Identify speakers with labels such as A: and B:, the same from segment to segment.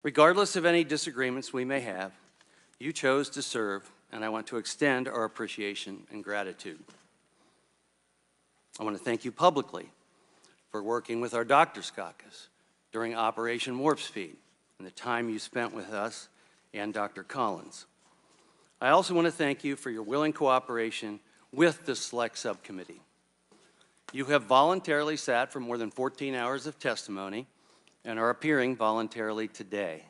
A: Regardless of any disagreements we may have, you chose to serve, and I want to extend our appreciation and gratitude. I want to thank you publicly for working with our Doctors Caucus during Operation Warp Speed and the time you spent with us and Dr. Collins. I also want to thank you for your willing cooperation with the Select Subcommittee. You have voluntarily sat for more than 14 hours of testimony and are appearing voluntarily today.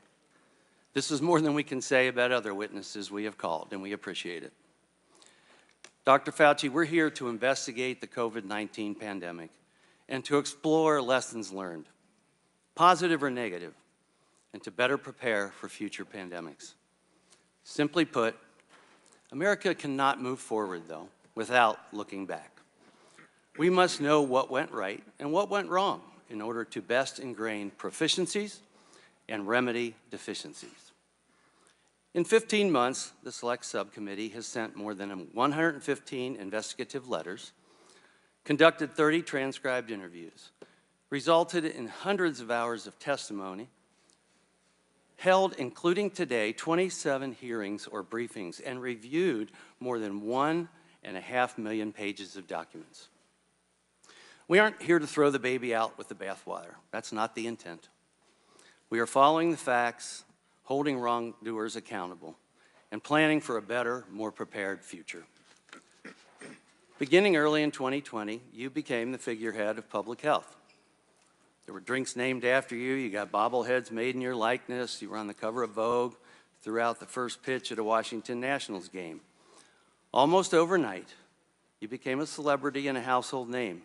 A: This is more than we can say about other witnesses we have called, and we appreciate it. Dr. Fauci, we're here to investigate the COVID-19 pandemic and to explore lessons learned, positive or negative, and to better prepare for future pandemics. Simply put, America cannot move forward, though, without looking back. We must know what went right and what went wrong in order to best ingrain proficiencies and remedy deficiencies. In 15 months, the Select Subcommittee has sent more than 115 investigative letters, conducted 30 transcribed interviews, resulted in hundreds of hours of testimony, held, including today, 27 hearings or briefings, and reviewed more than 1.5 million pages of documents. We aren't here to throw the baby out with the bathwater. That's not the intent. We are following the facts, holding wrongdoers accountable, and planning for a better, more prepared future. Beginning early in 2020, you became the figurehead of public health. There were drinks named after you, you got bobbleheads made in your likeness, you were on the cover of Vogue, throughout the first pitch at a Washington Nationals game. Almost overnight, you became a celebrity and a household name,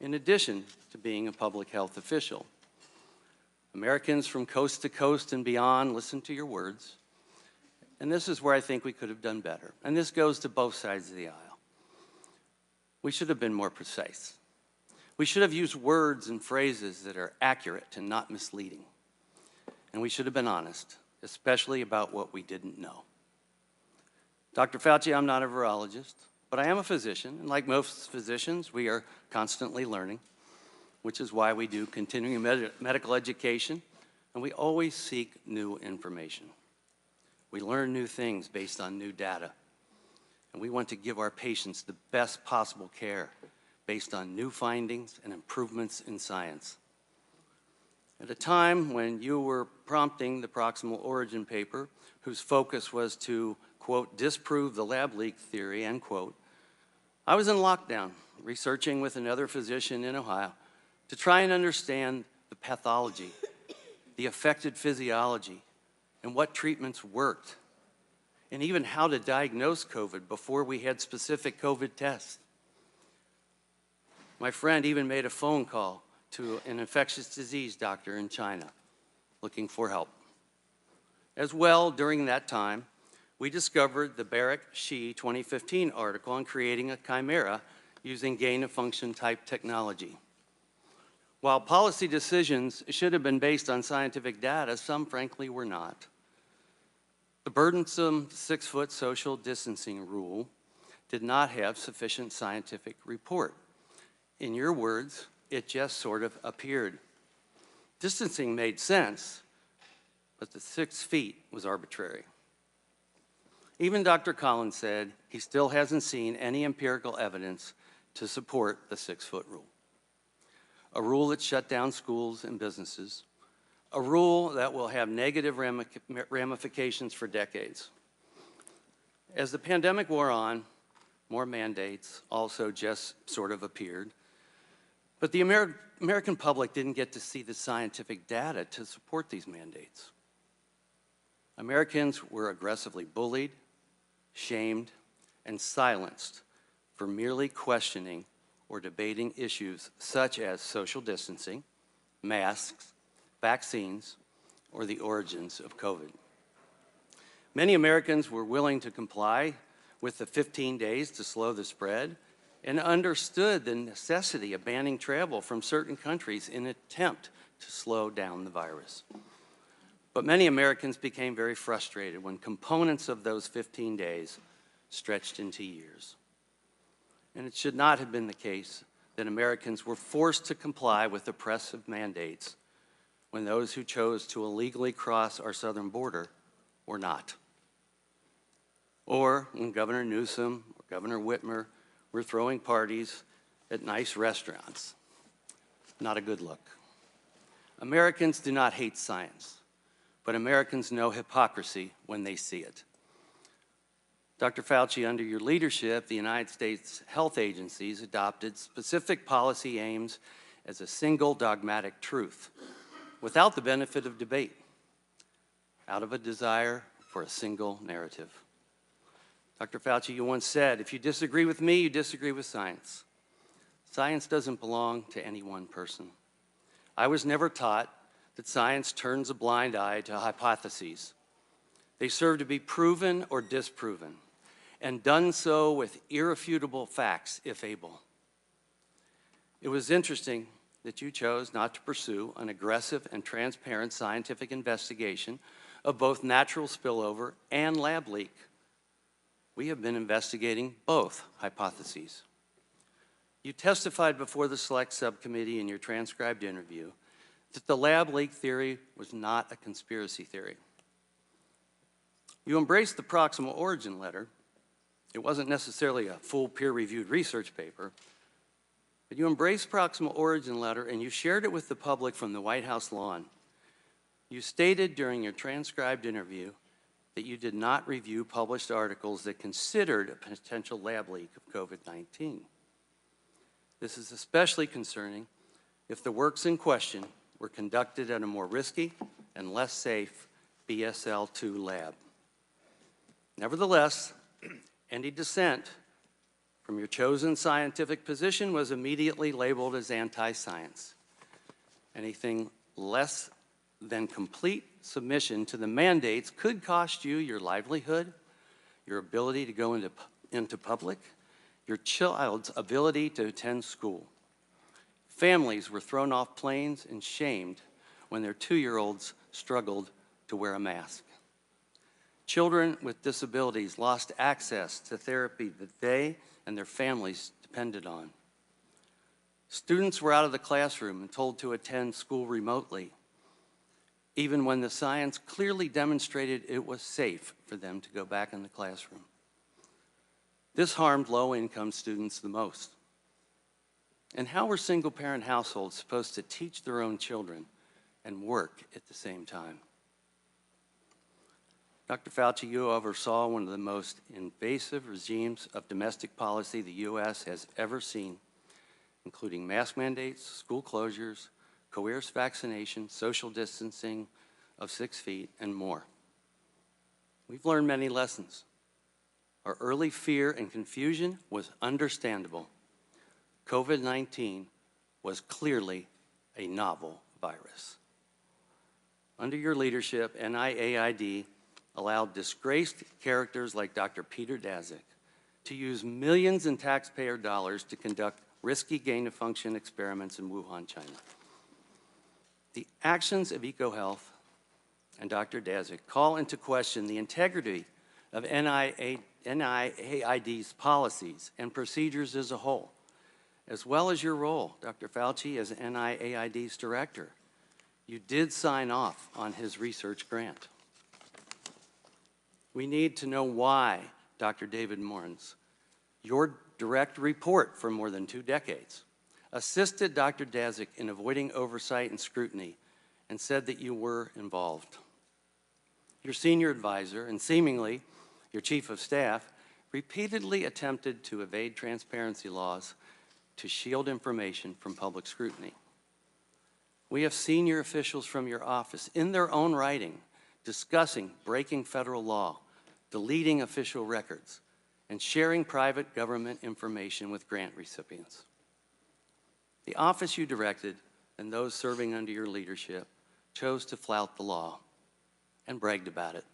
A: in addition to being a public health official. Americans from coast to coast and beyond listened to your words, and this is where I think we could have done better. And this goes to both sides of the aisle. We should have been more precise. We should have used words and phrases that are accurate and not misleading. And we should have been honest, especially about what we didn't know. Dr. Fauci, I'm not a virologist, but I am a physician, and like most physicians, we are constantly learning, which is why we do continuing medical education, and we always seek new information. We learn new things based on new data, and we want to give our patients the best possible care based on new findings and improvements in science. At a time when you were prompting the proximal origin paper, whose focus was to, quote, disprove the lab leak theory, end quote, I was in lockdown, researching with another physician in Ohio to try and understand the pathology, the affected physiology, and what treatments worked, and even how to diagnose COVID before we had specific COVID tests. My friend even made a phone call to an infectious disease doctor in China looking for help. As well, during that time, we discovered the Barrick-Shih 2015 article on creating a chimera using gain-of-function type technology. While policy decisions should have been based on scientific data, some frankly were not. The burdensome 6-foot social distancing rule did not have sufficient scientific report. In your words, it just sort of appeared. Distancing made sense, but the 6 feet was arbitrary. Even Dr. Collins said he still hasn't seen any empirical evidence to support the 6-foot rule. A rule that shut down schools and businesses, a rule that will have negative ramifications for decades. As the pandemic wore on, more mandates also just sort of appeared, but the American public didn't get to see the scientific data to support these mandates. Americans were aggressively bullied, shamed, and silenced for merely questioning or debating issues such as social distancing, masks, vaccines, or the origins of COVID. Many Americans were willing to comply with the 15 days to slow the spread and understood the necessity of banning travel from certain countries in an attempt to slow down the virus. But many Americans became very frustrated when components of those 15 days stretched into years. And it should not have been the case that Americans were forced to comply with oppressive mandates when those who chose to illegally cross our southern border were not. Or when Governor Newsom or Governor Whitmer were throwing parties at nice restaurants. Not a good look. Americans do not hate science, but Americans know hypocrisy when they see it. Dr. Fauci, under your leadership, the United States health agencies adopted specific policy aims as a single dogmatic truth, without the benefit of debate, out of a desire for a single narrative. Dr. Fauci, you once said, if you disagree with me, you disagree with science. Science doesn't belong to any one person. I was never taught that science turns a blind eye to hypotheses. They serve to be proven or disproven, and done so with irrefutable facts, if able. It was interesting that you chose not to pursue an aggressive and transparent scientific investigation of both natural spillover and lab leak. We have been investigating both hypotheses. You testified before the Select Subcommittee in your transcribed interview that the lab leak theory was not a conspiracy theory. You embraced the proximal origin letter. It wasn't necessarily a full peer-reviewed research paper, but you embraced proximal origin letter and you shared it with the public from the White House lawn. You stated during your transcribed interview that you did not review published articles that considered a potential lab leak of COVID-19. This is especially concerning if the works in question were conducted at a more risky and less safe BSL-2 lab. Nevertheless, any dissent from your chosen scientific position was immediately labeled as anti-science. Anything less than complete submission to the mandates could cost you your livelihood, your ability to go into public, your child's ability to attend school. Families were thrown off planes and shamed when their 2-year-olds struggled to wear a mask. Children with disabilities lost access to therapy that they and their families depended on. Students were out of the classroom and told to attend school remotely, even when the science clearly demonstrated it was safe for them to go back in the classroom. This harmed low-income students the most. And how were single-parent households supposed to teach their own children and work at the same time? Dr. Fauci, you oversaw one of the most invasive regimes of domestic policy the U.S. has ever seen, including mask mandates, school closures, coerced vaccination, social distancing of 6 feet, and more. We've learned many lessons. Our early fear and confusion was understandable. COVID-19 was clearly a novel virus. Under your leadership, NIAID allowed disgraced characters like Dr. Peter Daszak to use millions in taxpayer dollars to conduct risky gain-of-function experiments in Wuhan, China. The actions of EcoHealth and Dr. Daszak call into question the integrity of NIAID's policies and procedures as a whole, as well as your role, Dr. Fauci, as NIAID's director. You did sign off on his research grant. We need to know why Dr. David Morans, your direct report for more than 2 decades, assisted Dr. Daszak in avoiding oversight and scrutiny and said that you were involved. Your senior advisor and seemingly your chief of staff repeatedly attempted to evade transparency laws to shield information from public scrutiny. We have senior officials from your office in their own writing discussing breaking federal law, deleting official records, and sharing private government information with grant recipients. The office you directed and those serving under your leadership chose to flout the law and bragged about it.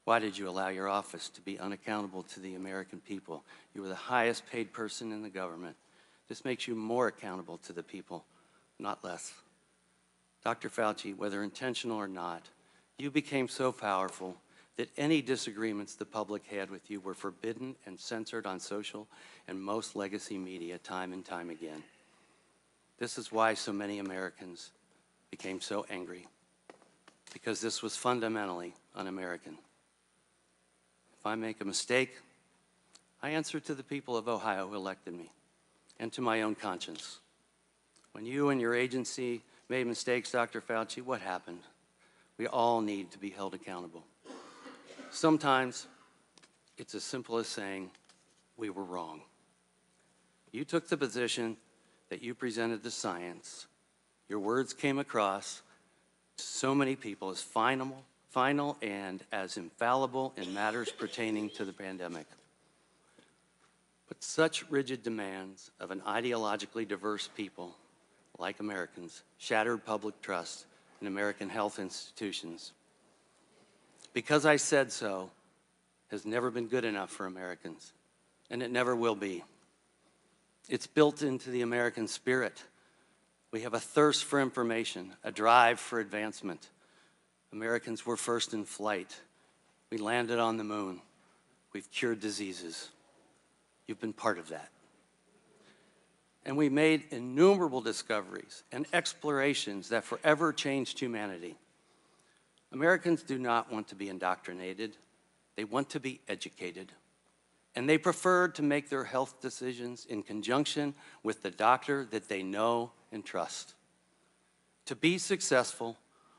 A: Why did you allow your office to be unaccountable to the American people? You were the highest paid person in the government. This makes you more accountable to the people, not less. Dr. Fauci, whether intentional or not, you became so powerful that any disagreements the public had with you were forbidden and censored on social and most legacy media time and time again. This is why so many Americans became so angry, because this was fundamentally un-American. If I make a mistake, I answer to the people of Ohio who elected me and to my own conscience. When you and your agency made mistakes, Dr. Fauci, what happened? We all need to be held accountable. Sometimes it's as simple as saying, we were wrong. You took the position that you presented the science. Your words came across to so many people as final and as infallible in matters pertaining to the pandemic. But such rigid demands of an ideologically diverse people, like Americans, shattered public trust in American health institutions. Because I said so has never been good enough for Americans, and it never will be. It's built into the American spirit. We have a thirst for information, a drive for advancement. Americans were first in flight. We landed on the moon. We've cured diseases. You've been part of that. And we made innumerable discoveries and explorations that forever changed humanity. Americans do not want to be indoctrinated. They want to be educated. And they prefer to make their health decisions in conjunction with the doctor that they know and trust. To be successful,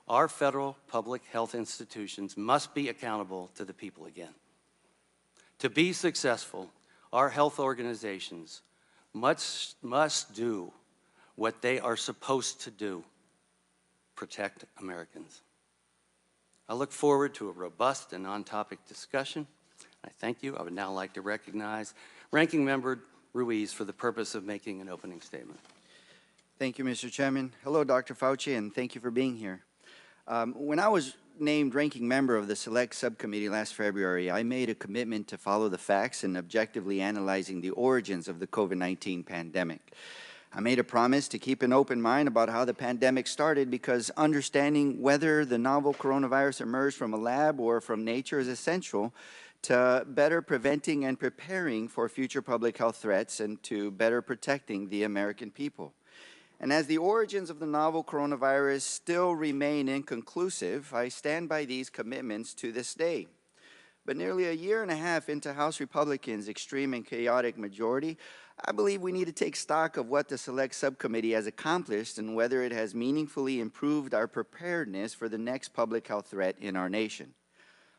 A: our federal public health institutions must be accountable to the people again. To be successful, our health organizations must do what they are supposed to do: protect Americans. I look forward to a robust and on-topic discussion. I thank you. I would now like to recognize Ranking Member Ruiz for the purpose of making an opening statement.
B: Thank you, Mr. Chairman. Hello, Dr. Fauci, and thank you for being here. When I was named ranking member of the Select Subcommittee last February, I made a commitment to follow the facts and objectively analyzing the origins of the COVID-19 pandemic. I made a promise to keep an open mind about how the pandemic started, because understanding whether the novel coronavirus emerged from a lab or from nature is essential to better preventing and preparing for future public health threats and to better protecting the American people. And as the origins of the novel coronavirus still remain inconclusive, I stand by these commitments to this day. But nearly a year and a half into House Republicans' extreme and chaotic majority, I believe we need to take stock of what the Select Subcommittee has accomplished and whether it has meaningfully improved our preparedness for the next public health threat in our nation.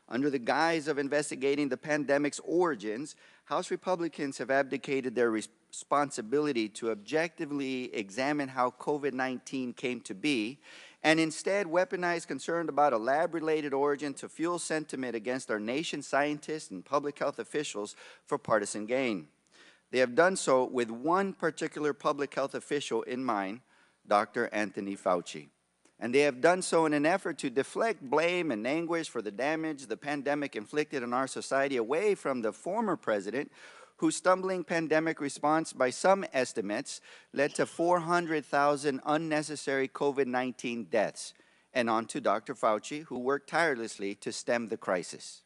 B: Under the guise of investigating the pandemic's origins, House Republicans have abdicated their responsibility to objectively examine how COVID-19 came to be, and instead weaponized concern about a lab-related origin to fuel sentiment against our nation's scientists and public health officials for partisan gain. They have done so with one particular public health official in mind, Dr. Anthony Fauci. And they have done so in an effort to deflect blame and anguish for the damage the pandemic inflicted on our society away from the former president, whose stumbling pandemic response, by some estimates, led to 400,000 unnecessary COVID-19 deaths, and on to Dr. Fauci, who worked tirelessly to stem the crisis.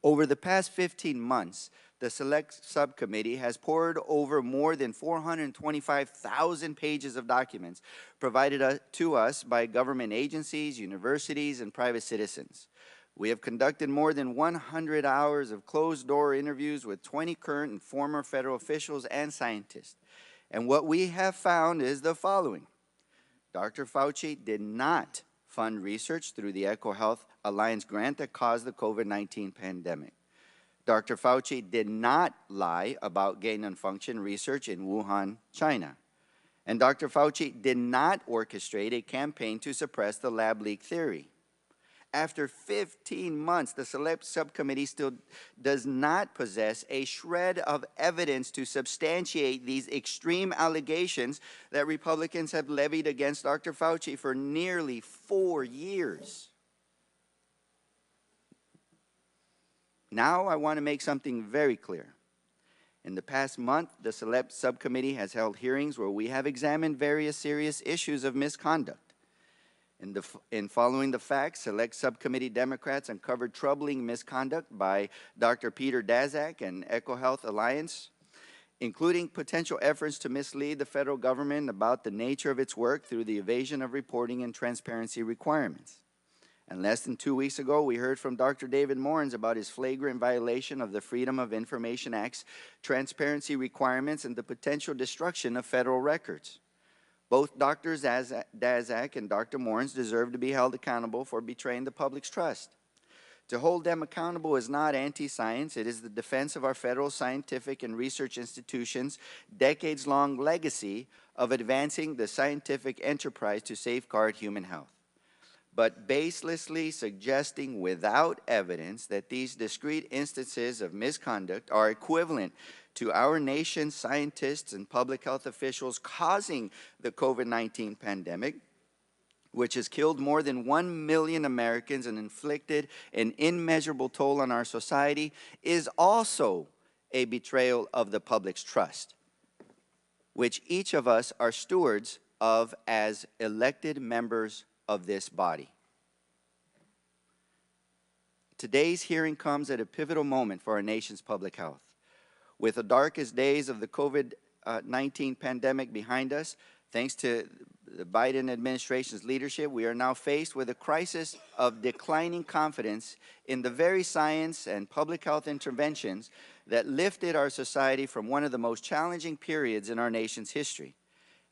B: Over the past 15 months, the Select Subcommittee has pored over more than 425,000 pages of documents provided to us by government agencies, universities, and private citizens. We have conducted more than 100 hours of closed-door interviews with 20 current and former federal officials and scientists. And what we have found is the following. Dr. Fauci did not fund research through the EcoHealth Alliance grant that caused the COVID-19 pandemic. Dr. Fauci did not lie about gain-of-function research in Wuhan, China. And Dr. Fauci did not orchestrate a campaign to suppress the lab leak theory. After 15 months, the Select Subcommittee still does not possess a shred of evidence to substantiate these extreme allegations that Republicans have levied against Dr. Fauci for nearly 4 years. Now I want to make something very clear. In the past month, the Select Subcommittee has held hearings where we have examined various serious issues of misconduct. In following the facts, Select Subcommittee Democrats uncovered troubling misconduct by Dr. Peter Daszak and EcoHealth Alliance. including potential efforts to mislead the federal government about the nature of its work through the evasion of reporting and transparency requirements. And less than 2 weeks ago, we heard from Dr. David Morens about his flagrant violation of the Freedom of Information Act's transparency requirements and the potential destruction of federal records. Both Dr. Daszak and Dr. Morens deserve to be held accountable for betraying the public's trust. To hold them accountable is not anti-science. It is the defense of our federal scientific and research institutions' decades-long legacy of advancing the scientific enterprise to safeguard human health. But baselessly suggesting without evidence that these discrete instances of misconduct are equivalent to our nation's scientists and public health officials causing the COVID-19 pandemic, which has killed more than 1 million Americans and inflicted an immeasurable toll on our society, is also a betrayal of the public's trust, which each of us are stewards of as elected members of this body. Today's hearing comes at a pivotal moment for our nation's public health. With the darkest days of the COVID-19 pandemic behind us, thanks to the Biden administration's leadership, we are now faced with a crisis of declining confidence in the very science and public health interventions that lifted our society from one of the most challenging periods in our nation's history.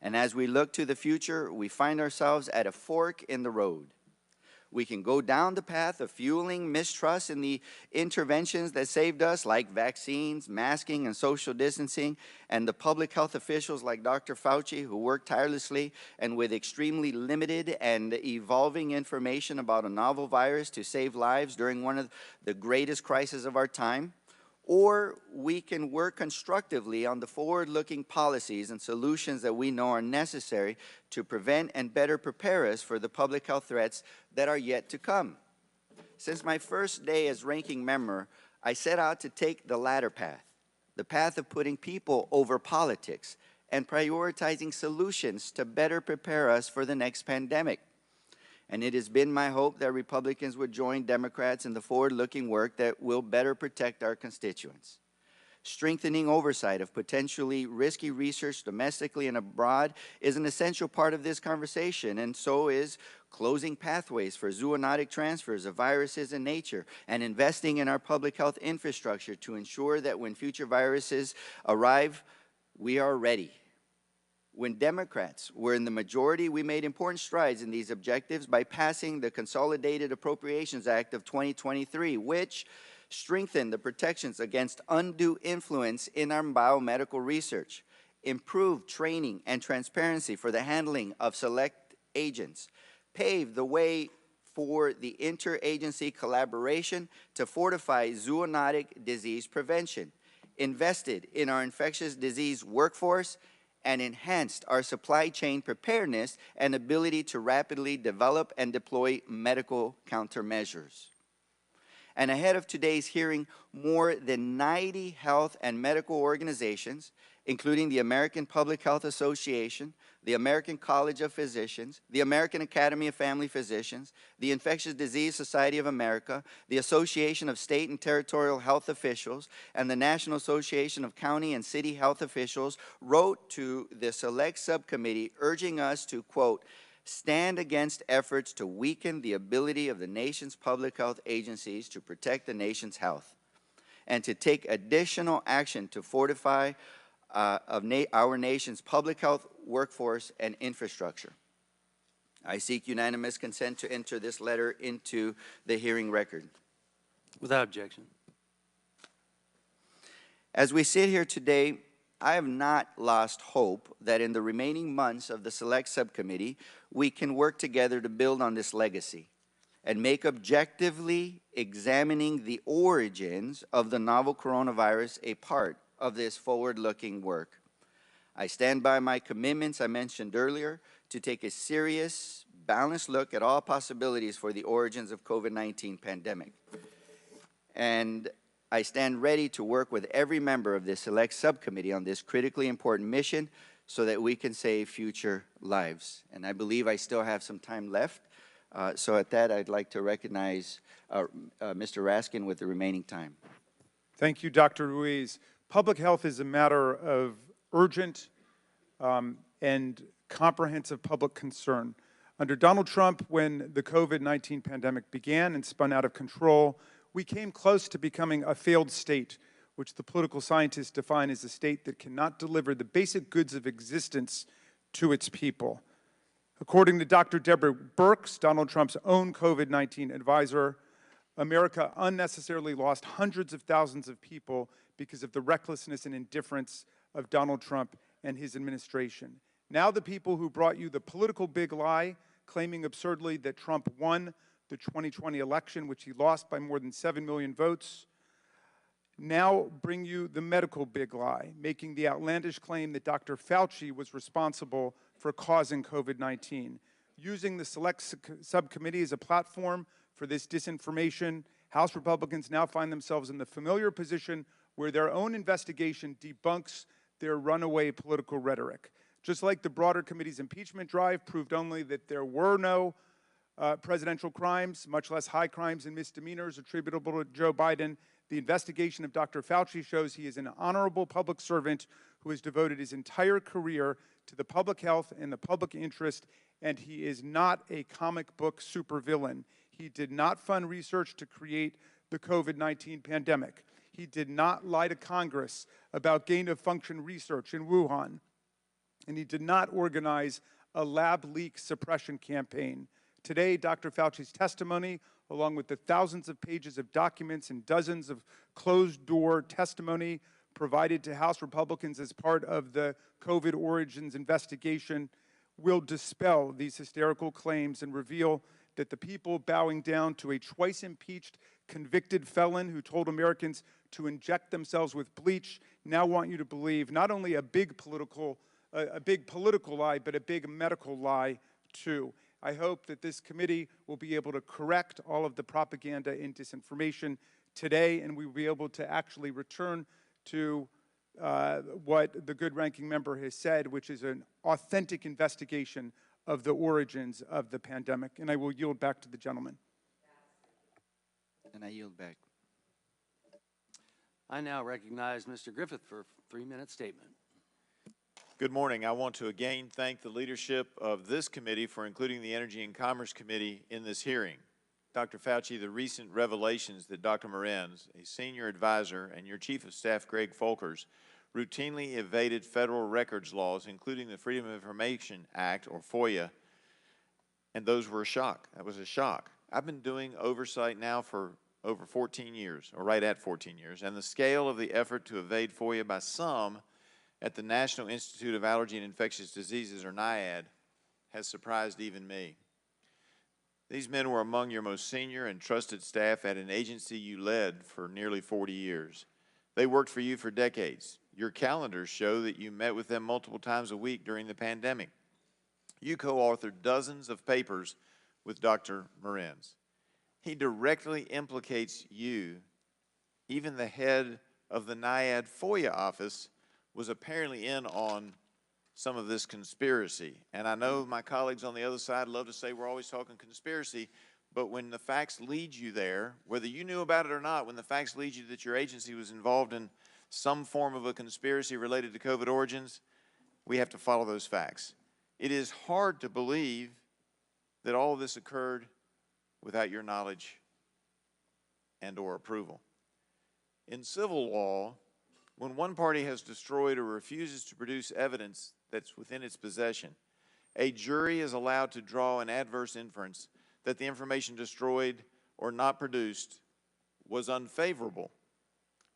B: And as we look to the future, we find ourselves at a fork in the road. We can go down the path of fueling mistrust in the interventions that saved us, like vaccines, masking, and social distancing, and the public health officials like Dr. Fauci, who worked tirelessly and with extremely limited and evolving information about a novel virus to save lives during one of the greatest crises of our time. Or we can work constructively on the forward-looking policies and solutions that we know are necessary to prevent and better prepare us for the public health threats that are yet to come. Since my first day as ranking member, I set out to take the latter path, the path of putting people over politics and prioritizing solutions to better prepare us for the next pandemic. And it has been my hope that Republicans would join Democrats in the forward-looking work that will better protect our constituents. Strengthening oversight of potentially risky research domestically and abroad is an essential part of this conversation, and so is closing pathways for zoonotic transfers of viruses in nature and investing in our public health infrastructure to ensure that when future viruses arrive, we are ready. When Democrats were in the majority, we made important strides in these objectives by passing the Consolidated Appropriations Act of 2023, which strengthened the protections against undue influence in our biomedical research, improved training and transparency for the handling of select agents, paved the way for the interagency collaboration to fortify zoonotic disease prevention, invested in our infectious disease workforce, and enhanced our supply chain preparedness and ability to rapidly develop and deploy medical countermeasures. And ahead of today's hearing, more than 90 health and medical organizations, including the American Public Health Association, the American College of Physicians, the American Academy of Family Physicians, the Infectious Disease Society of America, the Association of State and Territorial Health Officials, and the National Association of County and City Health Officials wrote to the Select Subcommittee urging us to, quote, stand against efforts to weaken the ability of the nation's public health agencies to protect the nation's health, and to take additional action to fortify our nation's public health workforce and infrastructure. I seek unanimous consent to enter this letter into the hearing record.
A: Without objection.
B: As we sit here today, I have not lost hope that in the remaining months of the Select Subcommittee, we can work together to build on this legacy and make objectively examining the origins of the novel coronavirus a part of this forward-looking work. I stand by my commitments I mentioned earlier to take a serious, balanced look at all possibilities for the origins of COVID-19 pandemic. And I stand ready to work with every member of this Select Subcommittee on this critically important mission so that we can save future lives. And I believe I still have some time left. So at that, I'd like to recognize Mr. Raskin with the remaining time.
C: Thank you, Dr. Ruiz. Public health is a matter of urgent and comprehensive public concern. Under Donald Trump, when the COVID-19 pandemic began and spun out of control, we came close to becoming a failed state, which the political scientists define as a state that cannot deliver the basic goods of existence to its people. According to Dr. Deborah Birx, Donald Trump's own COVID-19 advisor, America unnecessarily lost hundreds of thousands of people because of the recklessness and indifference of Donald Trump and his administration. Now the people who brought you the political big lie, claiming absurdly that Trump won the 2020 election, which he lost by more than 7 million votes, now bring you the medical big lie, making the outlandish claim that Dr. Fauci was responsible for causing COVID-19. Using the Select Subcommittee as a platform for this disinformation, House Republicans now find themselves in the familiar position where their own investigation debunks their runaway political rhetoric. Just like the broader committee's impeachment drive proved only that there were no presidential crimes, much less high crimes and misdemeanors attributable to Joe Biden, the investigation of Dr. Fauci shows he is an honorable public servant who has devoted his entire career to the public health and the public interest, and he is not a comic book supervillain. He did not fund research to create the COVID-19 pandemic. He did not lie to Congress about gain-of-function research in Wuhan. And he did not organize a lab leak suppression campaign. Today, Dr. Fauci's testimony, along with the thousands of pages of documents and dozens of closed-door testimony provided to House Republicans as part of the COVID origins investigation, will dispel these hysterical claims and reveal that the people bowing down to a twice-impeached, convicted felon who told Americans to inject themselves with bleach now want you to believe not only a big political lie, but a big medical lie, too. I hope that this committee will be able to correct all of the propaganda and disinformation today, and we will be able to actually return to what the good ranking member has said, which is an authentic investigation of the origins of the pandemic. And I will yield back to the gentleman.
B: And I yield back.
A: I now recognize Mr. Griffith for a 3-minute statement.
D: Good morning. I want to again thank the leadership of this committee for including the Energy and Commerce Committee in this hearing. Dr. Fauci, the recent revelations that Dr. Morenz, a senior advisor, and your Chief of Staff, Greg Folkers, routinely evaded federal records laws, including the Freedom of Information Act, or FOIA, and those were a shock. That was a shock. I've been doing oversight now for over 14 years, or right at 14 years, and the scale of the effort to evade FOIA by some at the National Institute of Allergy and Infectious Diseases, or NIAID, has surprised even me. These men were among your most senior and trusted staff at an agency you led for nearly 40 years. They worked for you for decades. Your calendars show that you met with them multiple times a week during the pandemic. You co-authored dozens of papers with Dr. Morenz. He directly implicates you. Even the head of the NIAID FOIA office was apparently in on some of this conspiracy. And I know my colleagues on the other side love to say we're always talking conspiracy, but when the facts lead you there, whether you knew about it or not, when the facts lead you that your agency was involved in some form of a conspiracy related to COVID origins, we have to follow those facts. It is hard to believe that all of this occurred without your knowledge and or approval. In civil law, when one party has destroyed or refuses to produce evidence that's within its possession, a jury is allowed to draw an adverse inference that the information destroyed or not produced was unfavorable.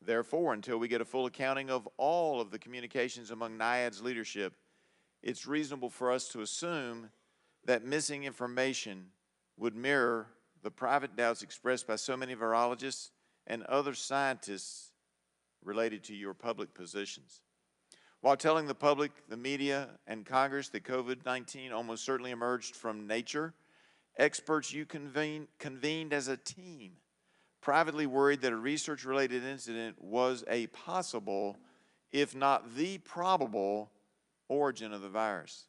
D: Therefore, until we get a full accounting of all of the communications among NIAID's leadership, it's reasonable for us to assume that missing information would mirror the private doubts expressed by so many virologists and other scientists related to your public positions. While telling the public, the media, and Congress that COVID-19 almost certainly emerged from nature, experts you convened as a team privately worried that a research-related incident was a possible, if not the probable, origin of the virus.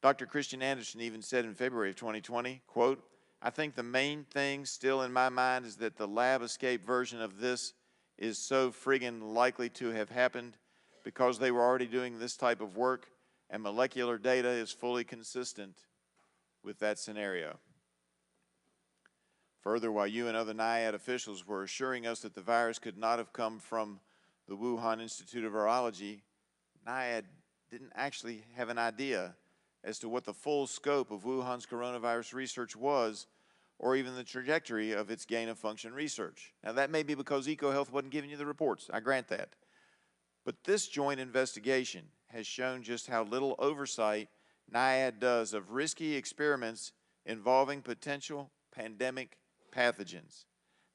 D: Dr. Christian Anderson even said in February of 2020, quote, "I think the main thing still in my mind is that the lab escape version of this is so friggin' likely to have happened because they were already doing this type of work, and molecular data is fully consistent with that scenario. Further, while you and other NIAID officials were assuring us that the virus could not have come from the Wuhan Institute of Virology, NIAID didn't actually have an idea as to what the full scope of Wuhan's coronavirus research was, or even the trajectory of its gain-of-function research. Now, that may be because EcoHealth wasn't giving you the reports. I grant that. But this joint investigation has shown just how little oversight NIAID does of risky experiments involving potential pandemic pathogens.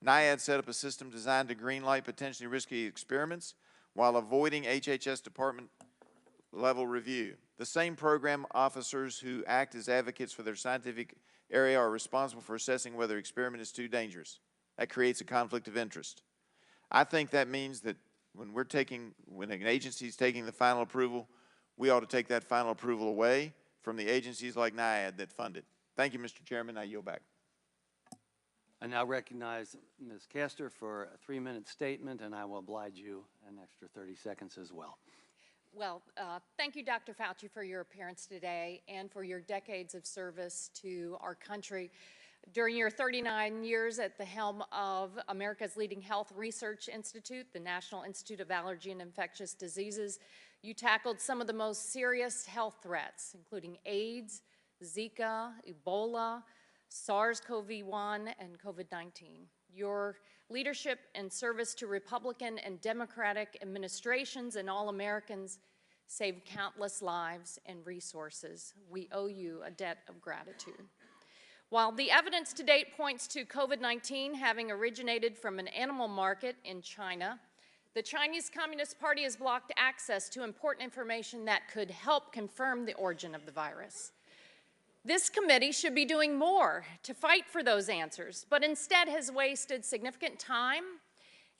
D: NIAID set up a system designed to greenlight potentially risky experiments while avoiding HHS department level review. The same program officers who act as advocates for their scientific area are responsible for assessing whether an experiment is too dangerous. That creates a conflict of interest. I think that means that when an agency is taking the final approval, we ought to take that final approval away from the agencies like NIAID that fund it. Thank you, Mr. Chairman. I yield back.
A: I now recognize Ms. Castor for a 3-minute statement, and I will oblige you an extra 30 seconds as well.
E: Well, thank you, Dr. Fauci, for your appearance today and for your decades of service to our country. During your 39 years at the helm of America's leading health research institute, the National Institute of Allergy and Infectious Diseases, you tackled some of the most serious health threats, including AIDS, Zika, Ebola, SARS-CoV-1, and COVID-19. Your leadership and service to Republican and Democratic administrations and all Americans saved countless lives and resources. We owe you a debt of gratitude. While the evidence to date points to COVID-19 having originated from an animal market in China, the Chinese Communist Party has blocked access to important information that could help confirm the origin of the virus. This committee should be doing more to fight for those answers, but instead has wasted significant time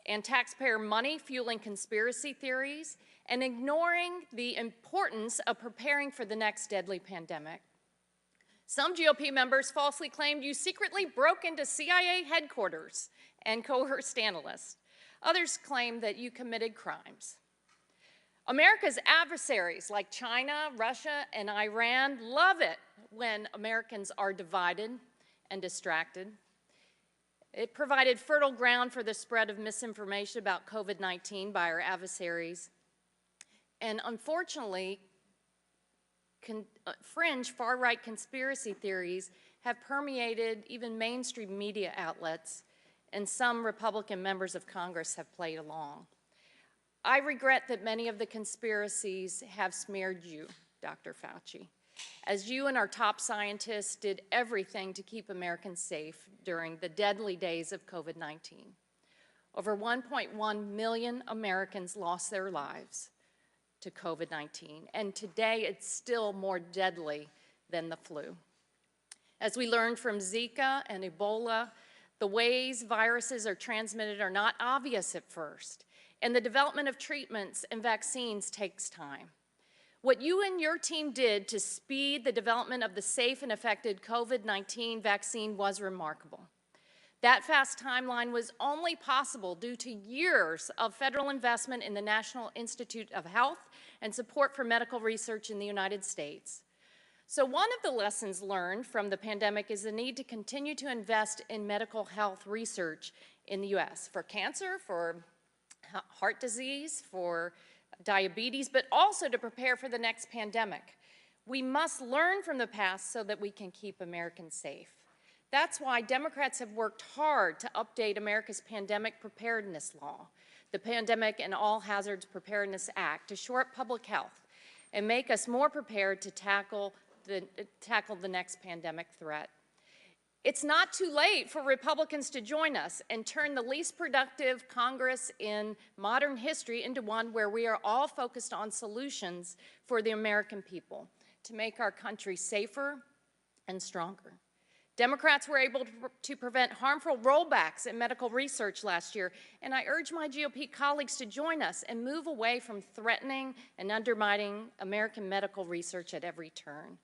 E: and taxpayer money fueling conspiracy theories and ignoring the importance of preparing for the next deadly pandemic. Some GOP members falsely claimed you secretly broke into CIA headquarters and coerced analysts. Others claimed that you committed crimes. America's adversaries like China, Russia, and Iran love it when Americans are divided and distracted. It provided fertile ground for the spread of misinformation about COVID-19 by our adversaries. And unfortunately, fringe far-right conspiracy theories have permeated even mainstream media outlets, and some Republican members of Congress have played along. I regret that many of the conspiracies have smeared you, Dr. Fauci, as you and our top scientists did everything to keep Americans safe during the deadly days of COVID-19. Over 1.1 million Americans lost their lives to COVID-19, and today it's still more deadly than the flu. As we learned from Zika and Ebola, the ways viruses are transmitted are not obvious at first, and the development of treatments and vaccines takes time. What you and your team did to speed the development of the safe and effective COVID-19 vaccine was remarkable. That fast timeline was only possible due to years of federal investment in the National Institute of Health and support for medical research in the United States. So one of the lessons learned from the pandemic is the need to continue to invest in medical health research in the U.S. for cancer, for heart disease, for diabetes, but also to prepare for the next pandemic. We must learn from the past so that we can keep Americans safe. That's why Democrats have worked hard to update America's pandemic preparedness law, the Pandemic and All Hazards Preparedness Act, to shore up public health and make us more prepared to tackle the next pandemic threat. It's not too late for Republicans to join us and turn the least productive Congress in modern history into one where we are all focused on solutions for the American people to make our country safer and stronger. Democrats were able to prevent harmful rollbacks in medical research last year, and I urge my GOP colleagues to join us and move away from threatening and undermining American medical research at every turn.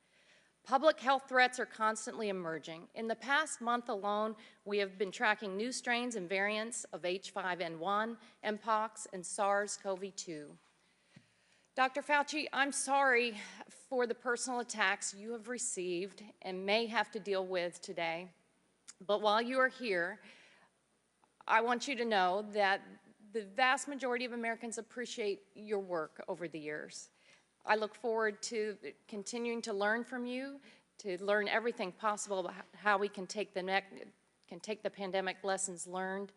E: Public health threats are constantly emerging. In the past month alone, we have been tracking new strains and variants of H5N1, Mpox, and SARS-CoV-2. Dr. Fauci, I'm sorry for the personal attacks you have received and may have to deal with today. But while you are here, I want you to know that the vast majority of Americans appreciate your work over the years. I look forward to continuing to learn from you, to learn everything possible about how we can take the pandemic lessons learned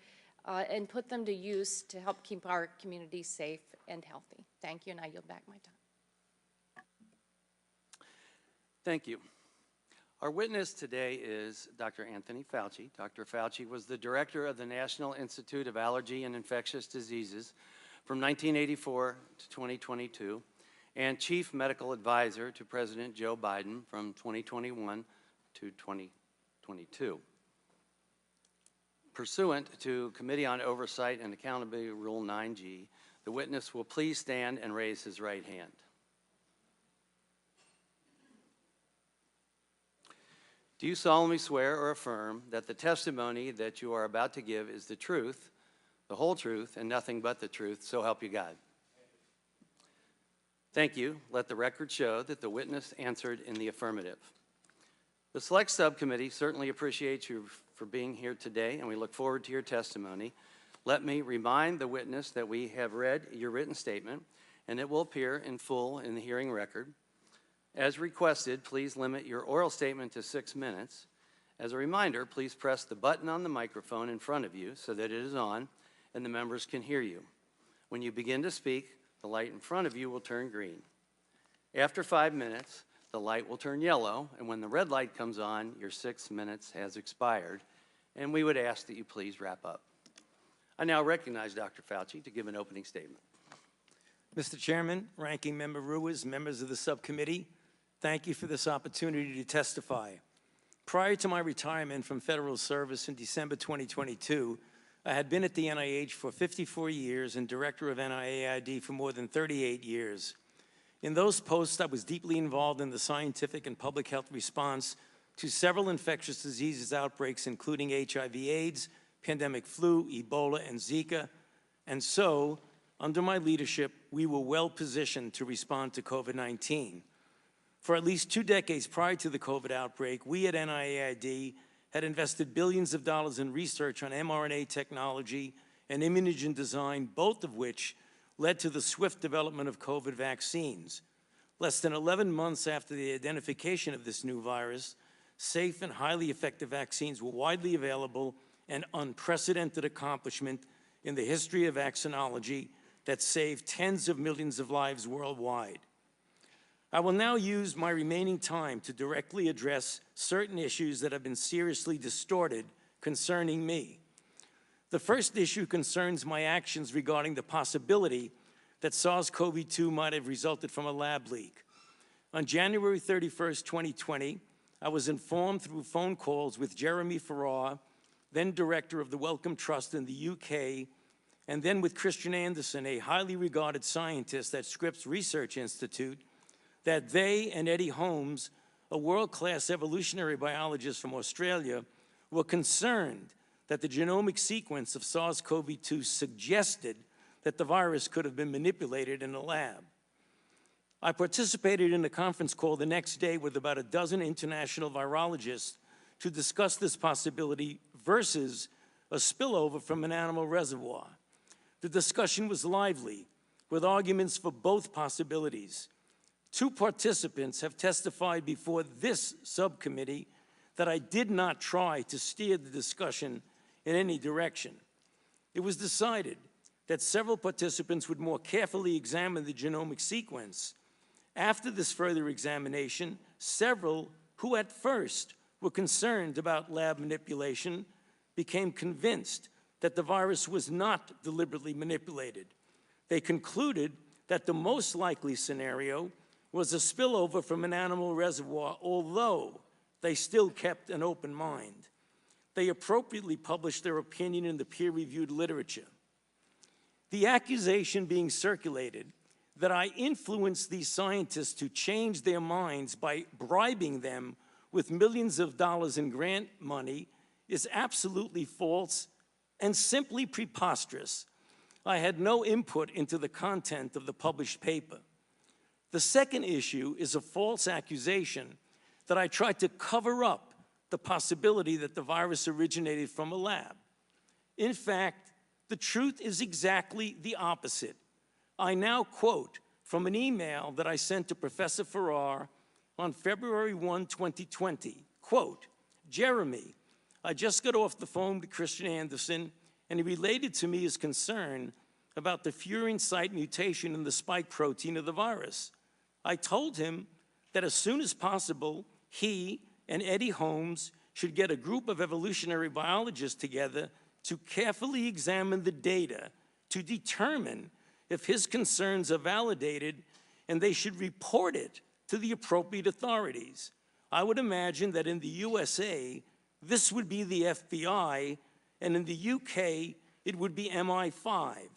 E: and put them to use to help keep our communities safe and healthy. Thank you, and I yield back my time.
A: Thank you. Our witness today is Dr. Anthony Fauci. Dr. Fauci was the director of the National Institute of Allergy and Infectious Diseases from 1984 to 2022 and chief medical advisor to President Joe Biden from 2021 to 2022. Pursuant to Committee on Oversight and Accountability Rule 9G, the witness will please stand and raise his right hand. Do you solemnly swear or affirm that the testimony that you are about to give is the truth, the whole truth, and nothing but the truth, so help you God? Thank you. Let the record show that the witness answered in the affirmative. The Select Subcommittee certainly appreciates you for being here today, and we look forward to your testimony. Let me remind the witness that we have read your written statement, and it will appear in full in the hearing record. As requested, please limit your oral statement to 6 minutes. As a reminder, please press the button on the microphone in front of you so that it is on and the members can hear you. When you begin to speak, the light in front of you will turn green. After 5 minutes, the light will turn yellow, and when the red light comes on, your 6 minutes has expired, and we would ask that you please wrap up. I now recognize Dr. Fauci to give an opening statement.
F: Mr. Chairman, Ranking Member Ruiz, members of the subcommittee, thank you for this opportunity to testify. Prior to my retirement from federal service in December 2022, I had been at the NIH for 54 years and director of NIAID for more than 38 years. In those posts, I was deeply involved in the scientific and public health response to several infectious diseases outbreaks, including HIV/AIDS, pandemic flu, Ebola, and Zika. And so, under my leadership, we were well positioned to respond to COVID-19. For at least 2 decades prior to the COVID outbreak, we at NIAID had invested billions of dollars in research on mRNA technology and immunogen design, both of which led to the swift development of COVID vaccines. Less than 11 months after the identification of this new virus, safe and highly effective vaccines were widely available, an unprecedented accomplishment in the history of vaccinology that saved tens of millions of lives worldwide. I will now use my remaining time to directly address certain issues that have been seriously distorted concerning me. The first issue concerns my actions regarding the possibility that SARS-CoV-2 might have resulted from a lab leak. On January 31st, 2020, I was informed through phone calls with Jeremy Farrar, then director of the Wellcome Trust in the UK, and then with Christian Anderson, a highly regarded scientist at Scripps Research Institute, that they and Eddie Holmes, a world-class evolutionary biologist from Australia, were concerned that the genomic sequence of SARS-CoV-2 suggested that the virus could have been manipulated in a lab. I participated in a conference call the next day with about a dozen international virologists to discuss this possibility versus a spillover from an animal reservoir. The discussion was lively, with arguments for both possibilities. 2 participants have testified before this subcommittee that I did not try to steer the discussion in any direction. It was decided that several participants would more carefully examine the genomic sequence. After this further examination, several who at first were concerned about lab manipulation became convinced that the virus was not deliberately manipulated. They concluded that the most likely scenario was a spillover from an animal reservoir, although they still kept an open mind. They appropriately published their opinion in the peer-reviewed literature. The accusation being circulated that I influenced these scientists to change their minds by bribing them with millions of dollars in grant money is absolutely false and simply preposterous. I had no input into the content of the published paper. The second issue is a false accusation that I tried to cover up the possibility that the virus originated from a lab. In fact, the truth is exactly the opposite. I now quote from an email that I sent to Professor Farrar on February 1, 2020, quote, "Jeremy, I just got off the phone with Christian Anderson, and he related to me his concern about the furin site mutation in the spike protein of the virus. I told him that as soon as possible, he and Eddie Holmes should get a group of evolutionary biologists together to carefully examine the data to determine if his concerns are validated, and they should report it to the appropriate authorities. I would imagine that in the USA, this would be the FBI, and in the UK, it would be MI5.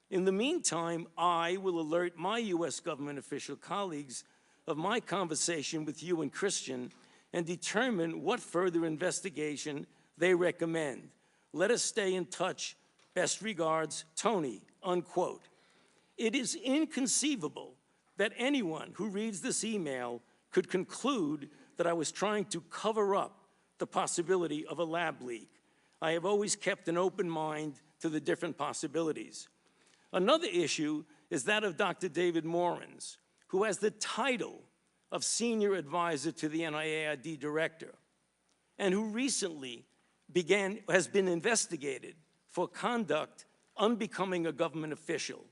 F: In the meantime, I will alert my US government official colleagues of my conversation with you and Christian and determine what further investigation they recommend. Let us stay in touch. Best regards, Tony," unquote. It is inconceivable that anyone who reads this email could conclude that I was trying to cover up the possibility of a lab leak. I have always kept an open mind to the different possibilities. Another issue is that of Dr. David Morans, who has the title of Senior Advisor to the NIAID Director, and who recently has been investigated for conduct unbecoming a government official.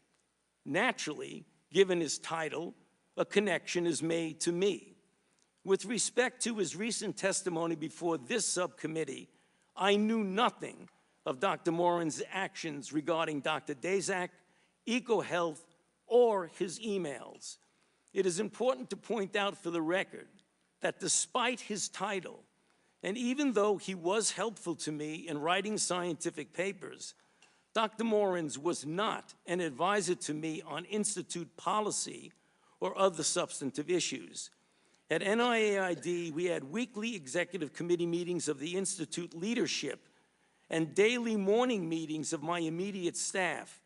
F: Naturally, given his title, a connection is made to me. With respect to his recent testimony before this subcommittee, I knew nothing of Dr. Moran's actions regarding Dr. Daszak, EcoHealth, or his emails. It is important to point out for the record that despite his title, and even though he was helpful to me in writing scientific papers, Dr. Morans was not an advisor to me on institute policy or other substantive issues. At NIAID, we had weekly executive committee meetings of the institute leadership and daily morning meetings of my immediate staff.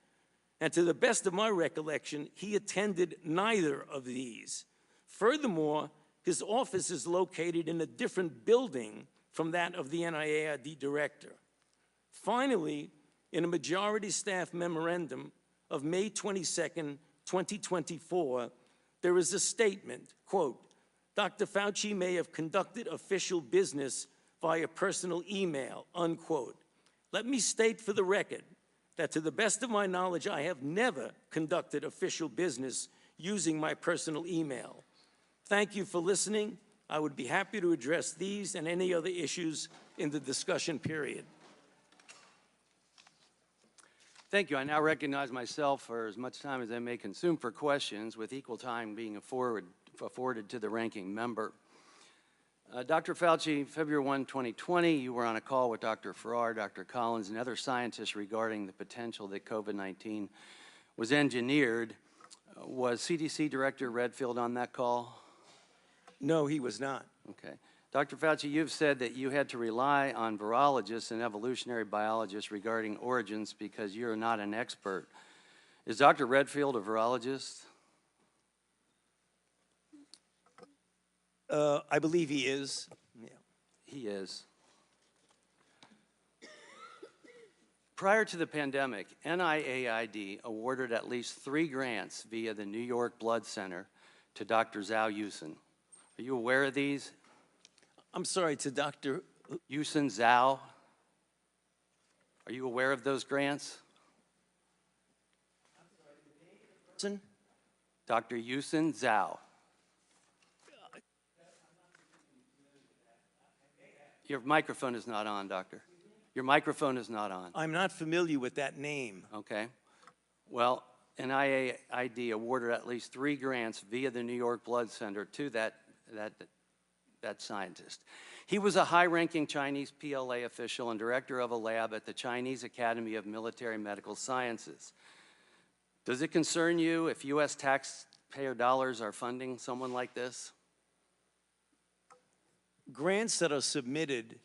F: And to the best of my recollection, he attended neither of these. Furthermore, his office is located in a different building from that of the NIAID director. Finally, in a majority staff memorandum of May 22nd, 2024, there is a statement, quote, "Dr. Fauci may have conducted official business via personal email," unquote. Let me state for the record that to the best of my knowledge, I have never conducted official business using my personal email. Thank you for listening. I would be happy to address these and any other issues in the discussion period.
A: Thank you. I now recognize myself for as much time as I may consume for questions, with equal time being afforded to the ranking member. Dr. Fauci, February 1, 2020, you were on a call with Dr. Farrar, Dr. Collins, and other scientists regarding the potential that COVID-19 was engineered. Was CDC Director Redfield on that call?
F: No, he was not.
A: Okay. Dr. Fauci, you've said that you had to rely on virologists and evolutionary biologists regarding origins because you're not an expert. Is Dr. Redfield a virologist?
F: I believe he is. Yeah.
A: He is. Prior to the pandemic, NIAID awarded at least 3 grants via the New York Blood Center to Dr. Zhao Yusen. Are you aware of these?
F: I'm sorry, to Dr.
A: Yusen Zhao. Are you aware of those grants? Dr. Yusen Zhao. Your microphone is not on, Doctor. Your microphone is not on.
F: I'm not familiar with that name.
A: Okay. Well, NIAID awarded at least 3 grants via the New York Blood Center to that scientist. He was a high-ranking Chinese PLA official and director of a lab at the Chinese Academy of Military Medical Sciences. Does it concern you if U.S. taxpayer dollars are funding someone like this?
F: Grants that are submitted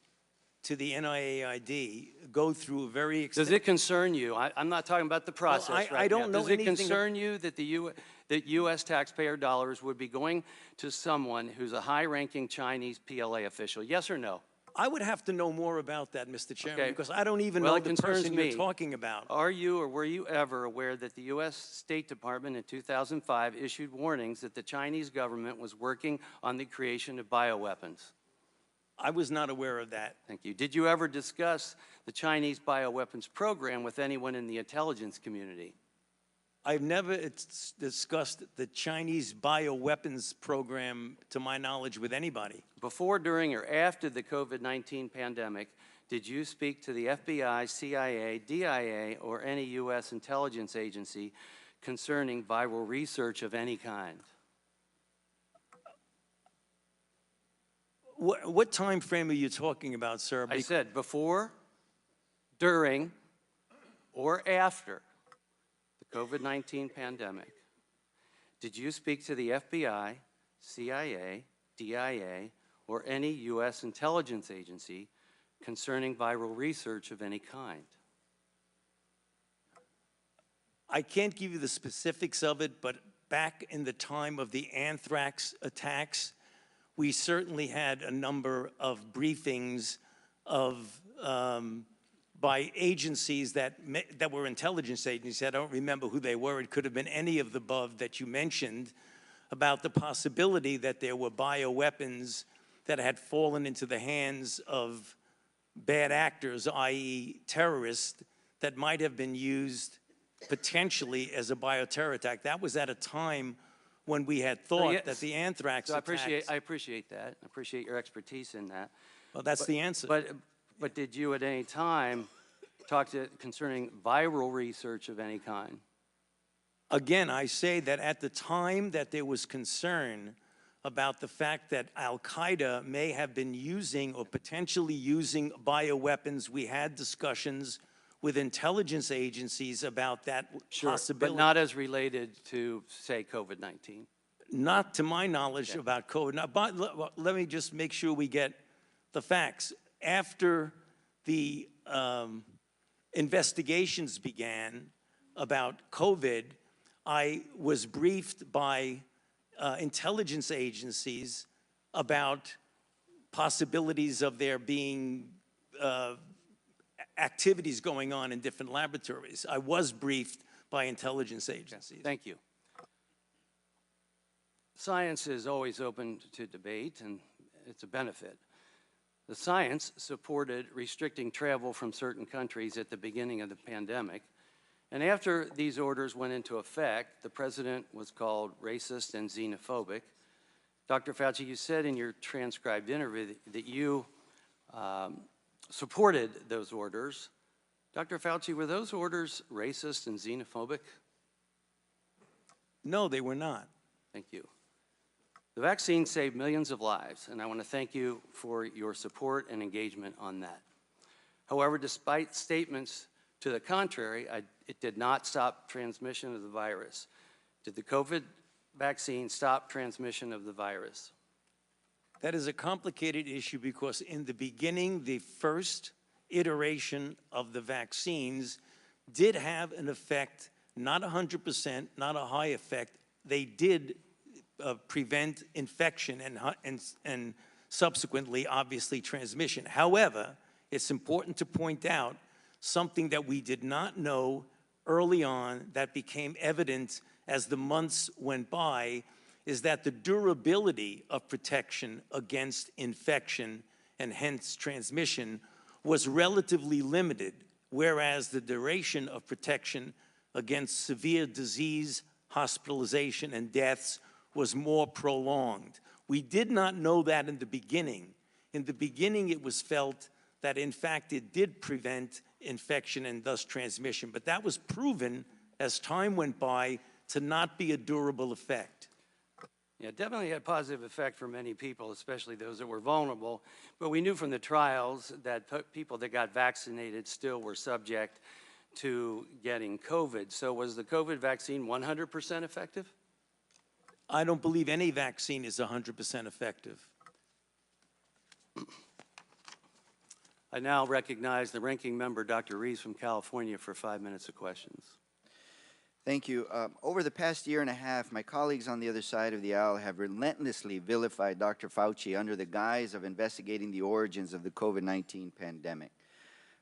F: to the NIAID go through a very
A: Does
F: extensive...
A: it concern you? I'm not talking about the process
F: I
A: right
F: don't
A: now.
F: know
A: Does it
F: anything
A: concern you that that U.S. taxpayer dollars would be going to someone who's a high-ranking Chinese PLA official? Yes or no?
F: I would have to know more about that, Mr. Chairman,
A: Okay.
F: because I don't even
A: Well,
F: know
A: it
F: the
A: concerns
F: person
A: me.
F: you're talking about.
A: Are you or were you ever aware that the U.S. State Department in 2005 issued warnings that the Chinese government was working on the creation of bioweapons?
F: I was not aware of that.
A: Thank you. Did you ever discuss the Chinese bioweapons program with anyone in the intelligence community?
F: I've never discussed the Chinese bioweapons program, to my knowledge, with anybody.
A: Before, during, or after the COVID-19 pandemic, did you speak to the FBI, CIA, DIA, or any U.S. intelligence agency concerning viral research of any kind?
F: What time frame are you talking about, sir?
A: I said before, during, or after the COVID-19 pandemic. Did you speak to the FBI, CIA, DIA, or any U.S. intelligence agency concerning viral research of any kind?
F: I can't give you the specifics of it, but back in the time of the anthrax attacks, we certainly had a number of briefings of by agencies that were intelligence agencies. I don't remember who they were. It could have been any of the above that you mentioned, about the possibility that there were bioweapons that had fallen into the hands of bad actors, i.e. terrorists, that might have been used potentially as a bioterror attack. That was at a time when we had thought that the anthrax attacks...
A: I appreciate that. I appreciate your expertise in that.
F: Well, that's the answer.
A: But did you at any time talk concerning viral research of any kind?
F: Again, I say that at the time that there was concern about the fact that Al-Qaeda may have been using or potentially using bioweapons, we had discussions with intelligence agencies about that possibility.
A: But not as related to, say, COVID-19.
F: Not to my knowledge about COVID. Now, but let me just make sure we get the facts. After the investigations began about COVID, I was briefed by intelligence agencies about possibilities of there being activities going on in different laboratories. I was briefed by intelligence agencies.
A: Thank you. Science is always open to debate, and it's a benefit. The science supported restricting travel from certain countries at the beginning of the pandemic, and after these orders went into effect, the president was called racist and xenophobic. Dr. Fauci, you said in your transcribed interview that you supported those orders. Dr. Fauci, were those orders racist and xenophobic?
F: No, they were not.
A: Thank you. The vaccine saved millions of lives, and I want to thank you for your support and engagement on that. However, despite statements to the contrary, it did not stop transmission of the virus. Did the COVID vaccine stop transmission of the virus?
F: That is a complicated issue because in the beginning, the first iteration of the vaccines did have an effect, not 100%, not a high effect. They did prevent infection and subsequently, obviously, transmission. However, it's important to point out something that we did not know early on that became evident as the months went by, is that the durability of protection against infection and hence transmission was relatively limited, whereas the duration of protection against severe disease, hospitalization, and deaths was more prolonged. We did not know that in the beginning. In the beginning, it was felt that, in fact, it did prevent infection and thus transmission, but that was proven as time went by to not be a durable effect.
A: Yeah, definitely had a positive effect for many people, especially those that were vulnerable. But we knew from the trials that people that got vaccinated still were subject to getting COVID. So was the COVID vaccine 100% effective?
F: I don't believe any vaccine is 100% effective.
A: I now recognize the ranking member, Dr. Reeves from California, for 5 minutes of questions.
B: Thank you. Over the past year and a half, my colleagues on the other side of the aisle have relentlessly vilified Dr. Fauci under the guise of investigating the origins of the COVID-19 pandemic.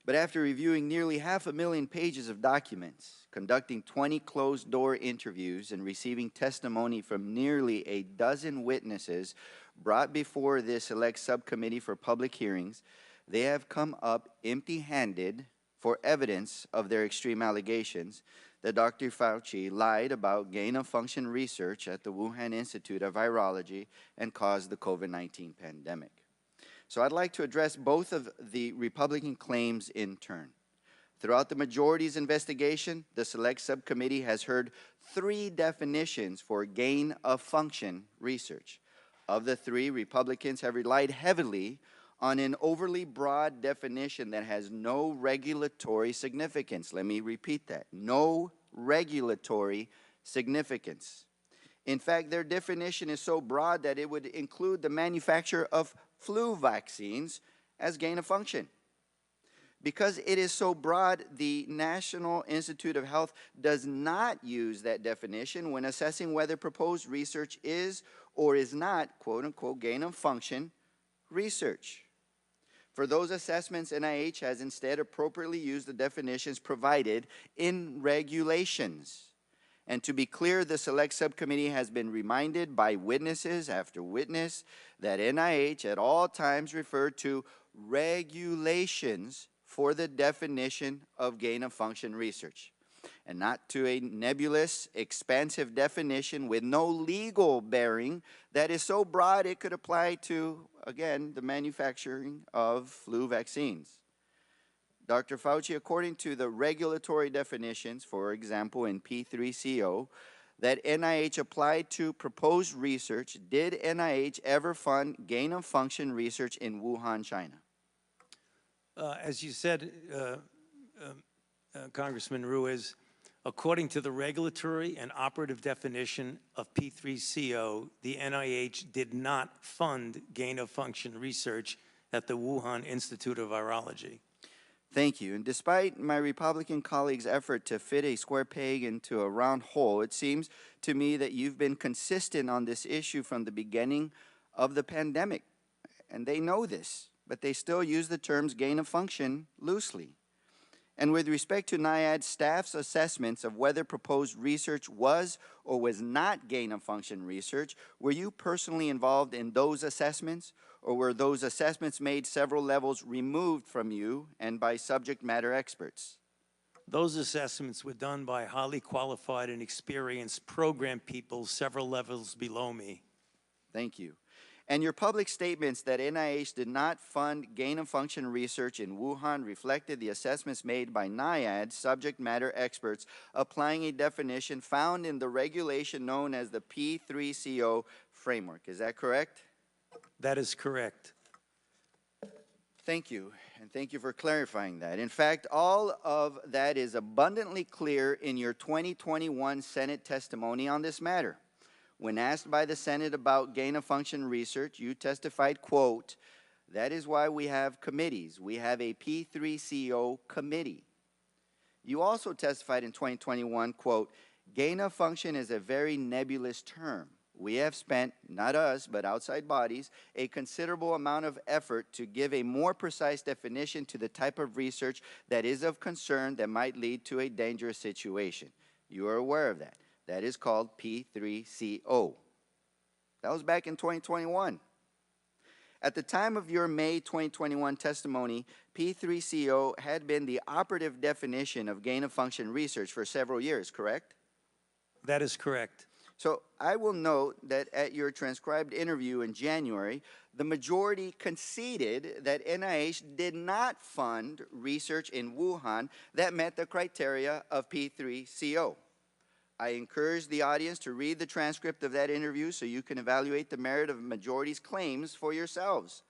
B: But after reviewing nearly 500,000 pages of documents, conducting 20 closed-door interviews, and receiving testimony from nearly a dozen witnesses brought before this Select Subcommittee for public hearings, they have come up empty-handed for evidence of their extreme allegations that Dr. Fauci lied about gain-of-function research at the Wuhan Institute of Virology and caused the COVID-19 pandemic. So I'd like to address both of the Republican claims in turn. Throughout the majority's investigation, the Select Subcommittee has heard 3 definitions for gain-of-function research. Of the 3, Republicans have relied heavily on an overly broad definition that has no regulatory significance. Let me repeat that. No regulatory significance. In fact, their definition is so broad that it would include the manufacture of flu vaccines as gain of function. Because it is so broad, the National Institute of Health does not use that definition when assessing whether proposed research is or is not, quote unquote, gain of function research. For those assessments, NIH has instead appropriately used the definitions provided in regulations. And to be clear, the Select Subcommittee has been reminded by witnesses after witness that NIH at all times referred to regulations for the definition of gain-of-function research, and not to a nebulous, expansive definition with no legal bearing that is so broad it could apply to, again, the manufacturing of flu vaccines. Dr. Fauci, according to the regulatory definitions, for example, in P3CO, that NIH applied to proposed research, did NIH ever fund gain-of-function research in Wuhan, China?
F: As you said, Congressman Ruiz, according to the regulatory and operative definition of P3CO, the NIH did not fund gain-of-function research at the Wuhan Institute of Virology.
B: Thank you. And despite my Republican colleagues' effort to fit a square peg into a round hole, it seems to me that you've been consistent on this issue from the beginning of the pandemic. And they know this, but they still use the terms gain of function loosely. And with respect to NIAID staff's assessments of whether proposed research was or was not gain of function research, were you personally involved in those assessments, or were those assessments made several levels removed from you and by subject matter experts?
F: Those assessments were done by highly qualified and experienced program people several levels below me.
B: Thank you. And your public statements that NIH did not fund gain-of-function research in Wuhan reflected the assessments made by NIAID subject matter experts applying a definition found in the regulation known as the P3CO framework. Is that correct?
F: That is correct.
B: Thank you, and thank you for clarifying that. In fact, all of that is abundantly clear in your 2021 Senate testimony on this matter. When asked by the Senate about gain-of-function research, you testified, quote, "That is why we have committees. We have a P3CO committee." You also testified in 2021, quote, "Gain-of-function is a very nebulous term. We have spent, not us, but outside bodies, a considerable amount of effort to give a more precise definition to the type of research that is of concern that might lead to a dangerous situation." You are aware of that. That is called P3CO. That was back in 2021. At the time of your May 2021 testimony, P3CO had been the operative definition of gain-of-function research for several years, correct?
F: That is correct.
B: So I will note that at your transcribed interview in January, the majority conceded that NIH did not fund research in Wuhan that met the criteria of P3CO. I encourage the audience to read the transcript of that interview so you can evaluate the merit of the majority's claims for yourselves.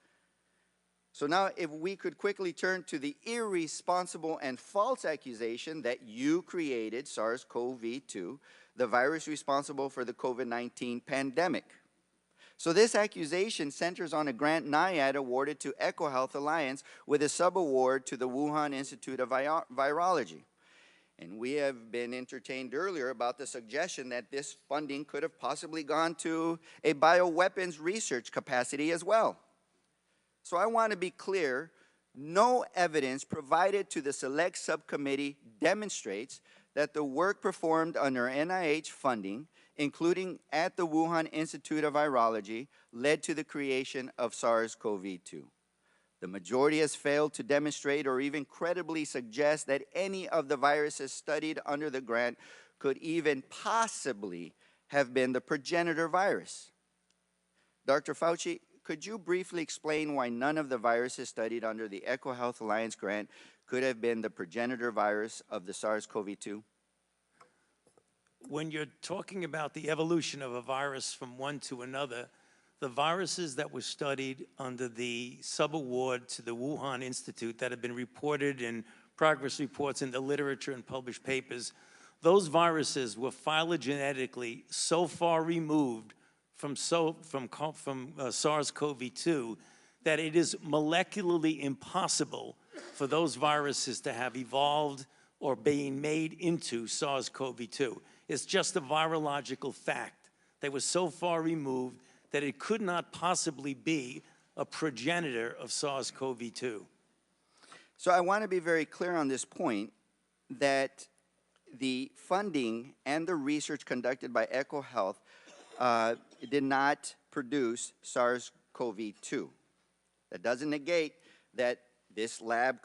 B: So now if we could quickly turn to the irresponsible and false accusation that you created SARS-CoV-2, the virus responsible for the COVID-19 pandemic. So this accusation centers on a grant NIAID awarded to EcoHealth Alliance with a subaward to the Wuhan Institute of Virology. And we have been entertained earlier about the suggestion that this funding could have possibly gone to a bioweapons research capacity as well. So I want to be clear, no evidence provided to the Select Subcommittee demonstrates that the work performed under NIH funding, including at the Wuhan Institute of Virology, led to the creation of SARS-CoV-2. The majority has failed to demonstrate or even credibly suggest that any of the viruses studied under the grant could even possibly have been the progenitor virus. Dr. Fauci, could you briefly explain why none of the viruses studied under the EcoHealth Alliance grant could have been the progenitor virus of the SARS-CoV-2?
F: When you're talking about the evolution of a virus from one to another, the viruses that were studied under the subaward to the Wuhan Institute that have been reported in progress reports in the literature and published papers, those viruses were phylogenetically so far removed from SARS-CoV-2 that it is molecularly impossible for those viruses to have evolved or being made into SARS-CoV-2. It's just a virological fact. They were so far removed that it could not possibly be a progenitor of SARS-CoV-2.
B: So I want to be very clear on this point that the funding and the research conducted by EcoHealth did not produce SARS-CoV-2. That doesn't negate that this lab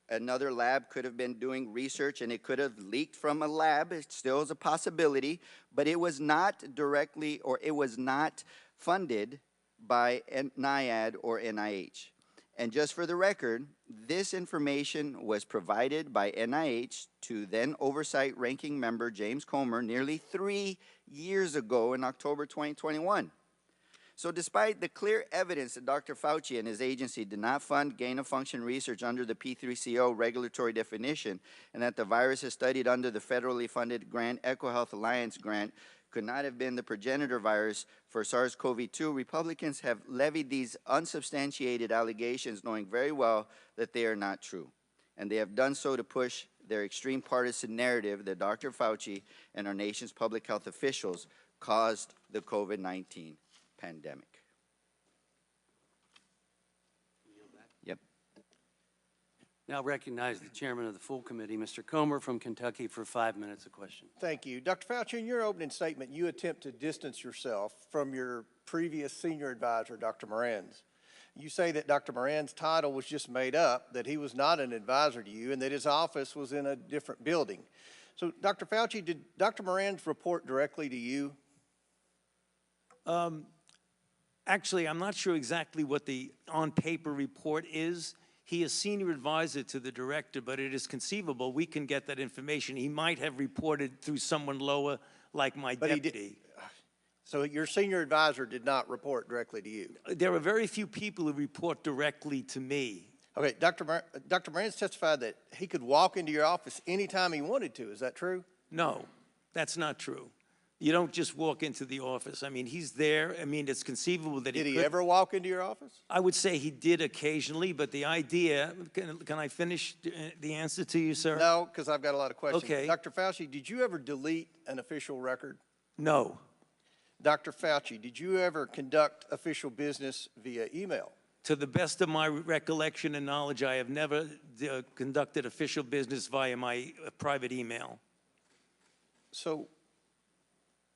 B: another lab could have been doing research and it could have leaked from a lab. It still is a possibility, but it was not directly, or it was not funded by NIAID or NIH. And just for the record, this information was provided by NIH to then Oversight Ranking Member James Comer nearly 3 years ago in October 2021. So despite the clear evidence that Dr. Fauci and his agency did not fund gain-of-function research under the P3CO regulatory definition, and that the viruses studied under the federally funded grant EcoHealth Alliance grant could not have been the progenitor virus for SARS-CoV-2, Republicans have levied these unsubstantiated allegations knowing very well that they are not true. And they have done so to push their extreme partisan narrative that Dr. Fauci and our nation's public health officials caused the COVID-19 pandemic. Yep.
A: Now recognize the chairman of the full committee, Mr. Comer from Kentucky, for 5 minutes of question.
G: Thank you. Dr. Fauci, in your opening statement, you attempt to distance yourself from your previous senior advisor, Dr. Moran's. You say that Dr. Moran's title was just made up, that he was not an advisor to you, and that his office was in a different building. So, Dr. Fauci, did Dr. Moran's report directly to you?
F: Actually, I'm not sure exactly what the on-paper report is. He is senior advisor to the director, but it is conceivable we can get that information. He might have reported through someone lower, like my deputy.
G: So your senior advisor did not report directly to you?
F: There are very few people who report directly to me.
G: Okay, Dr. Moran's testified that he could walk into your office anytime he wanted to. Is that true?
F: No, that's not true. You don't just walk into the office. I mean, he's there. I mean, it's conceivable that he could.
G: Did he ever walk into your office?
F: I would say he did occasionally, but the idea, can I finish the answer to you, sir?
G: No, because I've got a lot of questions.
F: Okay.
G: Dr. Fauci, did you ever delete an official record?
F: No.
G: Dr. Fauci, did you ever conduct official business via email?
F: To the best of my recollection and knowledge, I have never conducted official business via my private email.
G: So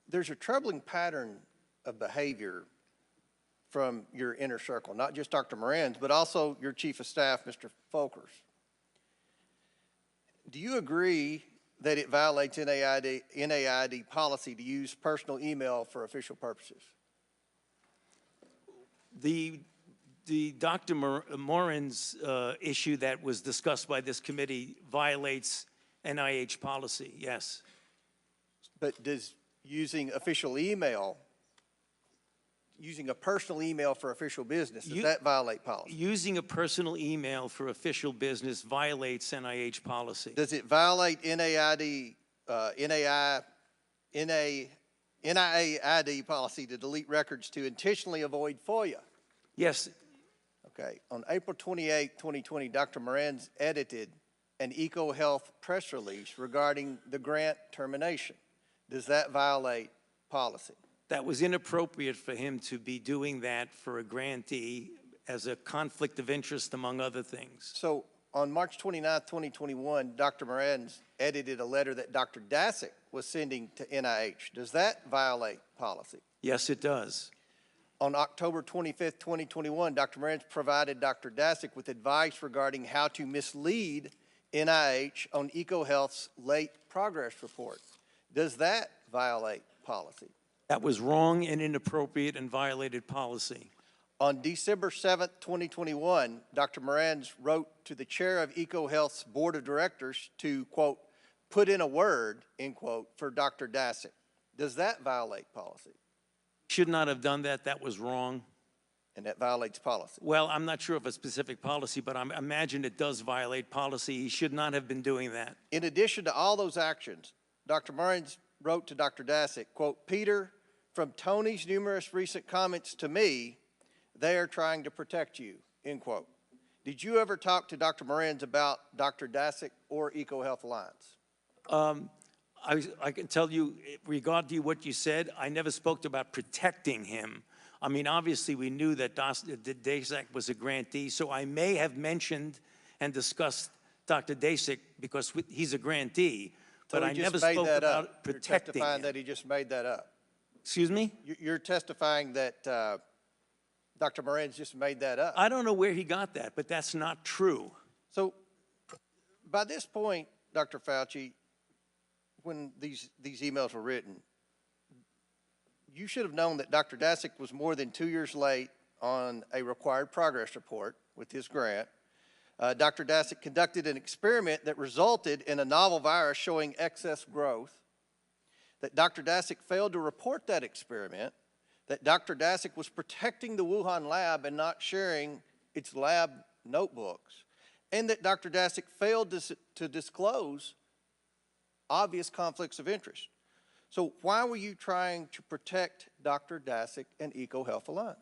G: there's a troubling pattern of behavior from your inner circle, not just Dr. Moran's, but also your chief of staff, Mr. Folkers. Do you agree that it violates NIAID policy to use personal email for official purposes?
F: The Dr. Moran's issue that was discussed by this committee violates NIH policy, yes.
G: But does using official email using a personal email for official business. Does that violate policy?
F: Using a personal email for official business violates NIH policy.
G: Does it violate NIAID policy to delete records to intentionally avoid FOIA?
F: Yes,
G: Okay. On April 28, 2020, Dr. Moran's edited an EcoHealth press release regarding the grant termination. Does that violate policy?
F: that was inappropriate for him to be doing that for a grantee as a conflict of interest, among other things.
G: So on March 29, 2021, Dr. Moran's edited a letter that Dr. Dasick was sending to NIH. Does that violate policy?
F: Yes, it does.
G: On October 25, 2021, Dr. Moran's provided Dr. Dasick with advice regarding how to mislead NIH on EcoHealth's late progress report. Does that violate policy?
F: That was wrong and inappropriate and violated policy.
G: On December 7, 2021, Dr. Moran's wrote to the chair of EcoHealth's board of directors to, quote, put in a word, end quote, for Dr. Dasick. Does that violate policy?
F: Should not have done that. That was wrong.
G: And that violates policy.
F: Well, I'm not sure of a specific policy, but I imagine it does violate policy. He should not have been doing that.
G: In addition to all those actions, Dr. Moran's wrote to Dr. Dasick, quote, Peter, from Tony's numerous recent comments to me, they are trying to protect you, end quote. Did you ever talk to Dr. Moran's about Dr. Dasick or EcoHealth Alliance?
F: I can tell you, regarding what you said, I never spoke about protecting him. I mean, obviously, we knew that Dasick was a grantee, so I may have mentioned and discussed Dr. Dasick because he's a grantee, but I never spoke about protecting
G: You're testifying
F: him.
G: that he just made that up.
F: Excuse me?
G: You're testifying that Dr. Moran's just made that up.
F: I don't know where he got that, but that's not true.
G: So by this point, Dr. Fauci, when these emails were written, you should have known that Dr. Dasick was more than 2 years late on a required progress report with his grant. Dr. Dasick conducted an experiment that resulted in a novel virus showing excess growth, that Dr. Dasick failed to report that experiment, that Dr. Dasick was protecting the Wuhan lab and not sharing its lab notebooks, and that Dr. Dasick failed to disclose obvious conflicts of interest. So why were you trying to protect Dr. Dasick and EcoHealth Alliance?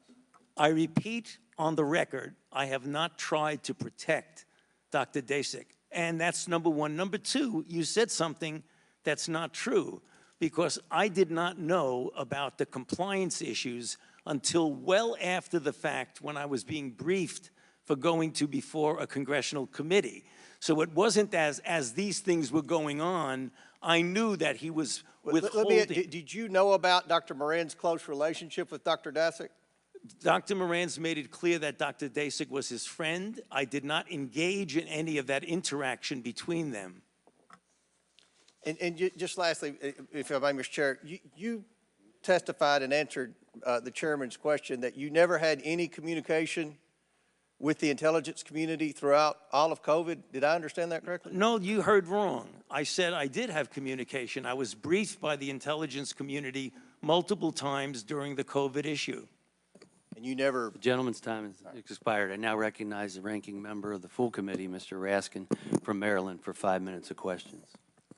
F: I repeat on the record, I have not tried to protect Dr. Dasick. And that's number one. Number two, you said something that's not true, because I did not know about the compliance issues until well after the fact when I was being briefed for going to before a congressional committee. So it wasn't as these things were going on, I knew that he was withholding.
G: Did you know about Dr. Moran's close relationship with Dr. Dasick?
F: Dr. Moran's made it clear that Dr. Dasick was his friend. I did not engage in any of that interaction between them.
G: And just lastly, if I may, Mr. Chair, you testified and answered the chairman's question that you never had any communication with the intelligence community throughout all of COVID. Did I understand that correctly?
F: No, you heard wrong. I said I did have communication. I was briefed by the intelligence community multiple times during the COVID issue.
G: And you never...
A: The gentleman's time has expired. I now recognize the ranking member of the full committee, Mr. Raskin from Maryland, for 5 minutes of questions.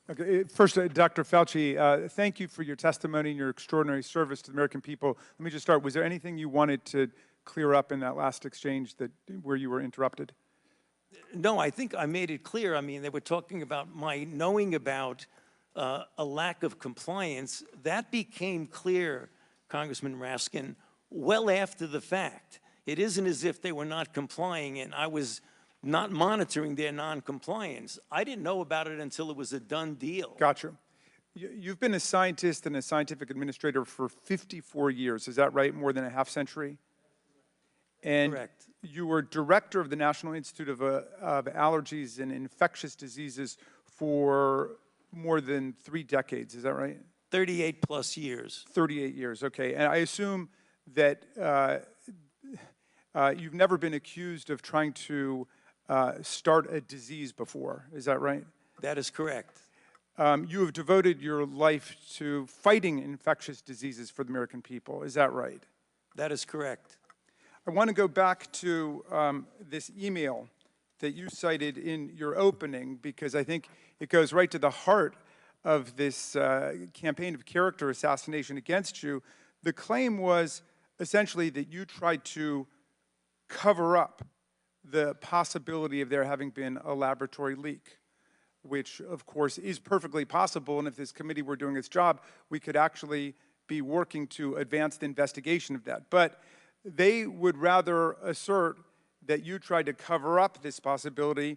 C: Okay, first, Dr. Fauci, thank you for your testimony and your extraordinary service to the American people. Let me just start. Was there anything you wanted to clear up in that last exchange where you were interrupted?
F: No, I think I made it clear. I mean, they were talking about my knowing about a lack of compliance. That became clear, Congressman Raskin, well after the fact. It isn't as if they were not complying and I was not monitoring their non-compliance. I didn't know about it until it was a done deal.
C: Gotcha. You've been a scientist and a scientific administrator for 54 years. Is that right? More than a half century? And
F: Correct.
C: You were director of the National Institute of Allergies and Infectious Diseases for more than 3 decades. Is that right?
F: 38 plus years.
C: 38 years, okay. And I assume that you've never been accused of trying to start a disease before. Is that right?
F: That is correct.
C: You have devoted your life to fighting infectious diseases for the American people. Is that right?
F: That is correct.
C: I want to go back to this email that you cited in your opening, because I think it goes right to the heart of this campaign of character assassination against you. The claim was essentially that you tried to cover up the possibility of there having been a laboratory leak, which of course is perfectly possible, and if this committee were doing its job, we could actually be working to advance the investigation of that. But they would rather assert that you tried to cover up this possibility.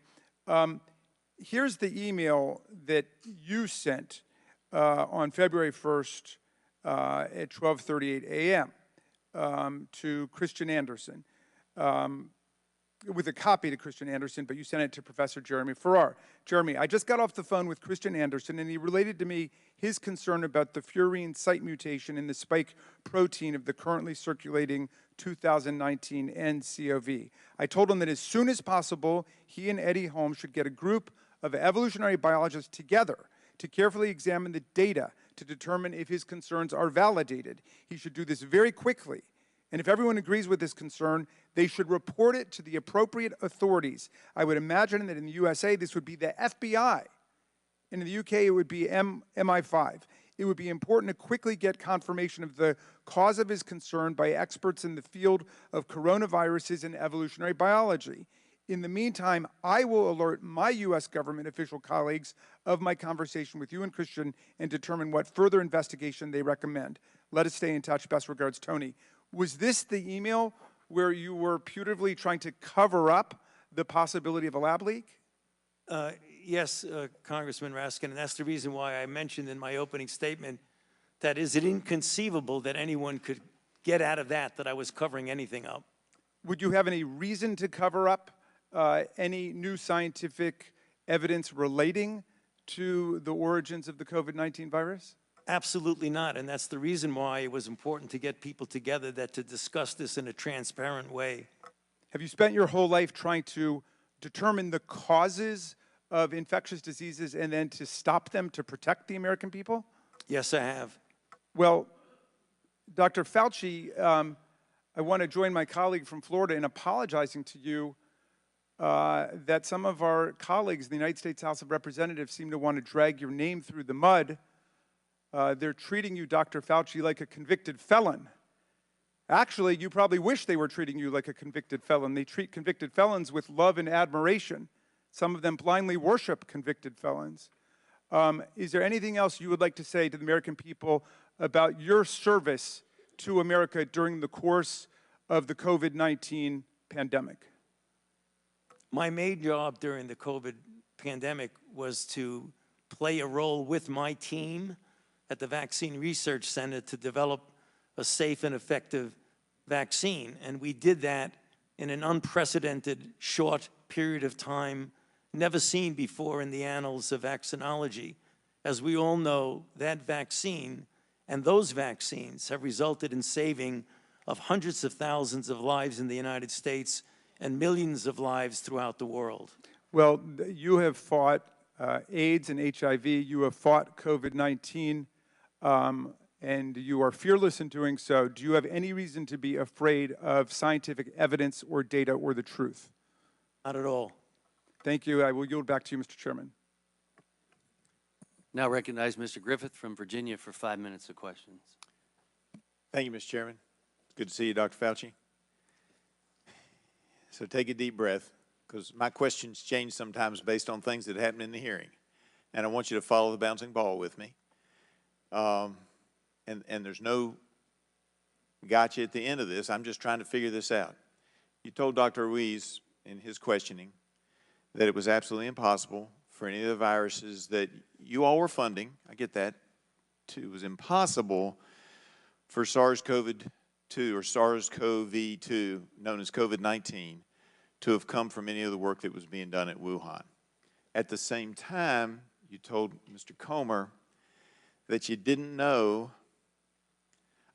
C: Here's the email that you sent on February 1st at 12:38 a.m. To Christian Anderson, with a copy to Christian Anderson, but you sent it to Professor Jeremy Farrar. Jeremy, I just got off the phone with Christian Anderson, and he related to me his concern about the furin site mutation in the spike protein of the currently circulating 2019 nCoV. I told him that as soon as possible, he and Eddie Holmes should get a group of evolutionary biologists together to carefully examine the data to determine if his concerns are validated. He should do this very quickly. And if everyone agrees with this concern, they should report it to the appropriate authorities. I would imagine that in the USA, this would be the FBI. And in the UK, it would be MI5. It would be important to quickly get confirmation of the cause of his concern by experts in the field of coronaviruses and evolutionary biology. In the meantime, I will alert my US government official colleagues of my conversation with you and Christian and determine what further investigation they recommend. Let us stay in touch. Best regards, Tony. Was this the email where you were putatively trying to cover up the possibility of a lab leak?
F: Yes, Congressman Raskin, and that's the reason why I mentioned in my opening statement that is it inconceivable that anyone could get out of that I was covering anything up.
C: Would you have any reason to cover up any new scientific evidence relating to the origins of the COVID-19 virus?
F: Absolutely not, and that's the reason why it was important to get people together to discuss this in a transparent way.
C: Have you spent your whole life trying to determine the causes of infectious diseases and then to stop them to protect the American people?
F: Yes, I have.
C: Well, Dr. Fauci, I want to join my colleague from Florida in apologizing to you that some of our colleagues in the United States House of Representatives seem to want to drag your name through the mud. They're treating you, Dr. Fauci, like a convicted felon. Actually, you probably wish they were treating you like a convicted felon. They treat convicted felons with love and admiration. Some of them blindly worship convicted felons. Is there anything else you would like to say to the American people about your service to America during the course of the COVID-19 pandemic?
F: My main job during the COVID pandemic was to play a role with my team at the Vaccine Research Center to develop a safe and effective vaccine. And we did that in an unprecedented short period of time, never seen before in the annals of vaccinology. As we all know, that vaccine and those vaccines have resulted in saving of hundreds of thousands of lives in the United States and millions of lives throughout the world.
C: Well, you have fought AIDS and HIV, you have fought COVID-19, and you are fearless in doing so. Do you have any reason to be afraid of scientific evidence or data or the truth?
F: Not at all.
C: Thank you. I will yield back to you, Mr. Chairman.
A: Now recognize Mr. Griffith from Virginia for 5 minutes of questions.
D: Thank you, Mr. Chairman. Good to see you, Dr. Fauci. So take a deep breath, because my questions change sometimes based on things that happen in the hearing. And I want you to follow the bouncing ball with me. And there's no gotcha at the end of this. I'm just trying to figure this out. You told Dr. Ruiz in his questioning that it was absolutely impossible for any of the viruses that you all were funding, I get that, it was impossible for SARS-CoV-2 or SARS-CoV-2, known as COVID-19, to have come from any of the work that was being done at Wuhan. At the same time, you told Mr. Comer that you didn't know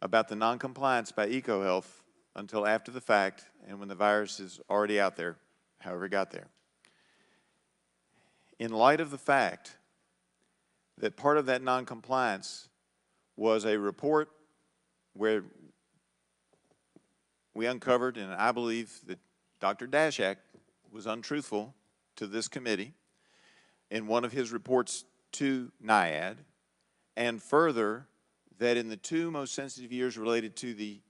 D: about the noncompliance by EcoHealth until after the fact and when the virus is already out there, however it got there. In light of the fact that part of that noncompliance was a report where we uncovered, and I believe that Dr. Dashak was untruthful to this committee in one of his reports to NIAID, and further, that in the 2 most sensitive years related to the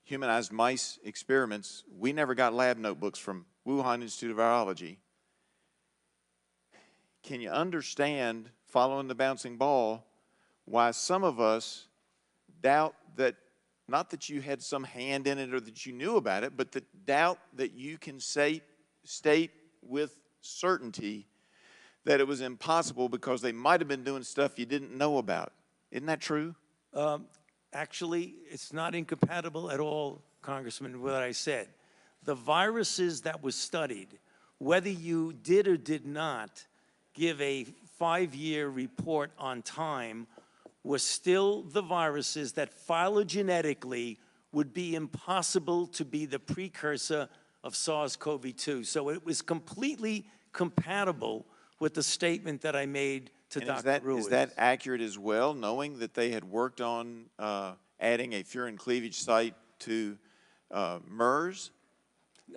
D: humanized mice experiments, we never got lab notebooks from Wuhan Institute of Virology. Can you understand, following the bouncing ball, why some of us doubt that, not that you had some hand in it or that you knew about it, but that doubt that you can state with certainty that it was impossible because they might have been doing stuff you didn't know about? Isn't that true?
F: Actually, it's not incompatible at all, Congressman, with what I said. The viruses that were studied, whether you did or did not give a 5-year report on time, were still the viruses that phylogenetically would be impossible to be the precursor of SARS-CoV-2. So it was completely compatible with the statement that I made to Dr. Ruiz.
D: Is that accurate as well, knowing that they had worked on adding a furin cleavage site to MERS?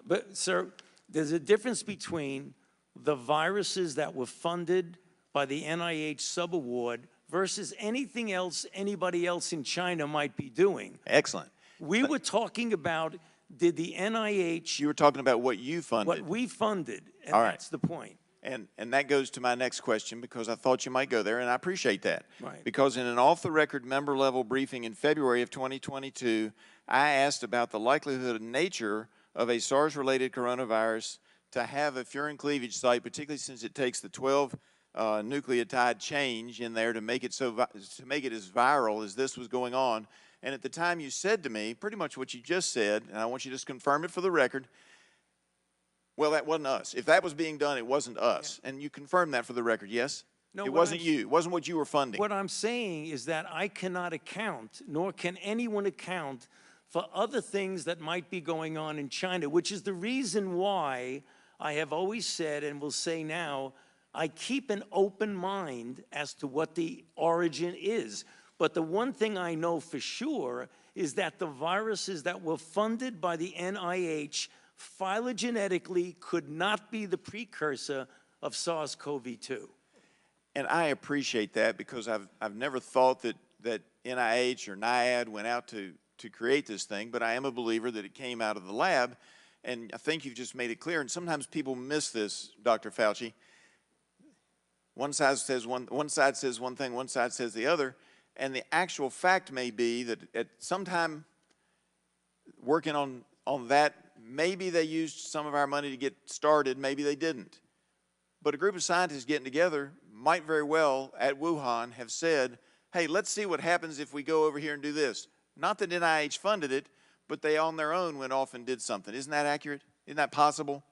F: But, sir, there's a difference between the viruses that were funded by the NIH subaward versus anything else anybody else in China might be doing.
D: Excellent.
F: We were talking about, did the NIH...
D: You were talking about what you funded.
F: What we funded, and
D: All right.
F: that's the point.
D: And that goes to my next question, because I thought you might go there, and I appreciate that.
F: Right.
D: Because in an off-the-record member-level briefing in February of 2022, I asked about the likelihood and nature of a SARS-related coronavirus to have a furin cleavage site, particularly since it takes the 12 nucleotide change in there to make it as viral as this was going on. And at the time, you said to me pretty much what you just said, and I want you to just confirm it for the record. Well, that wasn't us. If that was being done, it wasn't us. Yeah. And you confirmed that for the record, yes?
F: No,
D: it wasn't you. It wasn't what you were funding.
F: What I'm saying is that I cannot account, nor can anyone account, for other things that might be going on in China, which is the reason why I have always said, and will say now, I keep an open mind as to what the origin is. But the one thing I know for sure is that the viruses that were funded by the NIH phylogenetically could not be the precursor of SARS-CoV-2.
D: And I appreciate that, because I've never thought that NIH or NIAID went out to create this thing, but I am a believer that it came out of the lab, and I think you've just made it clear, and sometimes people miss this, Dr. Fauci. One side says one thing, one side says the other, and the actual fact may be that at some time working on that, maybe they used some of our money to get started, maybe they didn't. But a group of scientists getting together might very well, at Wuhan, have said, hey, let's see what happens if we go over here and do this. Not that NIH funded it, but they on their own went off and did something. Isn't that accurate? Isn't that possible?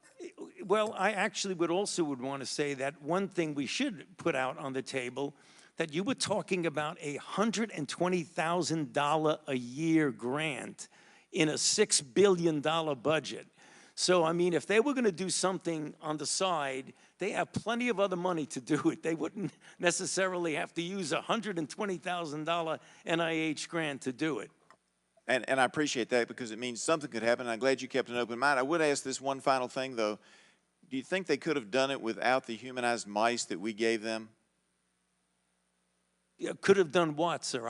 F: Well, I actually would want to say that one thing we should put out on the table, that you were talking about a $120,000 a year grant in a $6 billion budget. So, I mean, if they were going to do something on the side, they have plenty of other money to do it. They wouldn't necessarily have to use a $120,000 NIH grant to do it.
D: And I appreciate that, because it means something could happen. I'm glad you kept an open mind. I would ask this one final thing, though. Do you think they could have done it without the humanized mice that we gave them?
F: Yeah, could have done what, sir?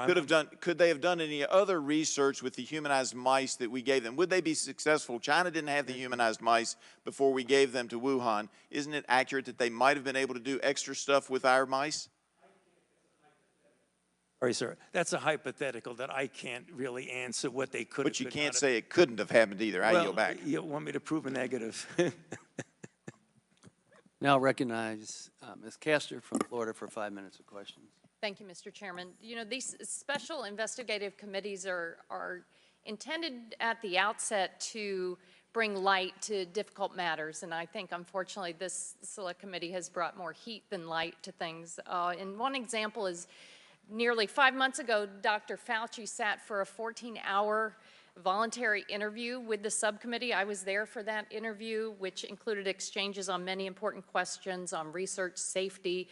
D: Could they have done any other research with the humanized mice that we gave them? Would they be successful? China didn't have the humanized mice before we gave them to Wuhan. Isn't it accurate that they might have been able to do extra stuff with our mice?
F: Sorry, sir. That's a hypothetical that I can't really answer what they could have.
D: But you can't say it couldn't have happened either. I yield back.
F: You want me to prove a negative?
A: Now recognize Ms. Castor from Florida for 5 minutes of questions.
E: Thank you, Mr. Chairman. You know, these special investigative committees are intended at the outset to bring light to difficult matters, and I think, unfortunately, this select committee has brought more heat than light to things. And one example is nearly 5 months ago, Dr. Fauci sat for a 14-hour voluntary interview with the subcommittee. I was there for that interview, which included exchanges on many important questions on research, safety,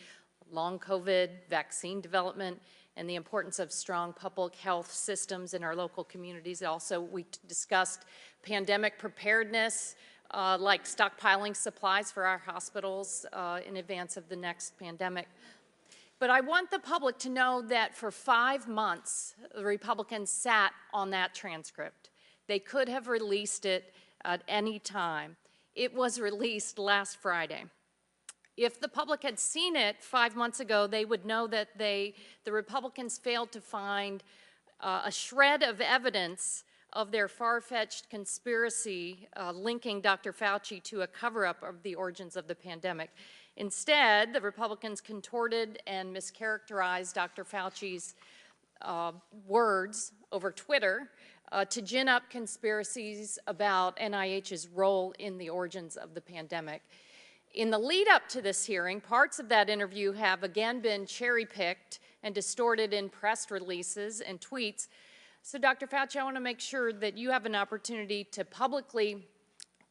E: long COVID, vaccine development, and the importance of strong public health systems in our local communities. Also, we discussed pandemic preparedness, like stockpiling supplies for our hospitals in advance of the next pandemic. But I want the public to know that for 5 months, the Republicans sat on that transcript. They could have released it at any time. It was released last Friday. If the public had seen it 5 months ago, they would know that the Republicans failed to find a shred of evidence of their far-fetched conspiracy linking Dr. Fauci to a cover-up of the origins of the pandemic. Instead, the Republicans contorted and mischaracterized Dr. Fauci's words over Twitter to gin up conspiracies about NIH's role in the origins of the pandemic. In the lead up to this hearing, parts of that interview have again been cherry-picked and distorted in press releases and tweets. So, Dr. Fauci, I want to make sure that you have an opportunity to publicly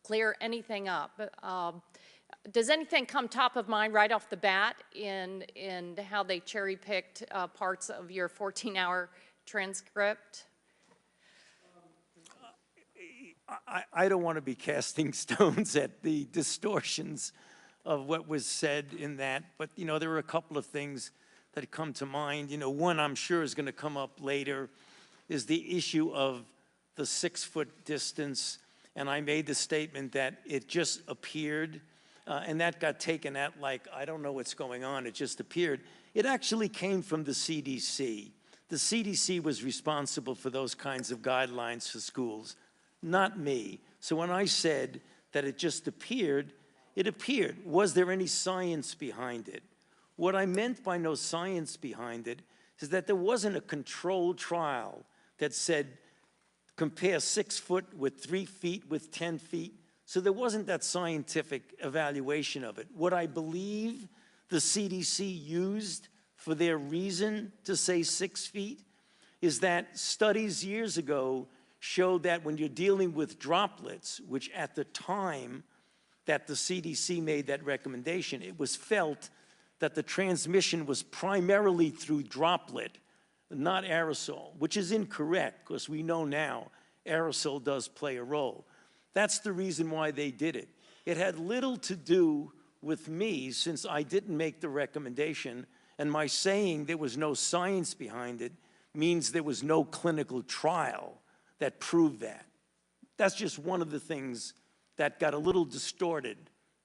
E: clear anything up. Does anything come top of mind right off the bat in how they cherry-picked parts of your 14-hour transcript?
F: I don't want to be casting stones at the distortions of what was said in that, but, you know, there are a couple of things that come to mind. You know, one I'm sure is going to come up later is the issue of the 6-foot distance, and I made the statement that it just appeared, and that got taken at like, I don't know what's going on, it just appeared. It actually came from the CDC. The CDC was responsible for those kinds of guidelines for schools, not me. So when I said that it just appeared, it appeared. Was there any science behind it? What I meant by no science behind it is that there wasn't a controlled trial that said compare 6 foot with 3 feet with 10 feet. So there wasn't that scientific evaluation of it. What I believe the CDC used for their reason to say 6 feet is that studies years ago showed that when you're dealing with droplets, which at the time that the CDC made that recommendation, it was felt that the transmission was primarily through droplet, not aerosol, which is incorrect because we know now aerosol does play a role. That's the reason why they did it. It had little to do with me since I didn't make the recommendation, and my saying there was no science behind it means there was no clinical trial that proved that. That's just one of the things that got a little distorted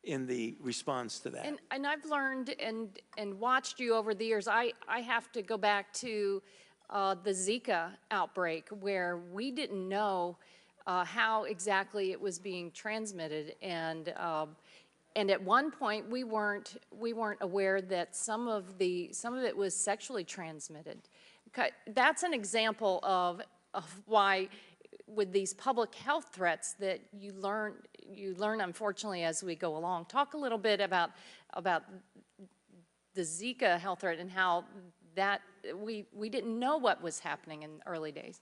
F: in the response to that.
E: And I've learned and watched you over the years. I have to go back to the Zika outbreak where we didn't know how exactly it was being transmitted, and at one point we weren't aware that some of it was sexually transmitted. That's an example of why, with these public health threats, that you learn unfortunately as we go along. Talk a little bit about the Zika health threat and how that we didn't know what was happening in early days.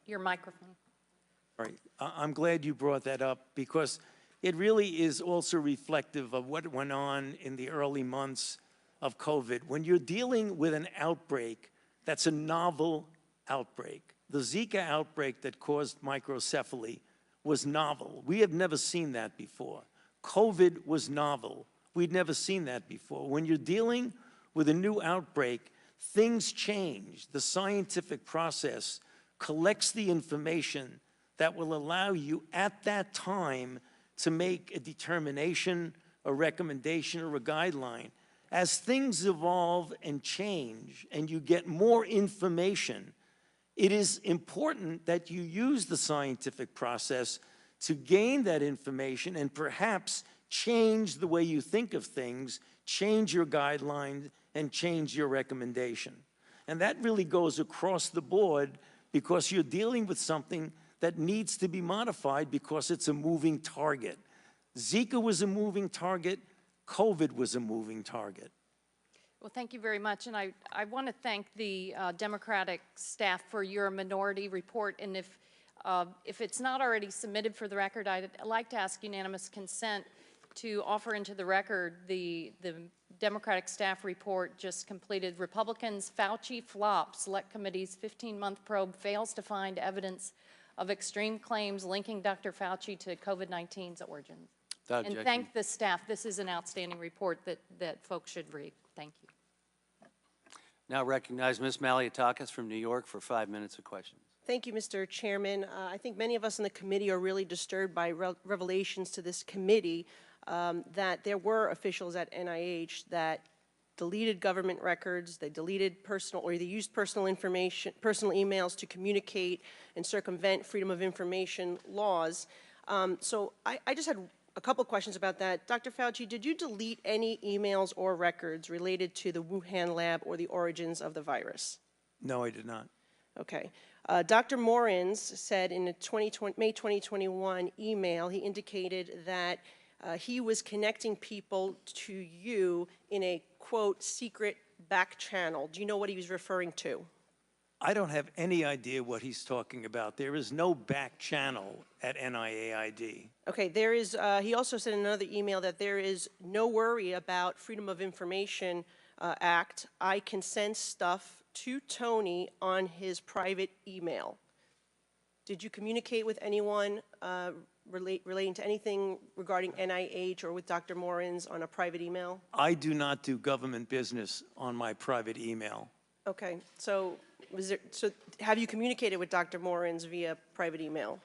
E: Your microphone.
F: All right. I'm glad you brought that up because it really is also reflective of what went on in the early months of COVID. When you're dealing with an outbreak that's a novel outbreak, the Zika outbreak that caused microcephaly was novel. We have never seen that before. COVID was novel. We'd never seen that before. When you're dealing with a new outbreak, things change. The scientific process collects the information that will allow you at that time to make a determination, a recommendation, or a guideline. As things evolve and change and you get more information, it is important that you use the scientific process to gain that information and perhaps change the way you think of things, change your guidelines, and change your recommendation. And that really goes across the board because you're dealing with something that needs to be modified because it's a moving target. Zika was a moving target. COVID was a moving target.
E: Well, thank you very much, and I want to thank the Democratic staff for your minority report, and if it's not already submitted for the record, I'd like to ask unanimous consent to offer into the record the Democratic staff report just completed. Republicans' Fauci flop. Select Committee's 15-month probe fails to find evidence of extreme claims linking Dr. Fauci to COVID-19's origins.
A: Without
E: And
A: objection.
E: thank the staff. This is an outstanding report that folks should read. Thank you.
A: Now recognize Ms. Maliotakis from New York for 5 minutes of questions.
H: Thank you, Mr. Chairman. I think many of us in the committee are really disturbed by revelations to this committee that there were officials at NIH that deleted government records, they deleted personal, or they used personal information, personal emails to communicate and circumvent freedom of information laws. So I just had a couple questions about that. Dr. Fauci, did you delete any emails or records related to the Wuhan lab or the origins of the virus?
F: No, I did not.
H: Okay. Dr. Morins said in a May 2021 email, he indicated that he was connecting people to you in a, quote, secret back channel. Do you know what he was referring to?
F: I don't have any idea what he's talking about. There is no back channel at NIAID.
H: Okay, there is, he also said in another email that there is no worry about Freedom of Information Act. I can send stuff to Tony on his private email. Did you communicate with anyone relating to anything regarding NIH or with Dr. Morins on a private email?
F: I do not do government business on my private email.
H: Okay, so have you communicated with Dr. Morins via private email,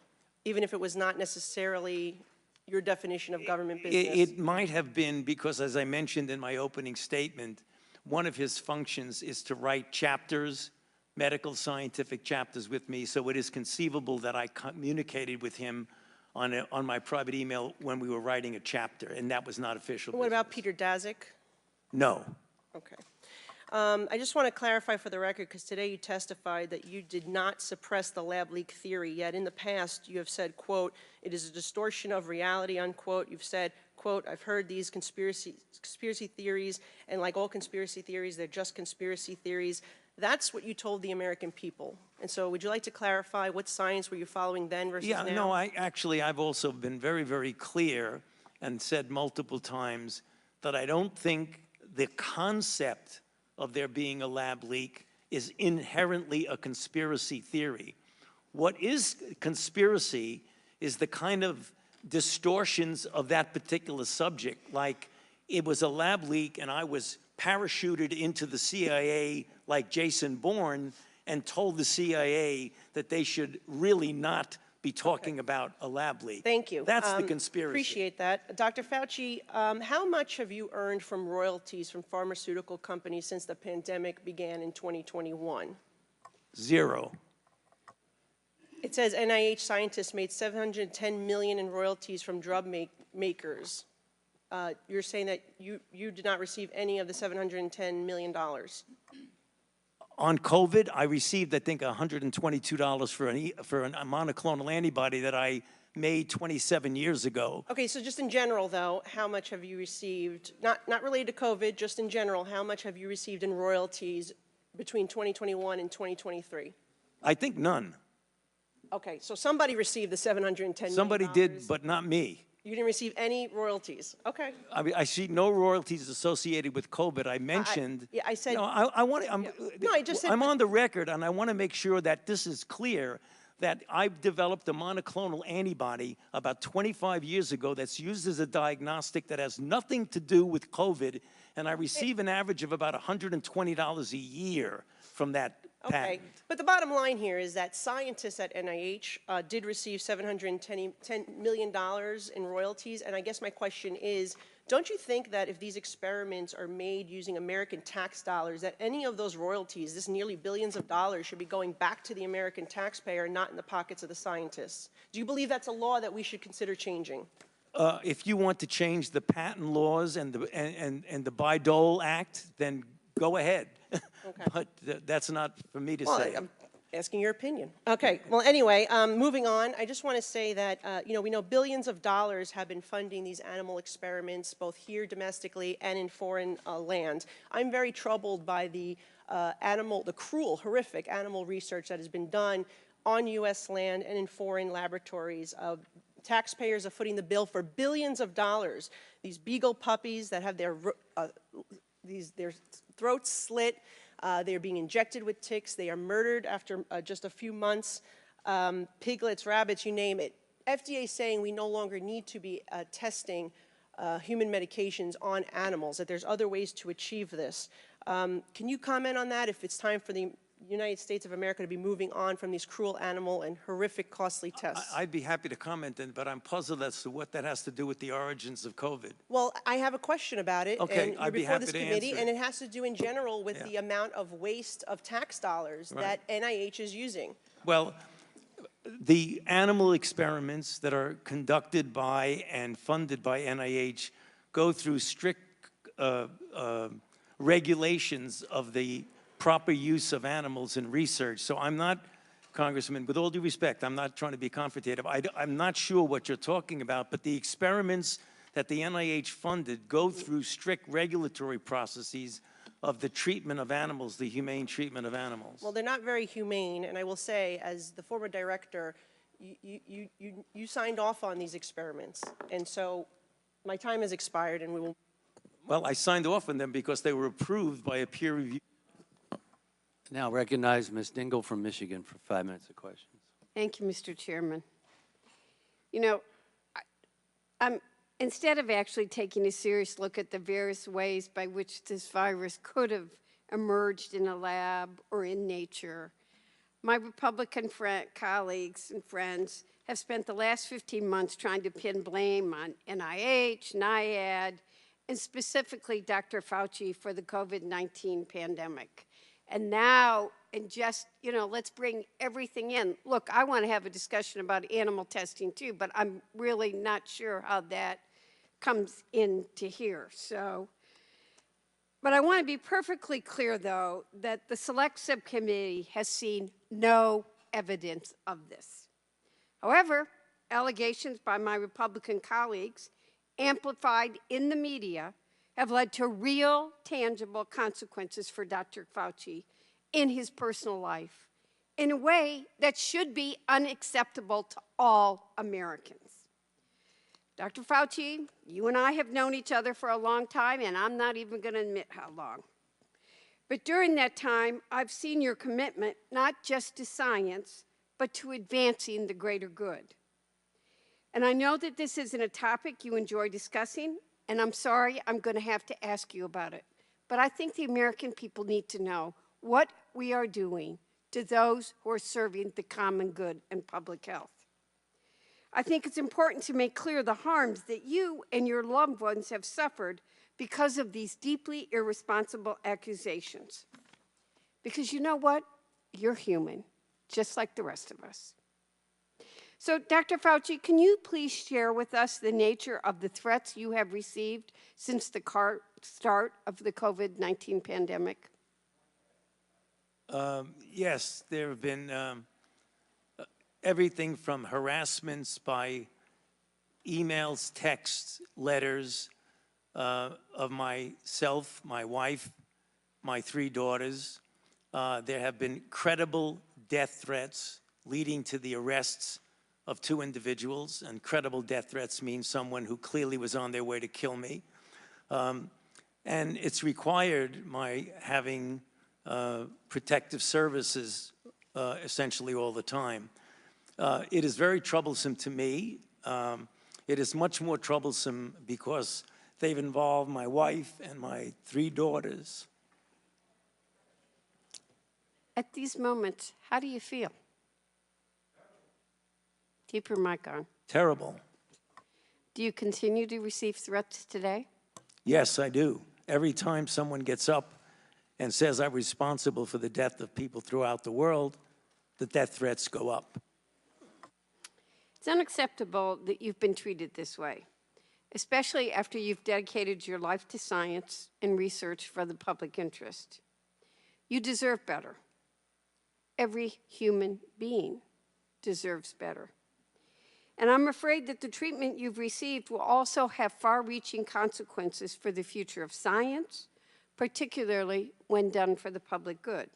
H: even if it was not necessarily your definition of government business?
F: It might have been because, as I mentioned in my opening statement, one of his functions is to write chapters, medical scientific chapters with me, so it is conceivable that I communicated with him on my private email when we were writing a chapter, and that was not official
H: What
F: business.
H: about Peter Daszak?
F: No.
H: Okay. I just want to clarify for the record, because today you testified that you did not suppress the lab leak theory, yet in the past you have said, quote, it is a distortion of reality, unquote. You've said, quote, I've heard these conspiracy theories, and like all conspiracy theories, they're just conspiracy theories. That's what you told the American people. And so would you like to clarify what science were you following then versus now?
F: Yeah, no, I've also been very, very clear and said multiple times that I don't think the concept of there being a lab leak is inherently a conspiracy theory. What is conspiracy is the kind of distortions of that particular subject, like it was a lab leak and I was parachuted into the CIA like Jason Bourne and told the CIA that they should really not be talking about a lab leak.
H: Thank you.
F: That's the conspiracy.
H: Appreciate that. Dr. Fauci, how much have you earned from royalties from pharmaceutical companies since the pandemic began in 2021?
F: Zero.
H: It says NIH scientists made $710 million in royalties from drug makers. You're saying that you did not receive any of the $710 million.
F: On COVID, I received, I think, $122 for a monoclonal antibody that I made 27 years ago.
H: Okay, so just in general, though, how much have you received, not related to COVID, just in general, how much have you received in royalties between 2021 and 2023?
F: I think none.
H: Okay, so somebody received the $710 million.
F: Somebody did, but not me.
H: You didn't receive any royalties. Okay.
F: I mean, I see no royalties associated with COVID. I mentioned.
H: Yeah, I said.
F: No, I want to.
H: No, I just said.
F: I'm on the record, and I want to make sure that this is clear. That I've developed a monoclonal antibody about 25 years ago that's used as a diagnostic that has nothing to do with COVID, and I receive an average of about $120 a year from that
H: Okay,
F: patent.
H: but the bottom line here is that scientists at NIH did receive $710 million in royalties, and I guess my question is, don't you think that if these experiments are made using American tax dollars, that any of those royalties, this nearly billions of dollars, should be going back to the American taxpayer, not in the pockets of the scientists? Do you believe that's a law that we should consider changing?
F: If you want to change the patent laws and the Bayh-Dole Act, then go ahead.
H: Okay.
F: But that's not for me to
H: Well,
F: say.
H: I'm asking your opinion. Okay, well, anyway, moving on, I just want to say that, we know billions of dollars have been funding these animal experiments, both here domestically and in foreign lands. I'm very troubled by the cruel, horrific animal research that has been done on U.S. land and in foreign laboratories. taxpayers are footing the bill for billions of dollars. These beagle puppies that have their throats slit, they're being injected with ticks, they are murdered after just a few months, piglets, rabbits, you name it. FDA is saying we no longer need to be testing human medications on animals, that there's other ways to achieve this. Can you comment on that, if it's time for the United States of America to be moving on from these cruel animal and horrific costly tests?
F: I'd be happy to comment, but I'm puzzled as to what that has to do with the origins of COVID.
H: Well, I have a question about it,
F: Okay,
H: and you're
F: I'd be
H: before
F: happy
H: this
F: to
H: committee,
F: answer
H: and
F: it.
H: it has to do in general with
F: Yeah.
H: the amount of waste of tax dollars
F: Right.
H: that NIH is using.
F: Well, the animal experiments that are conducted by and funded by NIH go through strict regulations of the proper use of animals in research. So I'm not, Congressman, with all due respect, I'm not trying to be confrontative. I'm not sure what you're talking about, but the experiments that the NIH funded go through strict regulatory processes of the treatment of animals, the humane treatment of animals.
H: Well, they're not very humane, and I will say, as the former director, you signed off on these experiments, and so my time has expired, and we will.
F: Well, I signed off on them because they were approved by a peer review.
A: Now recognize Ms. Dingell from Michigan for 5 minutes of questions.
I: Thank you, Mr. Chairman. You know, instead of actually taking a serious look at the various ways by which this virus could have emerged in a lab or in nature, my Republican colleagues and friends have spent the last 15 months trying to pin blame on NIH, NIAID, and specifically Dr. Fauci for the COVID-19 pandemic. And now, let's bring everything in. Look, I want to have a discussion about animal testing too, but I'm really not sure how that comes into here. But I want to be perfectly clear, though, that the Select Subcommittee has seen no evidence of this. However, allegations by my Republican colleagues, amplified in the media, have led to real, tangible consequences for Dr. Fauci in his personal life in a way that should be unacceptable to all Americans. Dr. Fauci, you and I have known each other for a long time, and I'm not even going to admit how long. But during that time, I've seen your commitment not just to science, but to advancing the greater good. And I know that this isn't a topic you enjoy discussing, and I'm sorry, I'm going to have to ask you about it. But I think the American people need to know what we are doing to those who are serving the common good and public health. I think it's important to make clear the harms that you and your loved ones have suffered because of these deeply irresponsible accusations. Because you know what? You're human, just like the rest of us. So, Dr. Fauci, can you please share with us the nature of the threats you have received since the start of the COVID-19 pandemic?
F: Yes, there have been everything from harassments by emails, texts, letters of myself, my wife, my 3 daughters. There have been credible death threats leading to the arrests of 2 individuals, and credible death threats mean someone who clearly was on their way to kill me. And it's required my having protective services essentially all the time. It is very troublesome to me. It is much more troublesome because they've involved my wife and my 3 daughters.
I: At these moments, how do you feel? Keep your mic on.
F: Terrible.
I: Do you continue to receive threats today?
F: Yes, I do. Every time someone gets up and says I'm responsible for the death of people throughout the world, the death threats go up.
I: It's unacceptable that you've been treated this way, especially after you've dedicated your life to science and research for the public interest. You deserve better. Every human being deserves better. And I'm afraid that the treatment you've received will also have far-reaching consequences for the future of science, particularly when done for the public good.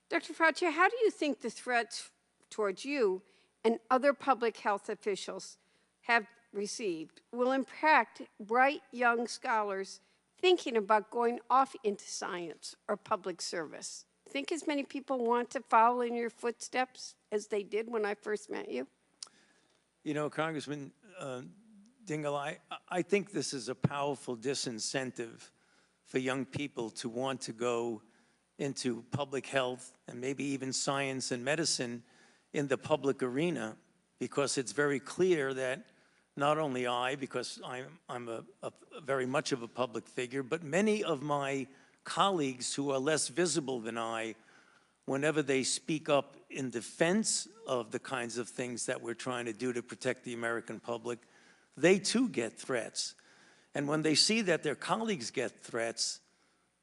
I: Dr. Fauci, how do you think the threats towards you and other public health officials have received will impact bright young scholars thinking about going off into science or public service? Think as many people want to follow in your footsteps as they did when I first met you?
F: You know, Congressman Dingell, I think this is a powerful disincentive for young people to want to go into public health and maybe even science and medicine in the public arena, because it's very clear that not only I, because I'm a very much of a public figure, but many of my colleagues who are less visible than I, whenever they speak up in defense of the kinds of things that we're trying to do to protect the American public, they too get threats. And when they see that their colleagues get threats,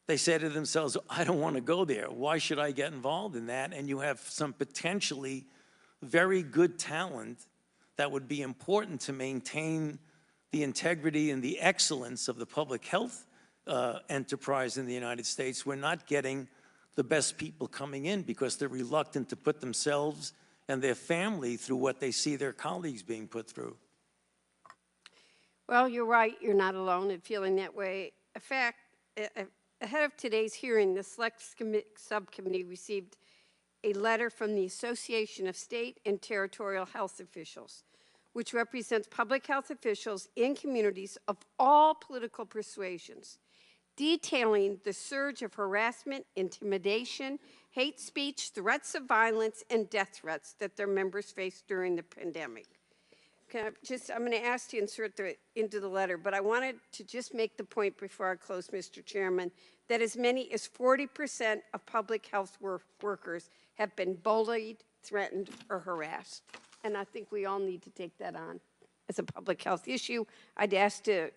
F: they say to themselves, I don't want to go there. Why should I get involved in that? And you have some potentially very good talent that would be important to maintain the integrity and the excellence of the public health enterprise in the United States. We're not getting the best people coming in because they're reluctant to put themselves and their family through what they see their colleagues being put through.
I: Well, you're right. You're not alone in feeling that way. In fact, ahead of today's hearing, the Select Subcommittee received a letter from the Association of State and Territorial Health Officials, which represents public health officials in communities of all political persuasions, detailing the surge of harassment, intimidation, hate speech, threats of violence, and death threats that their members faced during the pandemic. I'm going to ask you to insert into the letter, but I wanted to just make the point before I close, Mr. Chairman, that as many as 40% of public health workers have been bullied, threatened, or harassed. And I think we all need to take that on as a public health issue. I'd ask to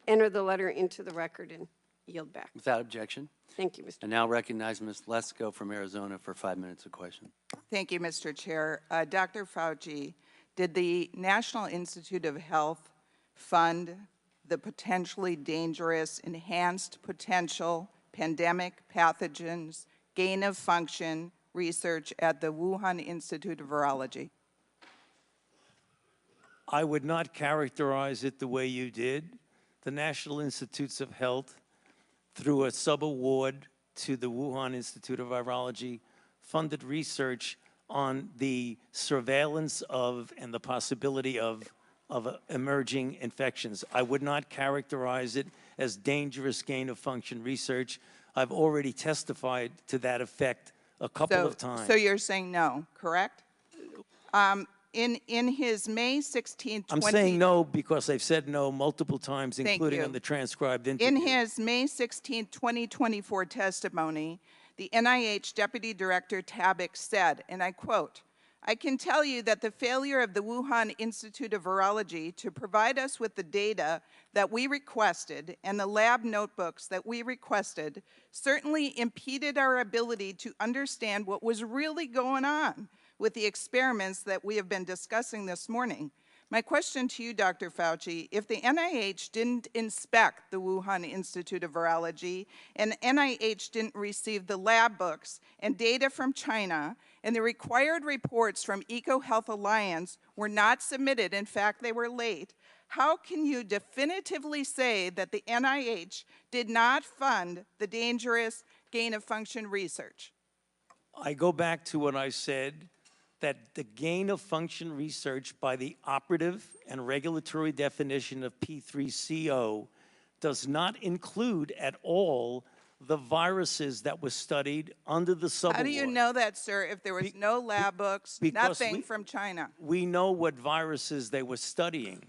I: enter the letter into the record and yield back.
A: Without objection.
I: Thank you, Mr.
A: And now recognize Ms. Lesko from Arizona for 5 minutes of question.
J: Thank you, Mr. Chair. Dr. Fauci, did the National Institute of Health fund the potentially dangerous, enhanced potential pandemic pathogens, gain of function research at the Wuhan Institute of Virology?
F: I would not characterize it the way you did. The National Institutes of Health, through a sub-award to the Wuhan Institute of Virology, funded research on the surveillance of and the possibility of emerging infections. I would not characterize it as dangerous gain-of-function research. I've already testified to that effect a couple of times.
J: So you're saying no, correct? In his May 16th,
F: I'm saying no because I've said no multiple times, including on the transcribed interview.
J: In his May 16, 2024 testimony, the NIH Deputy Director Tabak said, and I quote, "I can tell you that the failure of the Wuhan Institute of Virology to provide us with the data that we requested and the lab notebooks that we requested certainly impeded our ability to understand what was really going on with the experiments that we have been discussing this morning." My question to you, Dr. Fauci, if the NIH didn't inspect the Wuhan Institute of Virology and NIH didn't receive the lab books and data from China, and the required reports from EcoHealth Alliance were not submitted, in fact, they were late, how can you definitively say that the NIH did not fund the dangerous gain-of-function research?
F: I go back to what I said, that the gain-of-function research by the operative and regulatory definition of P3CO does not include at all the viruses that were studied under the sub-award.
J: How do you know that, sir, if there was no lab books, nothing from China?
F: We know what viruses they were studying.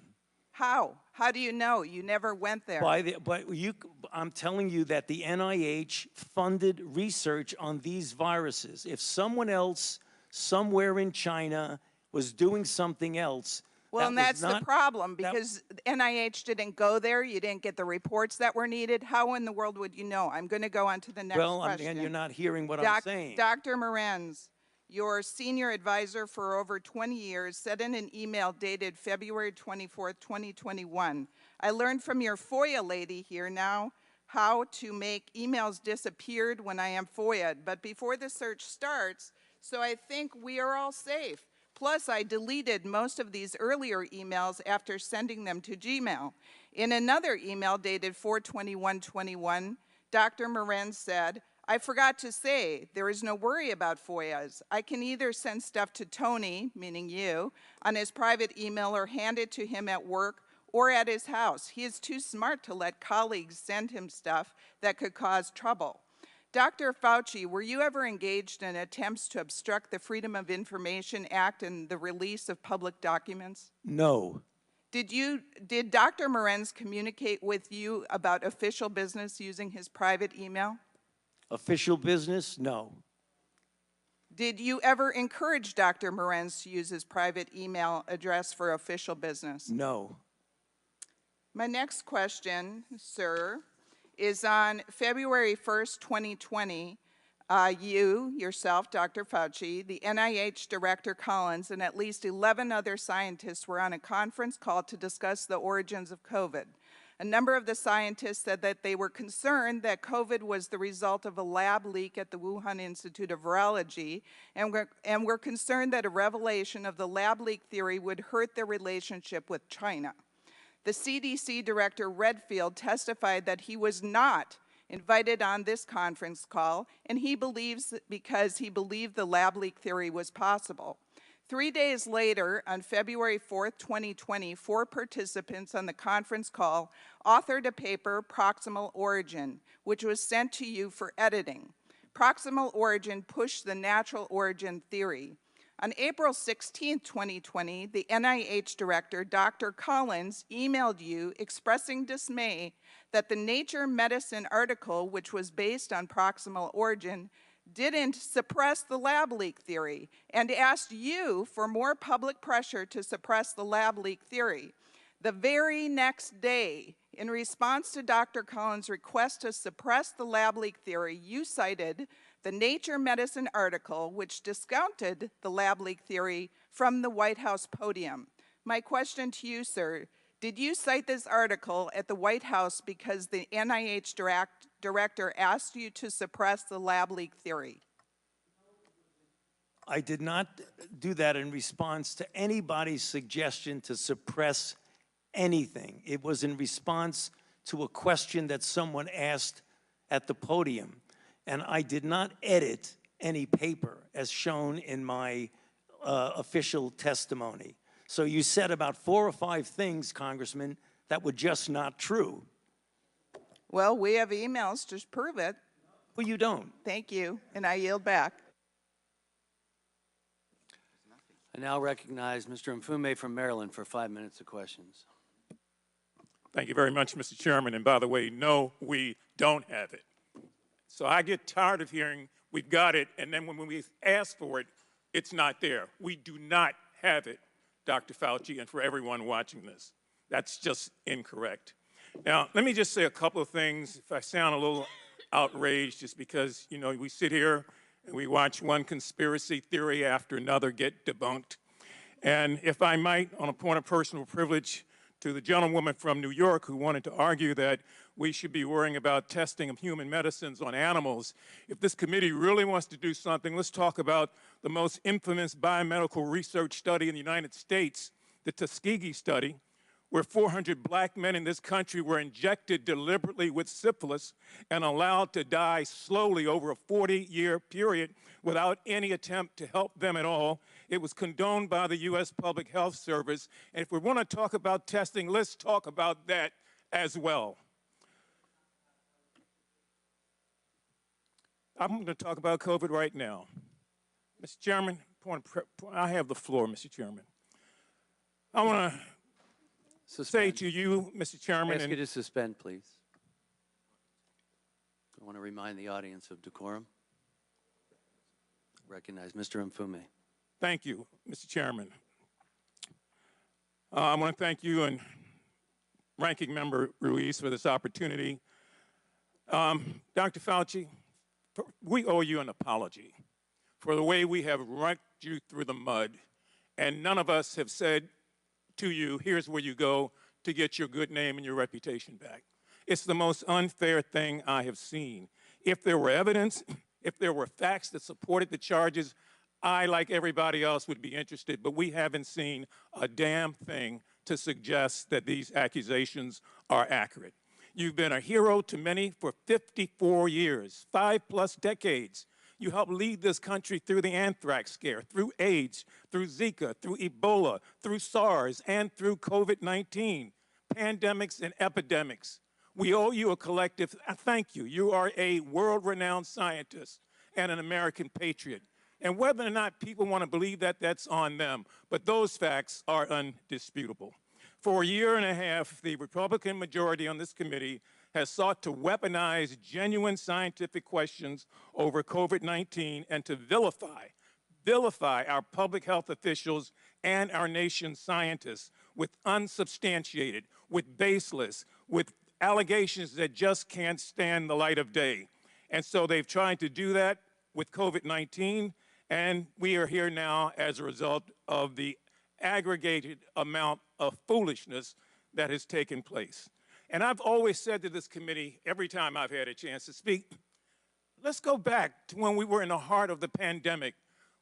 J: How? How do you know? You never went there.
F: I'm telling you that the NIH funded research on these viruses. If someone else somewhere in China was doing something else,
J: well, and that's the problem, because NIH didn't go there. You didn't get the reports that were needed. How in the world would you know? I'm going to go on to the next question.
F: And you're not hearing what I'm saying.
J: Dr. Morenz, your senior advisor for over 20 years, said in an email dated February 24th, 2021, "I learned from your FOIA lady here now how to make emails disappeared when I am FOIA'd. But before the search starts, so I think we are all safe. Plus, I deleted most of these earlier emails after sending them to Gmail. In another email dated 4/21/21, Dr. Moran said, I forgot to say, there is no worry about FOIAs. I can either send stuff to Tony, meaning you, on his private email or hand it to him at work or at his house. He is too smart to let colleagues send him stuff that could cause trouble. Dr. Fauci, were you ever engaged in attempts to obstruct the Freedom of Information Act and the release of public documents?
F: No.
J: Did Dr. Morenz communicate with you about official business using his private email?
F: Official business? No.
J: Did you ever encourage Dr. Morenz to use his private email address for official business?
F: No.
J: My next question, sir, is on February 1st, 2020, you, yourself, Dr. Fauci, the NIH Director Collins, and at least 11 other scientists were on a conference call to discuss the origins of COVID. A number of the scientists said that they were concerned that COVID was the result of a lab leak at the Wuhan Institute of Virology, and were concerned that a revelation of the lab leak theory would hurt their relationship with China. The CDC Director Redfield testified that he was not invited on this conference call, and he believes because he believed the lab leak theory was possible. 3 days later, on February 4th, 2020, 4 participants on the conference call authored a paper, Proximal Origin, which was sent to you for editing. Proximal Origin pushed the natural origin theory. On April 16, 2020, the NIH director, Dr. Collins, emailed you expressing dismay that the Nature Medicine article, which was based on proximal origin, didn't suppress the lab leak theory, and asked you for more public pressure to suppress the lab leak theory. The very next day, in response to Dr. Collins' request to suppress the lab leak theory, you cited the Nature Medicine article, which discounted the lab leak theory from the White House podium. My question to you, sir, did you cite this article at the White House because the NIH director asked you to suppress the lab leak theory?
F: I did not do that in response to anybody's suggestion to suppress anything. It was in response to a question that someone asked at the podium. And I did not edit any paper as shown in my official testimony. So you said about 4 or 5 things, Congressman, that were just not true.
J: Well, we have emails to prove it.
F: Well, you don't.
J: Thank you, and I yield back.
A: I now recognize Mr. Mfume from Maryland for 5 minutes of questions.
K: Thank you very much, Mr. Chairman. And by the way, no, we don't have it. So I get tired of hearing we've got it, and then when we ask for it, it's not there. We do not have it, Dr. Fauci, and for everyone watching this. That's just incorrect. Now, let me just say a couple of things. If I sound a little outraged, just because, you know, we sit here and we watch one conspiracy theory after another get debunked. And if I might, on a point of personal privilege, to the gentlewoman from New York who wanted to argue that we should be worrying about testing of human medicines on animals. If this committee really wants to do something, let's talk about the most infamous biomedical research study in the United States, the Tuskegee study, where 400 black men in this country were injected deliberately with syphilis and allowed to die slowly over a 40-year period without any attempt to help them at all. It was condoned by the U.S. Public Health Service. And if we want to talk about testing, let's talk about that as well. I'm going to talk about COVID right now. Mr. Chairman, I have the floor, Mr. Chairman. I want to say to you, Mr. Chairman.
A: I ask you to suspend, please. I want to remind the audience of decorum. Recognize Mr. Mfume.
K: Thank you, Mr. Chairman. I want to thank you and Ranking Member Ruiz for this opportunity. Dr. Fauci, we owe you an apology for the way we have raked you through the mud, and none of us have said to you, here's where you go to get your good name and your reputation back. It's the most unfair thing I have seen. If there were evidence, if there were facts that supported the charges, I, like everybody else, would be interested, but we haven't seen a damn thing to suggest that these accusations are accurate. You've been a hero to many for 54 years, 5+ decades. You helped lead this country through the anthrax scare, through AIDS, through Zika, through Ebola, through SARS, and through COVID-19, pandemics and epidemics. We owe you a collective thank you. You are a world-renowned scientist and an American patriot. And whether or not people want to believe that, that's on them. But those facts are undisputable. For a year and a half, the Republican majority on this committee has sought to weaponize genuine scientific questions over COVID-19 and to vilify our public health officials and our nation's scientists with unsubstantiated, with baseless, with allegations that just can't stand the light of day. And so they've tried to do that with COVID-19, and we are here now as a result of the aggregated amount of foolishness that has taken place. And I've always said to this committee, every time I've had a chance to speak, let's go back to when we were in the heart of the pandemic,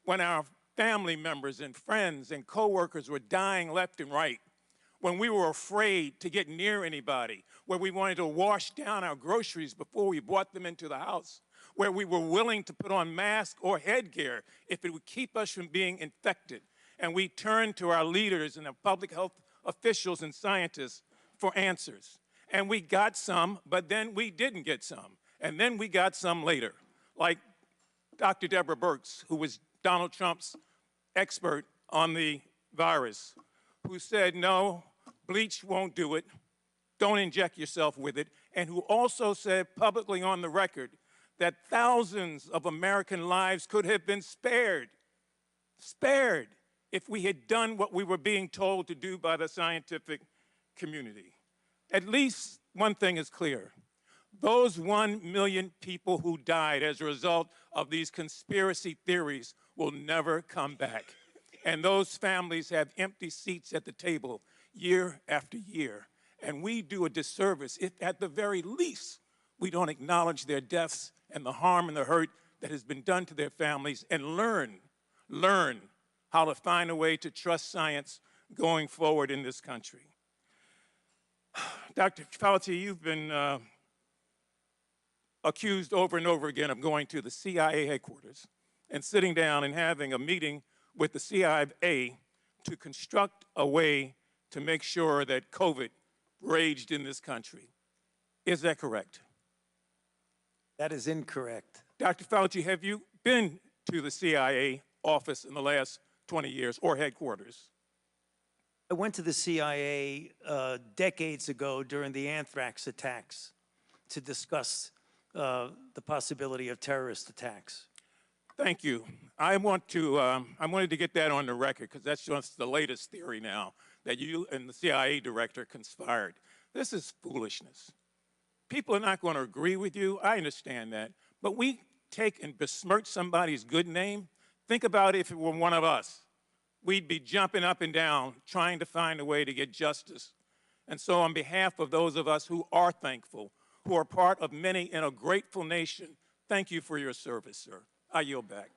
K: when our family members and friends and coworkers were dying left and right, when we were afraid to get near anybody, where we wanted to wash down our groceries before we brought them into the house, where we were willing to put on masks or headgear if it would keep us from being infected. And we turned to our leaders and our public health officials and scientists for answers. And we got some, but then we didn't get some. And then we got some later, like Dr. Deborah Birx, who was Donald Trump's expert on the virus, who said, no, bleach won't do it, don't inject yourself with it, and who also said publicly on the record that thousands of American lives could have been spared if we had done what we were being told to do by the scientific community. At least one thing is clear. Those 1 million people who died as a result of these conspiracy theories will never come back. And those families have empty seats at the table year after year. And we do a disservice if, at the very least, we don't acknowledge their deaths and the harm and the hurt that has been done to their families and learn how to find a way to trust science going forward in this country. Dr. Fauci, you've been accused over and over again of going to the CIA headquarters and sitting down and having a meeting with the CIA to construct a way to make sure that COVID raged in this country. Is that correct?
F: That is incorrect.
K: Dr. Fauci, have you been to the CIA office in the last 20 years or headquarters?
F: I went to the CIA decades ago during the anthrax attacks to discuss the possibility of terrorist attacks.
K: Thank you. I wanted to get that on the record because that's just the latest theory now, that you and the CIA director conspired. This is foolishness. People are not going to agree with you. I understand that. But we take and besmirch somebody's good name. Think about if it were one of us. We'd be jumping up and down trying to find a way to get justice. And so on behalf of those of us who are thankful, who are part of many in a grateful nation, thank you for your service, sir. I yield back.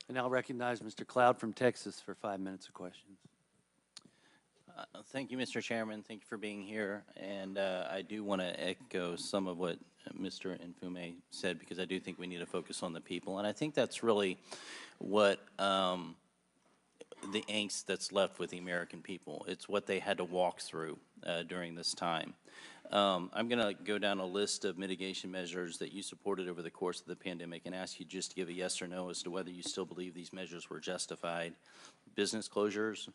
A: And I'll recognize Mr. Cloud from Texas for 5 minutes of questions.
L: Thank you, Mr. Chairman. Thank you for being here. And I do want to echo some of what Mr. Nfume said, because I do think we need to focus on the people. And I think that's really what the angst that's left with the American people. It's what they had to walk through during this time. I'm going to go down a list of mitigation measures that you supported over the course of the pandemic and ask you just to give a yes or no as to whether you still believe these measures were justified. Business closures.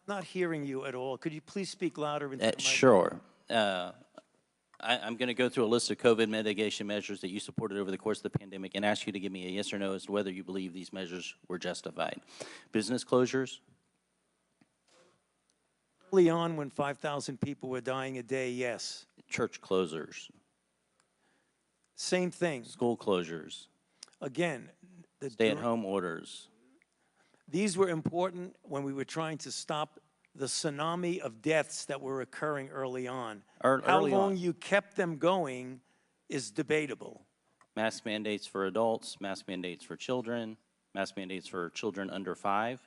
F: I'm not hearing you at all. Could you please speak louder?
L: Sure. I'm going to go through a list of COVID mitigation measures that you supported over the course of the pandemic and ask you to give me a yes or no as to whether you believe these measures were justified. Business closures.
F: Early on, when 5,000 people were dying a day, yes.
L: Church closures.
F: Same thing.
L: School closures.
F: Again,
L: stay-at-home orders.
F: These were important when we were trying to stop the tsunami of deaths that were occurring early on. How long you kept them going is debatable.
L: mask mandates for adults, mask mandates for children, mask mandates for children under 5.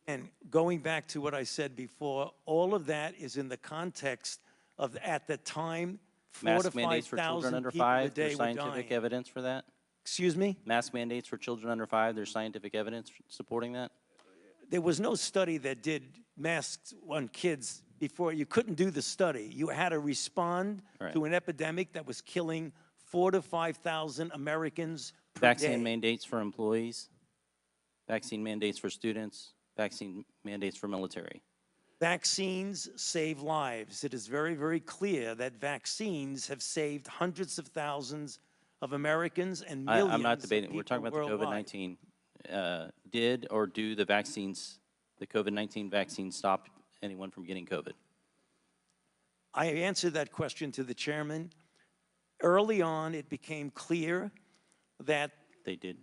F: And going back to what I said before, all of that is in the context of, at the time, 4 to
L: Mask mandates for children
F: 5,000
L: under
F: people a
L: 5,
F: day
L: there's
F: were
L: scientific
F: dying.
L: evidence for that?
F: Excuse me?
L: Mask mandates for children under 5, there's scientific evidence supporting that?
F: There was no study that did masks on kids before. You couldn't do the study. You had to respond
L: Right.
F: to an epidemic that was killing 4 to 5,000 Americans per
L: Vaccine
F: day.
L: mandates for employees, vaccine mandates for students, vaccine mandates for military.
F: Vaccines save lives. It is very, very clear that vaccines have saved hundreds of thousands of Americans and millions
L: I'm not
F: of
L: debating, we're talking
F: people
L: about the
F: worldwide.
L: COVID-19. Did or do the vaccines, the COVID-19 vaccine stop anyone from getting COVID?
F: I answered that question to the chairman. Early on, it became clear that
L: They did.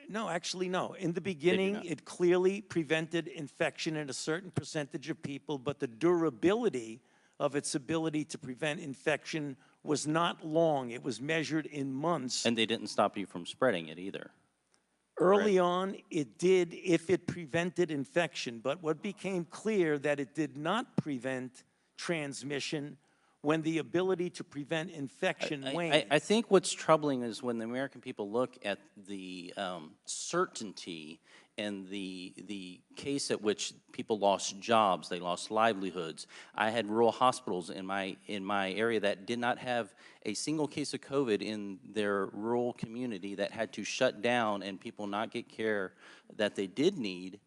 F: no, actually, no. In the beginning,
L: not.
F: it clearly prevented infection in a certain percentage of people, but the durability of its ability to prevent infection was not long. It was measured in months.
L: And they didn't stop you from spreading it either.
F: Early on, it did if it prevented infection, but what became clear that it did not prevent transmission when the ability to prevent infection waned.
L: I think what's troubling is when the American people look at the certainty and the case at which people lost jobs, they lost livelihoods. I had rural hospitals in my area that did not have a single case of COVID in their rural community that had to shut down and people not get care that they did need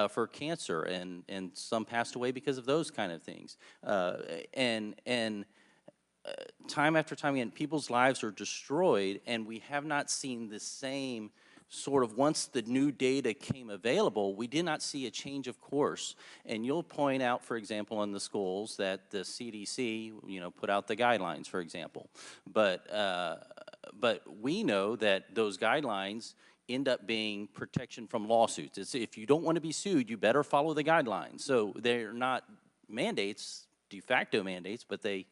L: for cancer, and some passed away because of those kind of things. Time after time again, people's lives are destroyed, and we have not seen the same sort of, once the new data came available, we did not see a change of course. And you'll point out, for example, in the schools that the CDC, put out the guidelines, for example. But we know that those guidelines end up being protection from lawsuits. It's, if you don't want to be sued, you better follow the guidelines. So they're not mandates, de facto mandates, but they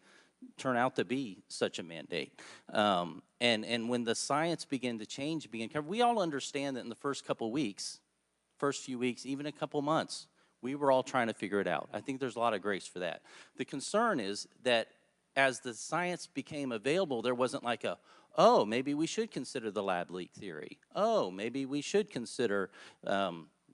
L: turn out to be such a mandate. And when the science began to change, we all understand that in the first few weeks, even a couple months, we were all trying to figure it out. I think there's a lot of grace for that. The concern is that as the science became available, there wasn't like oh, maybe we should consider the lab leak theory. Oh, maybe we should consider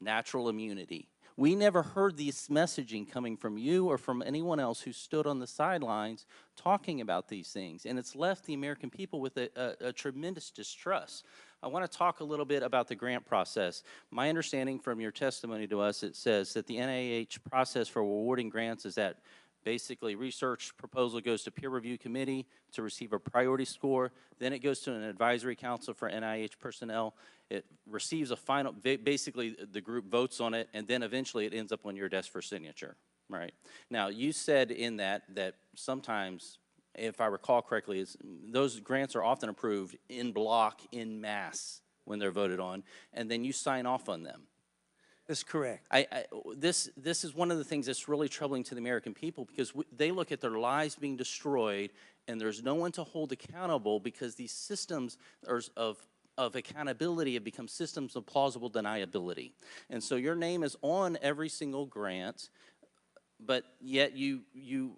L: natural immunity. We never heard this messaging coming from you or from anyone else who stood on the sidelines talking about these things. And it's left the American people with a tremendous distrust. I want to talk a little bit about the grant process. My understanding from your testimony to us, it says that the NIH process for awarding grants is that basically research proposal goes to peer review committee to receive a priority score. Then it goes to an advisory council for NIH personnel. It receives a final, basically the group votes on it, and then eventually it ends up on your desk for signature, right? Now, you said in that sometimes, if I recall correctly, those grants are often approved in block, in mass, when they're voted on, and then you sign off on them.
F: That's correct.
L: This is one of the things that's really troubling to the American people, because they look at their lives being destroyed, and there's no one to hold accountable because these systems of accountability have become systems of plausible deniability. And so your name is on every single grant, but yet you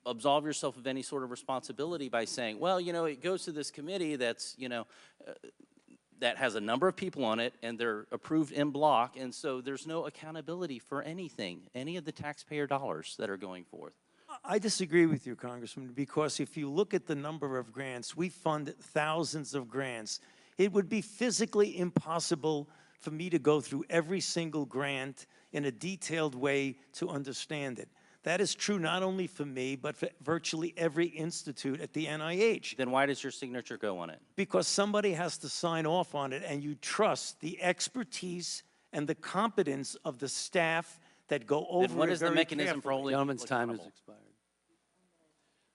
L: absolve yourself of any sort of responsibility by saying, well, it goes to this committee that's, that has a number of people on it, and they're approved in block, and so there's no accountability for anything, any of the taxpayer dollars that are going forth.
F: I disagree with you, Congressman, because if you look at the number of grants, we fund thousands of grants. It would be physically impossible for me to go through every single grant in a detailed way to understand it. That is true not only for me, but for virtually every institute at the NIH.
L: Then why does your signature go on it?
F: Because somebody has to sign off on it, and you trust the expertise and the competence of the staff that go over it very
L: Then what is the mechanism for holding
A: Gentleman's
L: people
A: time has
L: accountable?
A: expired.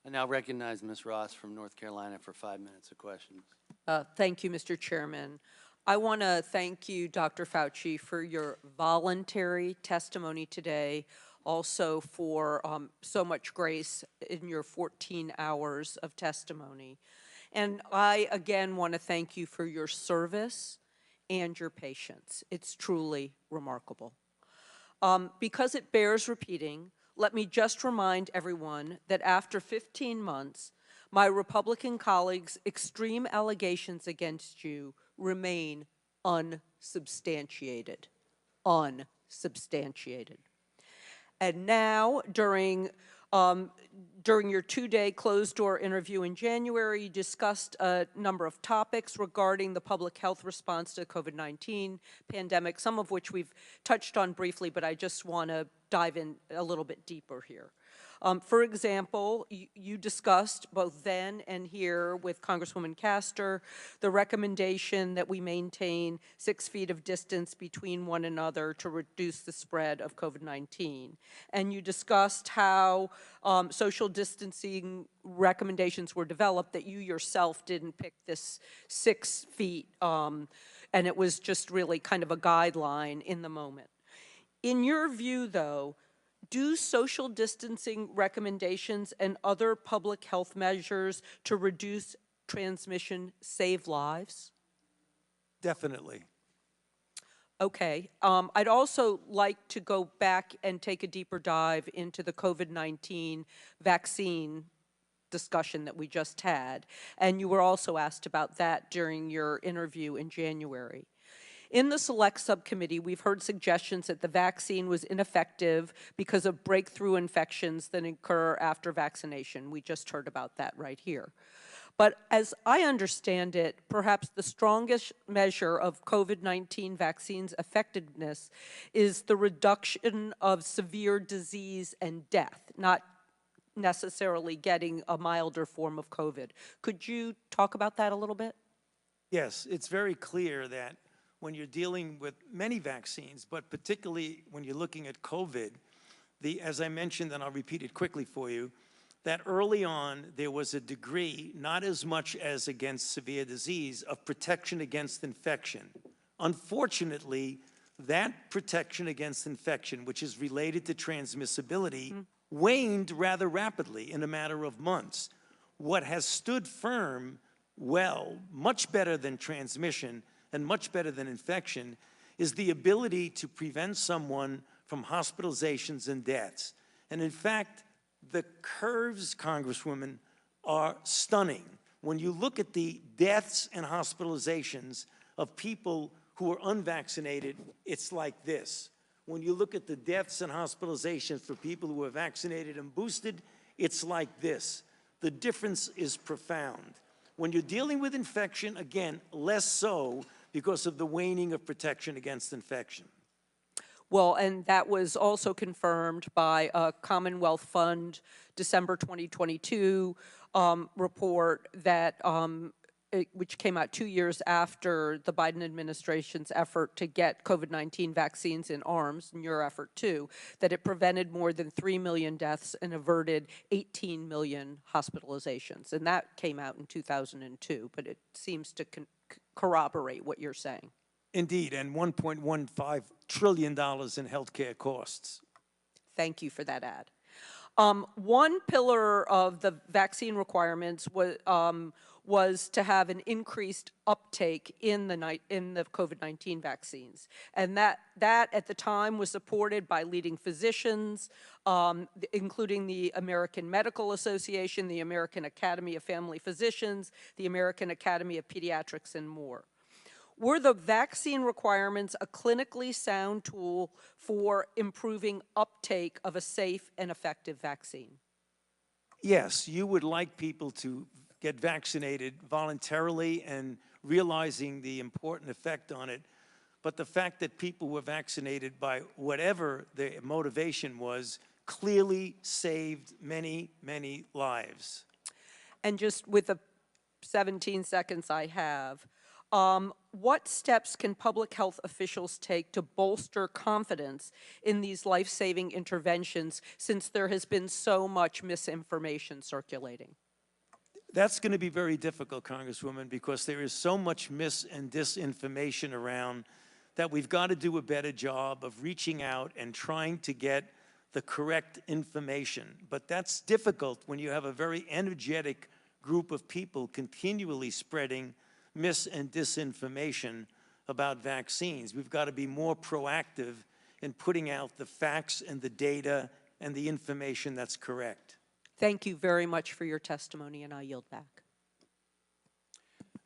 A: I now recognize Ms. Ross from North Carolina for 5 minutes of questions.
M: Thank you, Mr. Chairman. I want to thank you, Dr. Fauci, for your voluntary testimony today, also for so much grace in your 14 hours of testimony. And I, again, want to thank you for your service and your patience. It's truly remarkable. Because it bears repeating, let me just remind everyone that after 15 months, my Republican colleagues' extreme allegations against you remain unsubstantiated. Unsubstantiated. And now, during your two-day closed-door interview in January, you discussed a number of topics regarding the public health response to the COVID-19 pandemic, some of which we've touched on briefly, but I just want to dive in a little bit deeper here. For example, you discussed both then and here with Congresswoman Castor the recommendation that we maintain 6 feet of distance between one another to reduce the spread of COVID-19. And you discussed how social distancing recommendations were developed, that you yourself didn't pick this 6 feet, and it was just really kind of a guideline in the moment. In your view, though, do social distancing recommendations and other public health measures to reduce transmission save lives?
F: Definitely.
M: Okay. I'd also like to go back and take a deeper dive into the COVID-19 vaccine discussion that we just had. And you were also asked about that during your interview in January. In the Select Subcommittee, we've heard suggestions that the vaccine was ineffective because of breakthrough infections that occur after vaccination. We just heard about that right here. But as I understand it, perhaps the strongest measure of COVID-19 vaccines' effectiveness is the reduction of severe disease and death, not necessarily getting a milder form of COVID. Could you talk about that a little bit?
F: Yes, it's very clear that when you're dealing with many vaccines, but particularly when you're looking at COVID, as I mentioned, and I'll repeat it quickly for you, that early on there was a degree, not as much as against severe disease, of protection against infection. Unfortunately, that protection against infection, which is related to transmissibility, waned rather rapidly in a matter of months. What has stood firm, well, much better than transmission, and much better than infection, is the ability to prevent someone from hospitalizations and deaths. And in fact, the curves, Congresswoman, are stunning. When you look at the deaths and hospitalizations of people who are unvaccinated, it's like this. When you look at the deaths and hospitalizations for people who are vaccinated and boosted, it's like this. The difference is profound. When you're dealing with infection, again, less so, because of the waning of protection against infection.
M: Well, and that was also confirmed by a Commonwealth Fund December 2022 report that which came out 2 years after the Biden administration's effort to get COVID-19 vaccines in arms, and your effort too, that it prevented more than 3 million deaths and averted 18 million hospitalizations. And that came out in 2002, but it seems to corroborate what you're saying.
F: Indeed, and $1.15 trillion in healthcare costs.
M: Thank you for that add. One pillar of the vaccine requirements was to have an increased uptake in the COVID-19 vaccines. And that at the time was supported by leading physicians, including the American Medical Association, the American Academy of Family Physicians, the American Academy of Pediatrics, and more. Were the vaccine requirements a clinically sound tool for improving uptake of a safe and effective vaccine?
F: Yes, you would like people to get vaccinated voluntarily and realizing the important effect on it. But the fact that people were vaccinated by whatever their motivation was clearly saved many, many lives.
M: And just with the 17 seconds I have, what steps can public health officials take to bolster confidence in these life-saving interventions since there has been so much misinformation circulating?
F: That's going to be very difficult, Congresswoman, because there is so much mis and disinformation around that we've got to do a better job of reaching out and trying to get the correct information. But that's difficult when you have a very energetic group of people continually spreading mis and disinformation about vaccines. We've got to be more proactive in putting out the facts and the data and the information that's correct.
M: Thank you very much for your testimony, and I yield back.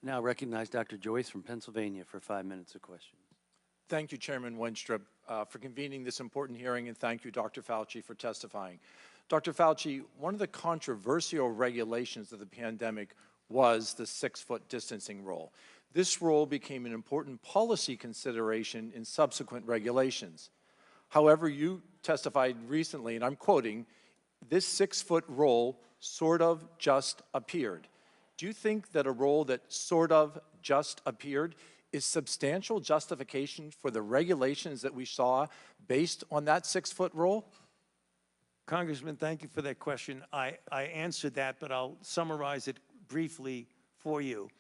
A: Now recognize Dr. Joyce from Pennsylvania for 5 minutes of questions.
N: Thank you, Chairman Wenstrup, for convening this important hearing, and thank you, Dr. Fauci, for testifying. Dr. Fauci, one of the controversial regulations of the pandemic was the 6-foot distancing rule. This rule became an important policy consideration in subsequent regulations. However, you testified recently, and I'm quoting, "This 6-foot rule sort of just appeared." Do you think that a rule that sort of just appeared is substantial justification for the regulations that we saw based on that 6-foot rule?
F: Congressman, thank you for that question. I answered that, but I'll summarize it briefly for you.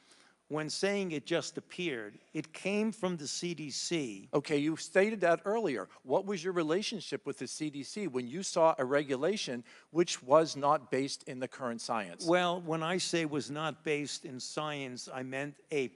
F: When saying it just appeared, it came from the CDC.
N: Okay, you stated that earlier. What was your relationship with the CDC when you saw a regulation which was not based in the current science?
F: Well, when I say was not based in science, I meant a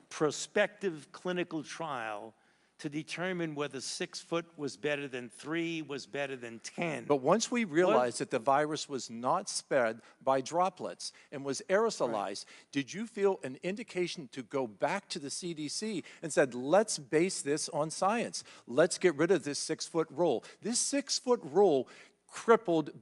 F: prospective clinical trial to determine whether 6 foot was better than 3, was better than 10.
N: But once we realized that the virus was not spread by droplets and was aerosolized, did you feel an indication to go back to the CDC and said, let's base this on science. Let's get rid of this 6-foot rule. This 6-foot rule crippled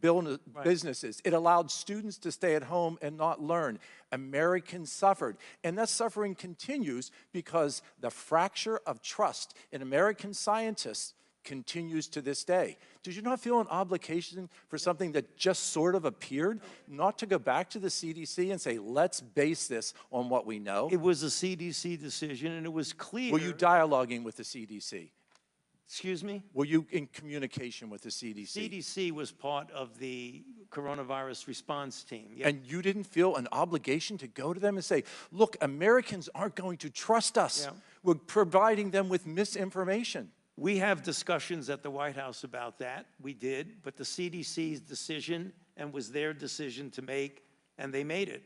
N: businesses. It allowed students to stay at home and not learn. Americans suffered. And that suffering continues because the fracture of trust in American scientists continues to this day. Did you not feel an obligation for something that just sort of appeared, not to go back to the CDC and say, let's base this on what we know?
F: It was a CDC decision, and it was clear.
N: Were you dialoguing with the CDC?
F: Excuse me?
N: Were you in communication with the CDC?
F: CDC was part of the coronavirus response team. Yep.
N: And you didn't feel an obligation to go to them and say, look, Americans aren't going to trust us.
F: Yeah.
N: We're providing them with misinformation.
F: We have discussions at the White House about that. We did, but the CDC's decision and was their decision to make, and they made it.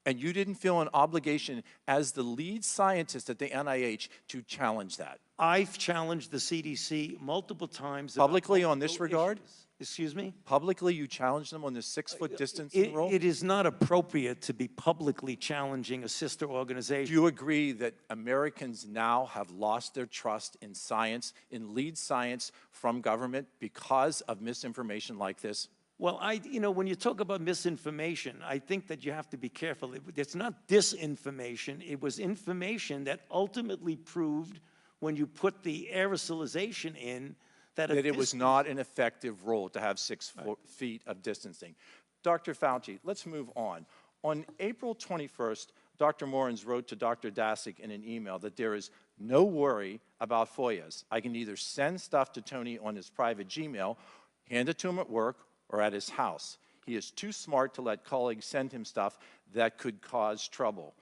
N: And you didn't feel an obligation as the lead scientist at the NIH to challenge that?
F: I've challenged the CDC multiple times.
N: Publicly on this regard?
F: Issues. Excuse me?
N: Publicly, you challenged them on the 6-foot distancing rule?
F: It is not appropriate to be publicly challenging a sister organization.
N: Do you agree that Americans now have lost their trust in science, in lead science from government because of misinformation like this?
F: Well, when you talk about misinformation, I think that you have to be careful. It's not disinformation. It was information that ultimately proved, when you put the aerosolization in, that
N: it was not an effective rule to have 6 feet of distancing. Dr. Fauci, let's move on. On April 21st, Dr. Morens wrote to Dr. Daszak in an email that there is no worry about FOIAs. I can either send stuff to Tony on his private Gmail, hand it to him at work, or at his house. He is too smart to let colleagues send him stuff that could cause trouble.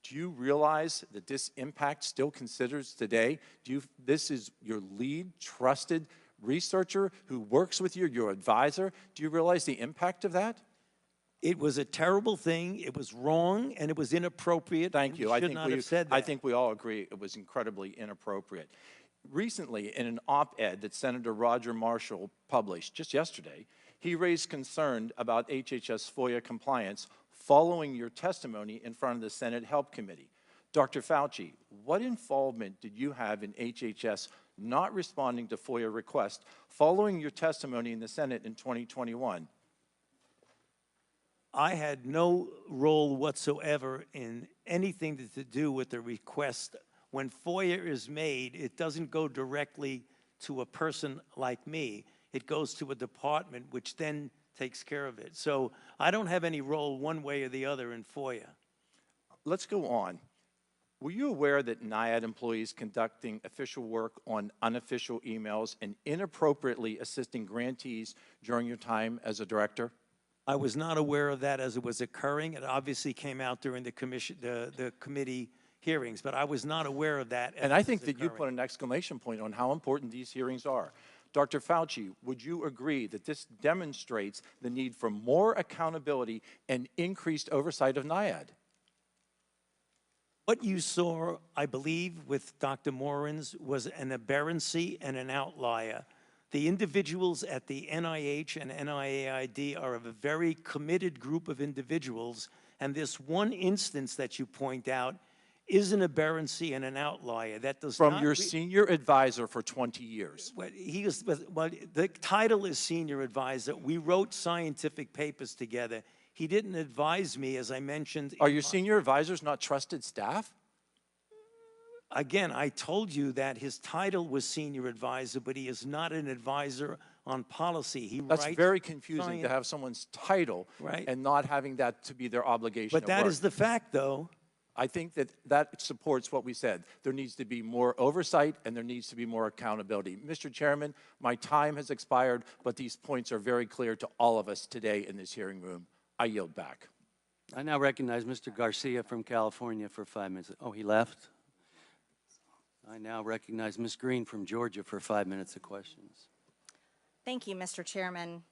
N: Do you realize that this impact still considers today? This is your lead trusted researcher who works with you, your advisor. Do you realize the impact of that?
F: It was a terrible thing. It was wrong, and it was inappropriate.
N: Thank you.
F: I
N: think we all agree it was incredibly inappropriate. Recently, in an op-ed that Senator Roger Marshall published just yesterday, he raised concern about HHS FOIA compliance following your testimony in front of the Senate Help Committee. Dr. Fauci, what involvement did you have in HHS not responding to FOIA requests following your testimony in the Senate in 2021?
F: I had no role whatsoever in anything to do with the request. When FOIA is made, it doesn't go directly to a person like me. It goes to a department, which then takes care of it. So I don't have any role one way or the other in FOIA.
N: Let's go on. Were you aware that NIAID employees conducting official work on unofficial emails and inappropriately assisting grantees during your time as a director?
F: I was not aware of that as it was occurring. It obviously came out during the committee hearings, but I was not aware of that.
N: And I think that you put an exclamation point on how important these hearings are. Dr. Fauci, would you agree that this demonstrates the need for more accountability and increased oversight of NIAID?
F: What you saw, I believe, with Dr. Morin's was an aberrancy and an outlier. The individuals at the NIH and NIAID are a very committed group of individuals, and this one instance that you point out is an aberrancy and an outlier. That does
N: From
F: not
N: your senior advisor for 20 years.
F: Well, the title is senior advisor. We wrote scientific papers together. He didn't advise me, as I mentioned.
N: Are your senior advisors not trusted staff?
F: Again, I told you that his title was senior advisor, but he is not an advisor on policy.
N: That's very confusing to have someone's title and not having that to be their obligation
F: But that is the fact, though.
N: I think that that supports what we said. There needs to be more oversight and there needs to be more accountability. Mr. Chairman, my time has expired, but these points are very clear to all of us today in this hearing room. I yield back.
A: I now recognize Mr. Garcia from California for 5 minutes. Oh, he left? I now recognize Ms. Green from Georgia for 5 minutes of questions.
O: Thank you, Mr. Chairman.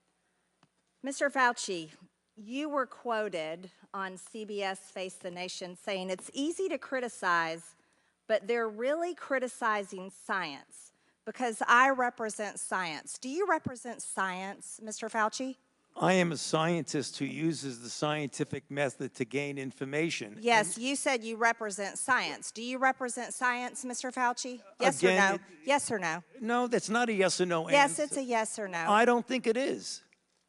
O: Mr. Fauci, you were quoted on CBS Face the Nation saying it's easy to criticize, but they're really criticizing science because I represent science. Do you represent science, Mr. Fauci?
F: I am a scientist who uses the scientific method to gain information.
O: Yes, you said you represent science. Do you represent science, Mr. Fauci? Yes or
F: Again,
O: no? Yes or no?
F: No, that's not a yes or no
O: Yes,
F: answer.
O: it's a yes or no.
F: I don't think it is.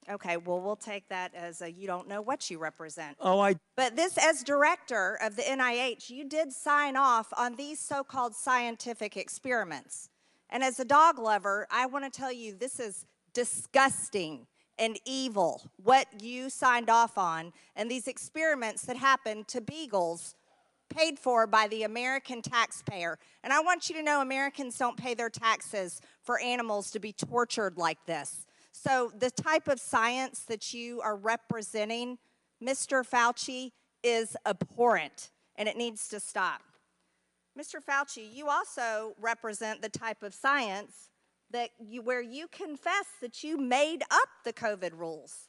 O: Okay, well, we'll take that as a you don't know what you represent.
F: Oh,
O: But this, as director of the NIH, you did sign off on these so-called scientific experiments. And as a dog lover, I want to tell you this is disgusting and evil, what you signed off on, and these experiments that happened to beagles paid for by the American taxpayer. And I want you to know Americans don't pay their taxes for animals to be tortured like this. So the type of science that you are representing, Mr. Fauci, is abhorrent, and it needs to stop. Mr. Fauci, you also represent the type of science that where you confess that you made up the COVID rules,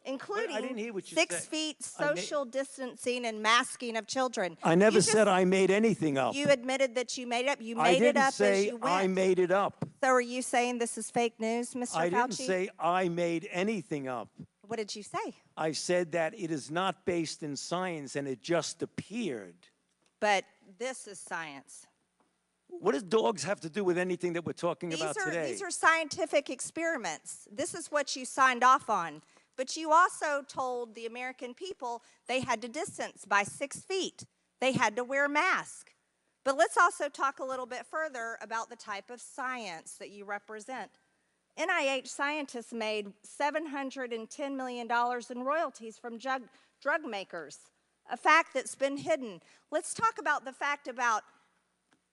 O: including
F: I didn't hear what you
O: 6
F: said.
O: feet social distancing and masking of children.
F: I never said I made anything up.
O: You admitted that you made it up. You
F: I
O: made it
F: didn't
O: up
F: say
O: as you went.
F: I made it up.
O: So are you saying this is fake news, Mr. Fauci?
F: I didn't say I made anything up.
O: What did you say?
F: I said that it is not based in science and it just appeared.
O: But this is science.
F: What does dogs have to do with anything that we're talking about today?
O: These are scientific experiments. This is what you signed off on. But you also told the American people they had to distance by 6 feet. They had to wear masks. But let's also talk a little bit further about the type of science that you represent. NIH scientists made $710 million in royalties from drug makers, a fact that's been hidden. Let's talk about the fact about,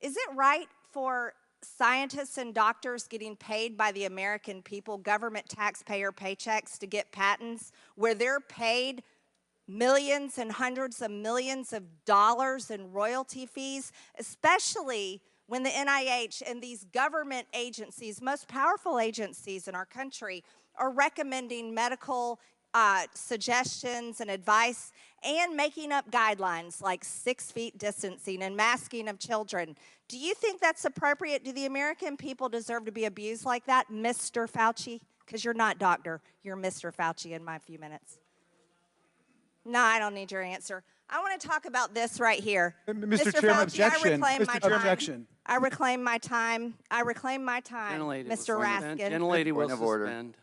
O: is it right for scientists and doctors getting paid by the American people, government taxpayer paychecks to get patents, where they're paid millions and hundreds of millions of dollars in royalty fees, especially when the NIH and these government agencies, most powerful agencies in our country, are recommending medical suggestions and advice and making up guidelines like 6 feet distancing and masking of children. Do you think that's appropriate? Do the American people deserve to be abused like that, Mr. Fauci? Because you're not doctor, you're Mr. Fauci in my few minutes. No, I don't need your answer. I want to talk about this right here.
C: Mr. Chairman,
O: Fauci,
C: objection.
O: I reclaim my time.
C: Objection.
O: I reclaim my time. I reclaim my time, Mr. Raskin.
A: Gentlelady will
B: Point of order.
A: suspend.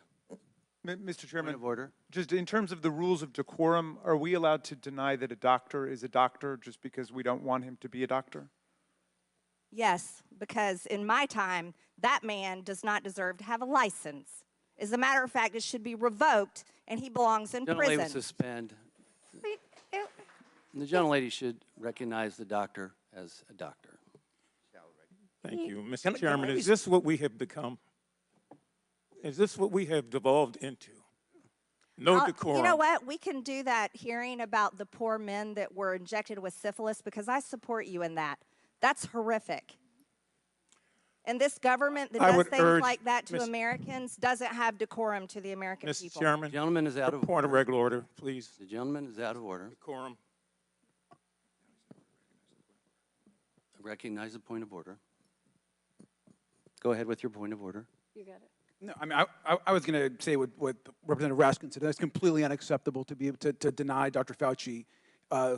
C: Mr. Chairman,
A: Point of order.
C: just in terms of the rules of decorum, are we allowed to deny that a doctor is a doctor just because we don't want him to be a doctor?
O: Yes, because in my time, that man does not deserve to have a license. As a matter of fact, it should be revoked, and he belongs in
A: Gentlelady will
O: prison.
A: suspend. The gentlelady should recognize the doctor as a doctor.
K: Thank you. Mr. Chairman, is this what we have become? Is this what we have devolved into? No decorum.
O: You know what? We can do that hearing about the poor men that were injected with syphilis because I support you in that. That's horrific. And this government that
K: I
O: does
K: would
O: things
K: urge
O: like that to
K: Ms.
O: Americans doesn't have decorum to the American
K: Mr.
O: people.
K: Chairman,
A: The gentleman is out of
K: point of
A: order.
K: regular order, please.
A: The gentleman is out of order.
K: Decorum.
A: I recognize the point of order. Go ahead with your point of order.
I: You got it.
P: No, I mean, I was going to say what Representative Raskin said. That's completely unacceptable to be able to deny Dr. Fauci,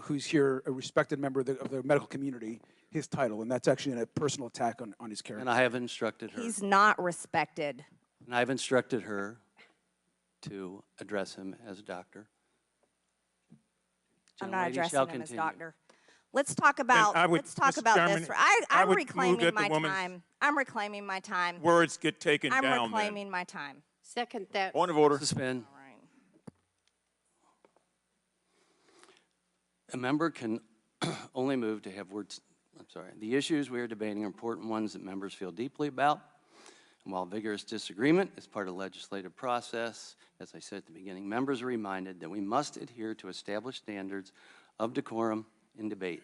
P: who's here, a respected member of the medical community, his title. And that's actually a personal attack on his character.
A: And I have instructed her.
O: He's not respected.
A: And I've instructed her to address him as a doctor.
O: I'm not
A: Gentlelady
O: addressing
A: shall
O: him as
A: continue.
O: doctor. Let's talk about
K: Mr. Chairman,
O: this.
K: I
O: I'm
K: would move
O: reclaiming
K: that the
O: my
K: woman's
O: time. I'm reclaiming my time.
K: Words get taken
O: I'm
K: down
O: reclaiming my time.
I: Second that.
D: Point of order.
A: Suspend.
O: All right.
A: A member can only move to have words. I'm sorry. The issues we are debating are important ones that members feel deeply about. And while vigorous disagreement is part of the legislative process, as I said at the beginning, members are reminded that we must adhere to established standards of decorum in debate.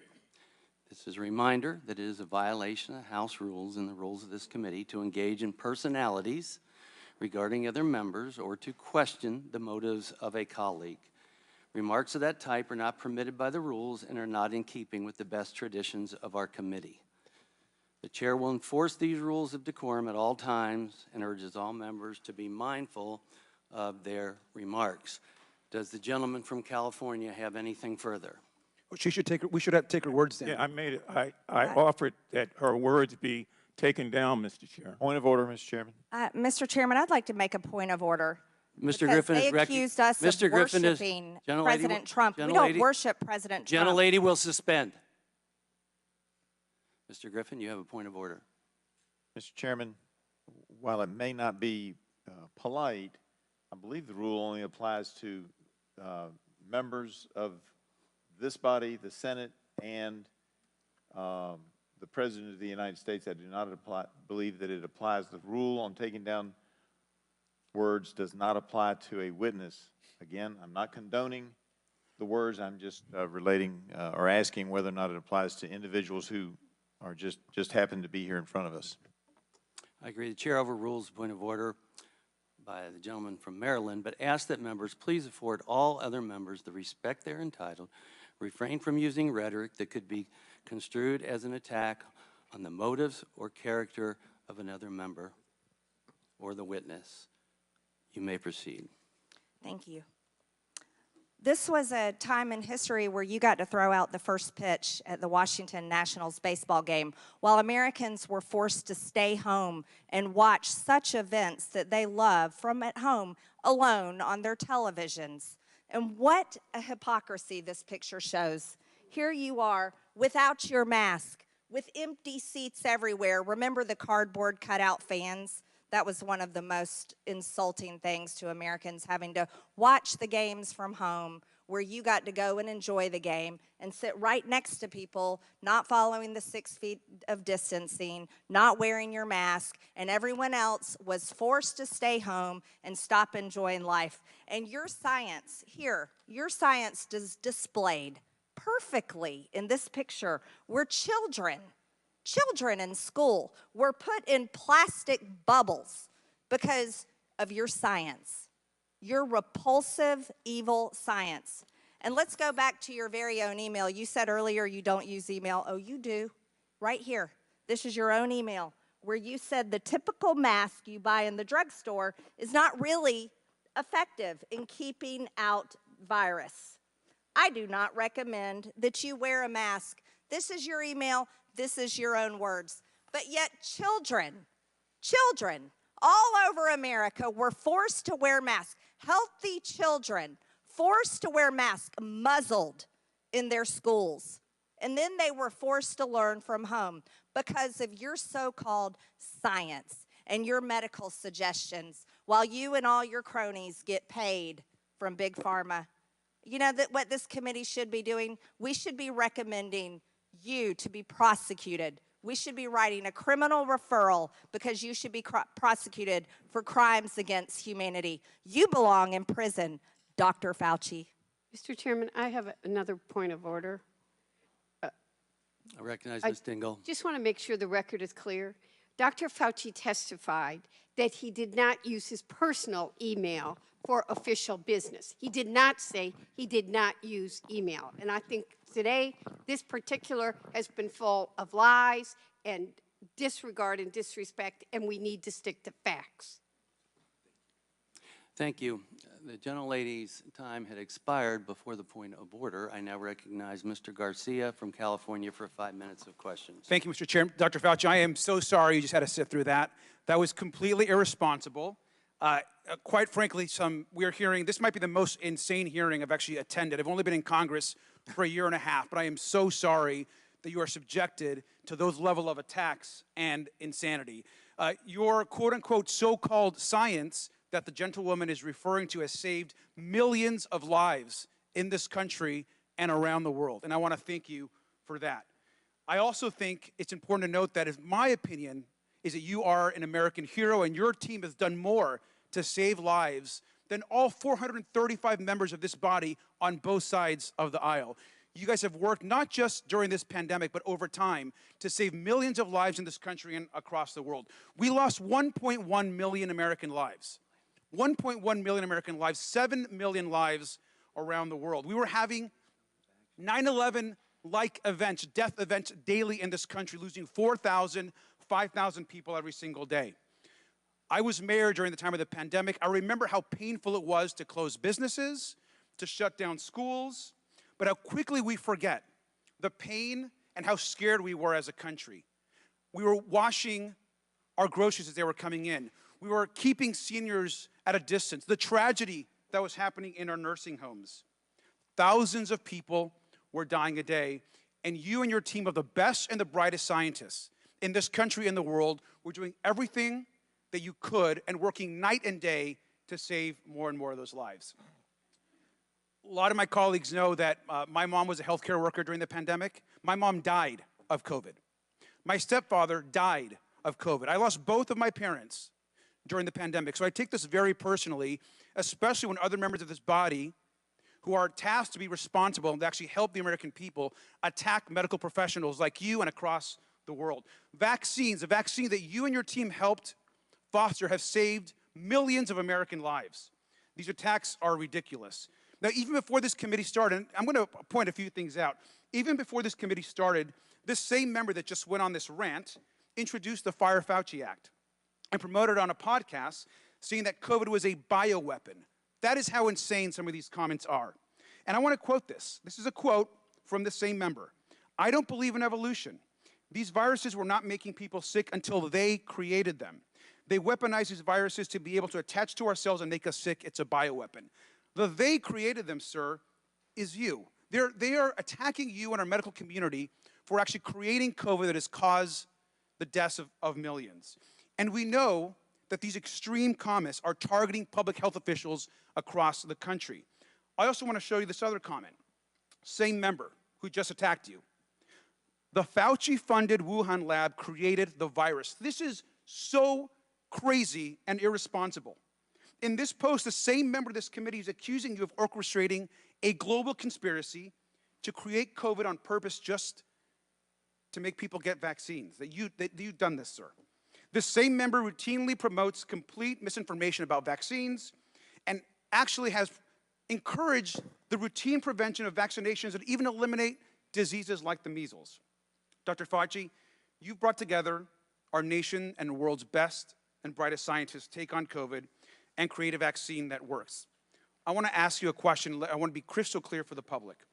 A: This is a reminder that it is a violation of House rules and the rules of this committee to engage in personalities regarding other members or to question the motives of a colleague. Remarks of that type are not permitted by the rules and are not in keeping with the best traditions of our committee. The chair will enforce these rules of decorum at all times and urges all members to be mindful of their remarks. Does the gentleman from California have anything further?
P: We should take her words down.
K: Yeah, I made it. I offered that her words be taken down, Mr. Chair.
D: Point of order, Mr. Chairman.
O: Mr. Chairman, I'd like to make a point of order.
A: Mr.
O: Because
A: Griffin
O: they
A: is
O: accused us
A: Mr.
O: of
A: Griffin is
O: worshiping
A: gentlelady,
O: President Trump. We don't
A: gentlelady,
O: worship President Trump.
A: gentlelady will suspend. Mr. Griffin, you have a point of order.
D: Mr. Chairman, while it may not be polite, I believe the rule only applies to members of this body, the Senate, and the President of the United States. I do not believe that it applies. The rule on taking down words does not apply to a witness. Again, I'm not condoning the words. I'm just relating or asking whether or not it applies to individuals who are just happen to be here in front of us.
A: I agree. The chair overrules the point of order by the gentleman from Maryland, but ask that members please afford all other members the respect they're entitled, refrain from using rhetoric that could be construed as an attack on the motives or character of another member or the witness. You may proceed.
O: Thank you. This was a time in history where you got to throw out the first pitch at the Washington Nationals baseball game while Americans were forced to stay home and watch such events that they love from at home alone on their televisions. And what a hypocrisy this picture shows. Here you are without your mask, with empty seats everywhere. Remember the cardboard cutout fans? That was one of the most insulting things to Americans, having to watch the games from home where you got to go and enjoy the game and sit right next to people not following the 6 feet of distancing, not wearing your mask, and everyone else was forced to stay home and stop enjoying life. And your science here, your science is displayed perfectly in this picture where children in school were put in plastic bubbles because of your science, your repulsive, evil science. And let's go back to your very own email. You said earlier you don't use email. Oh, you do. Right here. This is your own email where you said the typical mask you buy in the drugstore is not really effective in keeping out virus. I do not recommend that you wear a mask. This is your email. This is your own words. But yet children all over America were forced to wear masks. Healthy children forced to wear masks, muzzled in their schools. And then they were forced to learn from home because of your so-called science and your medical suggestions while you and all your cronies get paid from Big Pharma. You know that what this committee should be doing? We should be recommending you to be prosecuted. We should be writing a criminal referral because you should be prosecuted for crimes against humanity. You belong in prison, Dr. Fauci.
I: Mr. Chairman, I have another point of order.
A: I recognize Ms. Dingell.
I: Just want to make sure the record is clear. Dr. Fauci testified that he did not use his personal email for official business. He did not say he did not use email. And I think today, this particular has been full of lies and disregard and disrespect, and we need to stick to facts.
A: Thank you. The gentlelady's time had expired before the point of order. I now recognize Mr. Garcia from California for 5 minutes of questions.
P: Thank you, Mr. Chairman. Dr. Fauci, I am so sorry you just had to sit through that. That was completely irresponsible. Quite frankly, we're hearing, this might be the most insane hearing I've actually attended. I've only been in Congress for a year and a half, but I am so sorry that you are subjected to those level of attacks and insanity. Your quote-unquote so-called science that the gentlewoman is referring to has saved millions of lives in this country and around the world, and I want to thank you for that. I also think it's important to note that, in my opinion, is that you are an American hero and your team has done more to save lives than all 435 members of this body on both sides of the aisle. You guys have worked not just during this pandemic, but over time to save millions of lives in this country and across the world. We lost 1.1 million American lives. 1.1 million American lives, 7 million lives around the world. We were having 9/11-like events, death events daily in this country, losing 4,000, 5,000 people every single day. I was mayor during the time of the pandemic. I remember how painful it was to close businesses, to shut down schools, but how quickly we forget the pain and how scared we were as a country. We were washing our groceries as they were coming in. We were keeping seniors at a distance. The tragedy that was happening in our nursing homes. Thousands of people were dying a day, and you and your team of the best and the brightest scientists in this country and the world were doing everything that you could and working night and day to save more and more of those lives. A lot of my colleagues know that my mom was a healthcare worker during the pandemic. My mom died of COVID. My stepfather died of COVID. I lost both of my parents during the pandemic. So I take this very personally, especially when other members of this body who are tasked to be responsible and to actually help the American people attack medical professionals like you and across the world. Vaccines, the vaccine that you and your team helped foster have saved millions of American lives. These attacks are ridiculous. Now, even before this committee started, and I'm going to point a few things out. Even before this committee started, this same member that just went on this rant introduced the Fire Fauci Act and promoted on a podcast saying that COVID was a bioweapon. That is how insane some of these comments are. And I want to quote this. This is a quote from the same member. "I don't believe in evolution. These viruses were not making people sick until they created them. They weaponize these viruses to be able to attach to our cells and make us sick. It's a bioweapon." The "they created them," sir, is you. They are attacking you and our medical community for actually creating COVID that has caused the deaths of millions. And we know that these extreme comments are targeting public health officials across the country. I also want to show you this other comment. Same member who just attacked you. "The Fauci-funded Wuhan lab created the virus." This is so crazy and irresponsible. In this post, the same member of this committee is accusing you of orchestrating a global conspiracy to create COVID on purpose just to make people get vaccines. That you've done this, sir. This same member routinely promotes complete misinformation about vaccines and actually has encouraged the routine prevention of vaccinations that even eliminate diseases like the measles. Dr. Fauci, you've brought together our nation and the world's best and brightest scientists to take on COVID and create a vaccine that works. I want to ask you a question. I want to be crystal clear for the public.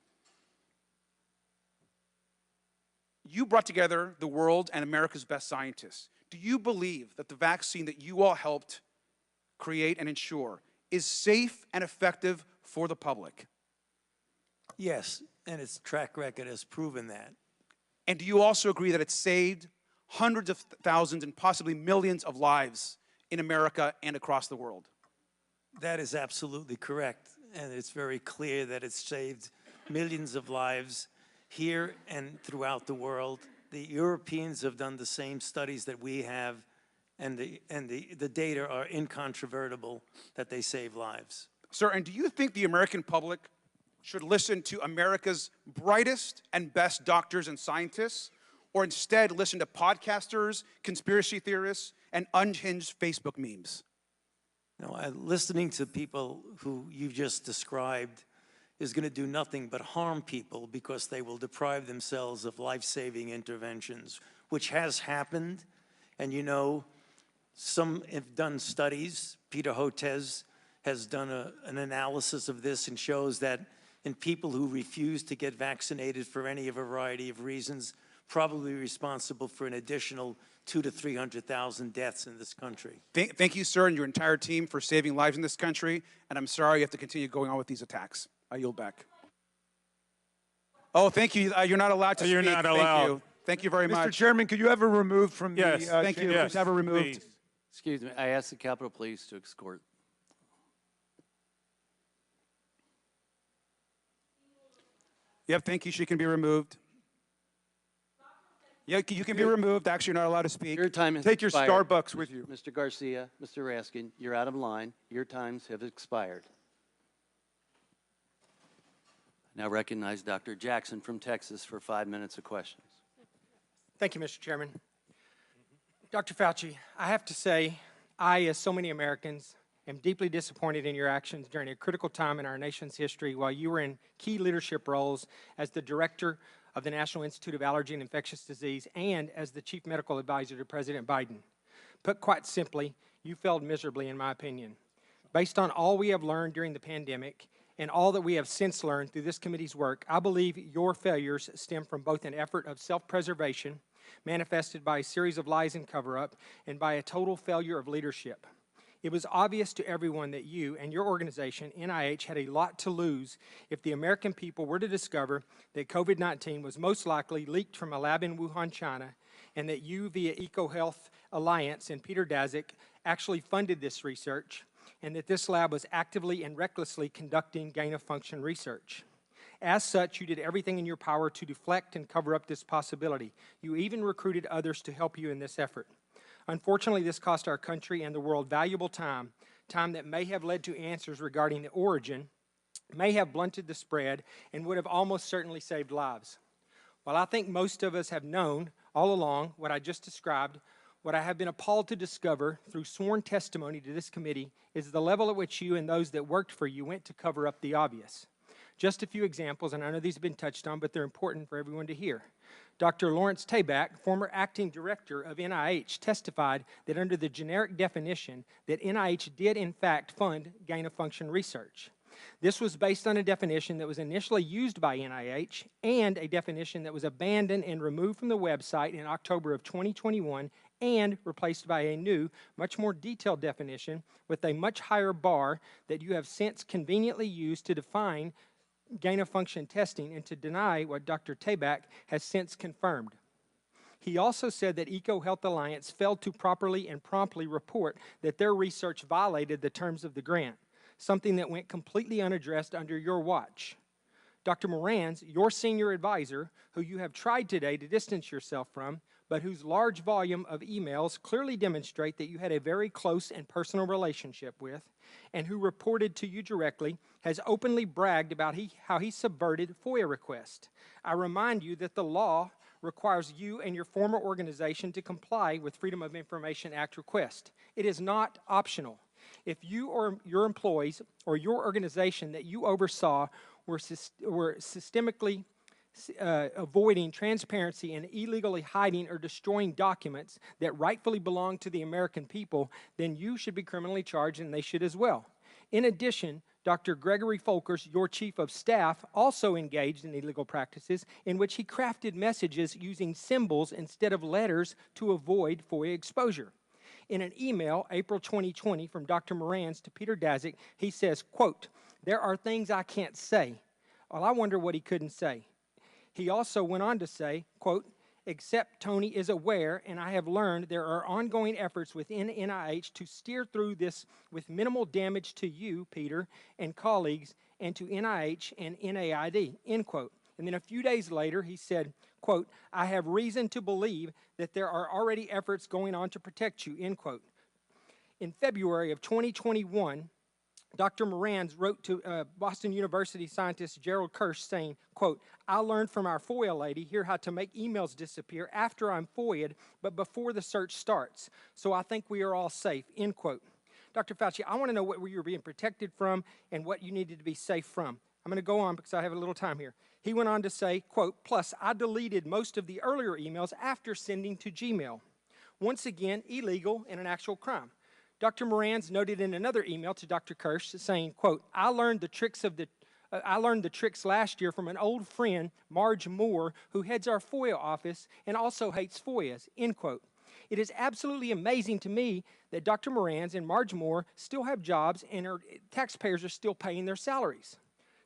P: You brought together the world and America's best scientists. Do you believe that the vaccine that you all helped create and ensure is safe and effective for the public?
F: Yes, and its track record has proven that.
P: And do you also agree that it saved hundreds of thousands and possibly millions of lives in America and across the world?
F: That is absolutely correct, and it's very clear that it's saved millions of lives here and throughout the world. The Europeans have done the same studies that we have, and the data are incontrovertible that they save lives.
P: Sir, and do you think the American public should listen to America's brightest and best doctors and scientists, or instead listen to podcasters, conspiracy theorists, and unhinged Facebook memes?
F: No, listening to people who you've just described is going to do nothing but harm people because they will deprive themselves of life-saving interventions, which has happened. And you know, some have done studies. Peter Hotez has done an analysis of this and shows that in people who refuse to get vaccinated for any variety of reasons, probably responsible for an additional 200,000 to 300,000 deaths in this country.
P: Thank you, sir, and your entire team for saving lives in this country, and I'm sorry you have to continue going on with these attacks. I yield back. Oh, thank you. You're not allowed to speak.
K: You're not allowed.
P: Thank you. Thank you very much.
C: Mr. Chairman, could you have her removed from
K: Yes.
C: the
P: Thank you.
C: chamber?
P: Please have her removed.
K: Please.
A: Excuse me, I ask the Capitol Police to escort.
P: Yep, thank you. She can be removed. Yeah, you can be removed. Actually, you're not allowed to speak.
A: Your time has
C: Take your
A: expired.
C: Starbucks with you.
A: Mr. Garcia, Mr. Raskin, you're out of line. Your times have expired. I now recognize Dr. Jackson from Texas for 5 minutes of questions.
Q: Thank you, Mr. Chairman. Dr. Fauci, I have to say, I, as so many Americans, am deeply disappointed in your actions during a critical time in our nation's history while you were in key leadership roles as the director of the National Institute of Allergy and Infectious Disease and as the chief medical advisor to President Biden. Put quite simply, you failed miserably, in my opinion. Based on all we have learned during the pandemic and all that we have since learned through this committee's work, I believe your failures stem from both an effort of self-preservation, manifested by a series of lies and cover-up, and by a total failure of leadership. It was obvious to everyone that you and your organization, NIH, had a lot to lose if the American people were to discover that COVID-19 was most likely leaked from a lab in Wuhan, China, and that you, via EcoHealth Alliance and Peter Daszak, actually funded this research, and that this lab was actively and recklessly conducting gain-of-function research. As such, you did everything in your power to deflect and cover up this possibility. You even recruited others to help you in this effort. Unfortunately, this cost our country and the world valuable time that may have led to answers regarding the origin, may have blunted the spread, and would have almost certainly saved lives. While I think most of us have known all along what I just described, what I have been appalled to discover through sworn testimony to this committee is the level at which you and those that worked for you went to cover up the obvious. Just a few examples, and I know these have been touched on, but they're important for everyone to hear. Dr. Lawrence Tabak, former acting director of NIH, testified that under the generic definition that NIH did in fact fund gain-of-function research. This was based on a definition that was initially used by NIH and a definition that was abandoned and removed from the website in October of 2021 and replaced by a new, much more detailed definition with a much higher bar that you have since conveniently used to define gain-of-function testing and to deny what Dr. Tabak has since confirmed. He also said that EcoHealth Alliance failed to properly and promptly report that their research violated the terms of the grant, something that went completely unaddressed under your watch. Dr. Moran's, your senior advisor, who you have tried today to distance yourself from, but whose large volume of emails clearly demonstrate that you had a very close and personal relationship with, and who reported to you directly, has openly bragged about how he subverted FOIA requests. I remind you that the law requires you and your former organization to comply with Freedom of Information Act requests. It is not optional. If you or your employees or your organization that you oversaw were systemically avoiding transparency and illegally hiding or destroying documents that rightfully belong to the American people, then you should be criminally charged and they should as well. In addition, Dr. Gregory Folkers, your chief of staff, also engaged in illegal practices in which he crafted messages using symbols instead of letters to avoid FOIA exposure. In an email, April 2020, from Dr. Moran's to Peter Daszak, he says, quote, "There are things I can't say." Well, I wonder what he couldn't say. He also went on to say, quote, "Except Tony is aware, and I have learned there are ongoing efforts within NIH to steer through this with minimal damage to you, Peter, and colleagues, and to NIH and NAID," end quote. And then a few days later, he said, quote, "I have reason to believe that there are already efforts going on to protect you," end quote. In February of 2021, Dr. Morans wrote to Boston University scientist Gerald Kirsch saying, quote, I learned from our FOIA lady here how to make emails disappear after I'm FOIA'd, but before the search starts. So I think we are all safe, end quote. Dr. Fauci, I want to know what you were being protected from and what you needed to be safe from. I'm going to go on because I have a little time here. He went on to say, quote, plus I deleted most of the earlier emails after sending to Gmail. Once again, illegal and an actual crime. Dr. Morans noted in another email to Dr. Kirsch saying, quote, I learned the tricks last year from an old friend, Marge Moore, who heads our FOIA office and also hates FOIAs, end quote. It is absolutely amazing to me that Dr. Morans and Marge Moore still have jobs and taxpayers are still paying their salaries.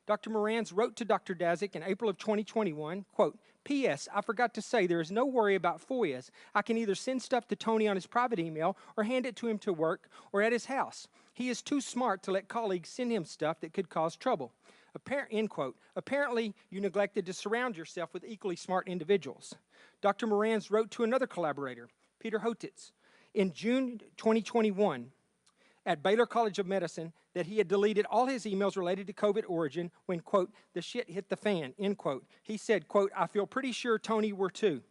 Q: Dr. Morans wrote to Dr. Daszak in April of 2021, quote, P.S. I forgot to say there is no worry about FOIAs. I can either send stuff to Tony on his private email or hand it to him to work or at his house. He is too smart to let colleagues send him stuff that could cause trouble. End quote. Apparently, you neglected to surround yourself with equally smart individuals. Dr. Morans wrote to another collaborator, Peter Hotitz, in June 2021 at Baylor College of Medicine that he had deleted all his emails related to COVID origin when, quote, the shit hit the fan, end quote. He said, quote, I feel pretty sure Tony were too.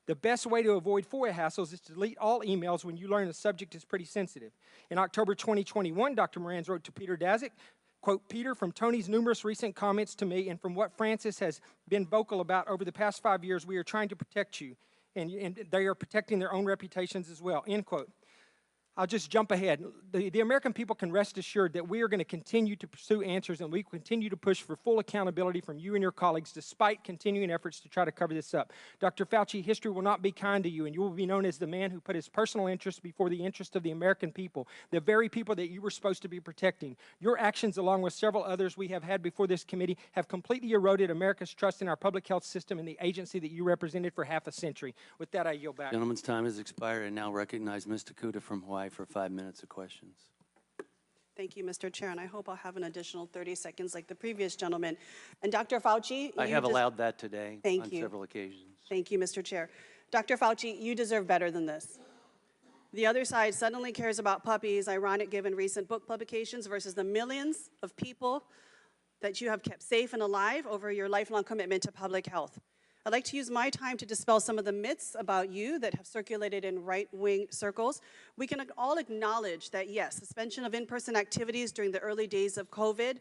Q: The best way to avoid FOIA hassles is to delete all emails when you learn the subject is pretty sensitive. In October 2021, Dr. Morans wrote to Peter Daszak, quote, Peter, from Tony's numerous recent comments to me and from what Francis has been vocal about over the past 5 years, we are trying to protect you. And they are protecting their own reputations as well, end quote. I'll just jump ahead. The American people can rest assured that we are going to continue to pursue answers and we continue to push for full accountability from you and your colleagues despite continuing efforts to try to cover this up. Dr. Fauci, history will not be kind to you and you will be known as the man who put his personal interest before the interest of the American people, the very people that you were supposed to be protecting. Your actions, along with several others we have had before this committee, have completely eroded America's trust in our public health system and the agency that you represented for half a century. With that, I yield back.
A: Gentleman's time has expired. I now recognize Ms. Takuda from Hawaii for 5 minutes of questions.
R: Thank you, Mr. Chair, and I hope I'll have an additional 30 seconds like the previous gentleman. And Dr. Fauci,
A: I have allowed that today on
R: you.
A: several occasions.
R: Thank you, Mr. Chair. Dr. Fauci, you deserve better than this. The other side suddenly cares about puppies, ironic given recent book publications, versus the millions of people that you have kept safe and alive over your lifelong commitment to public health. I'd like to use my time to dispel some of the myths about you that have circulated in right-wing circles. We can all acknowledge that, yes, suspension of in-person activities during the early days of COVID,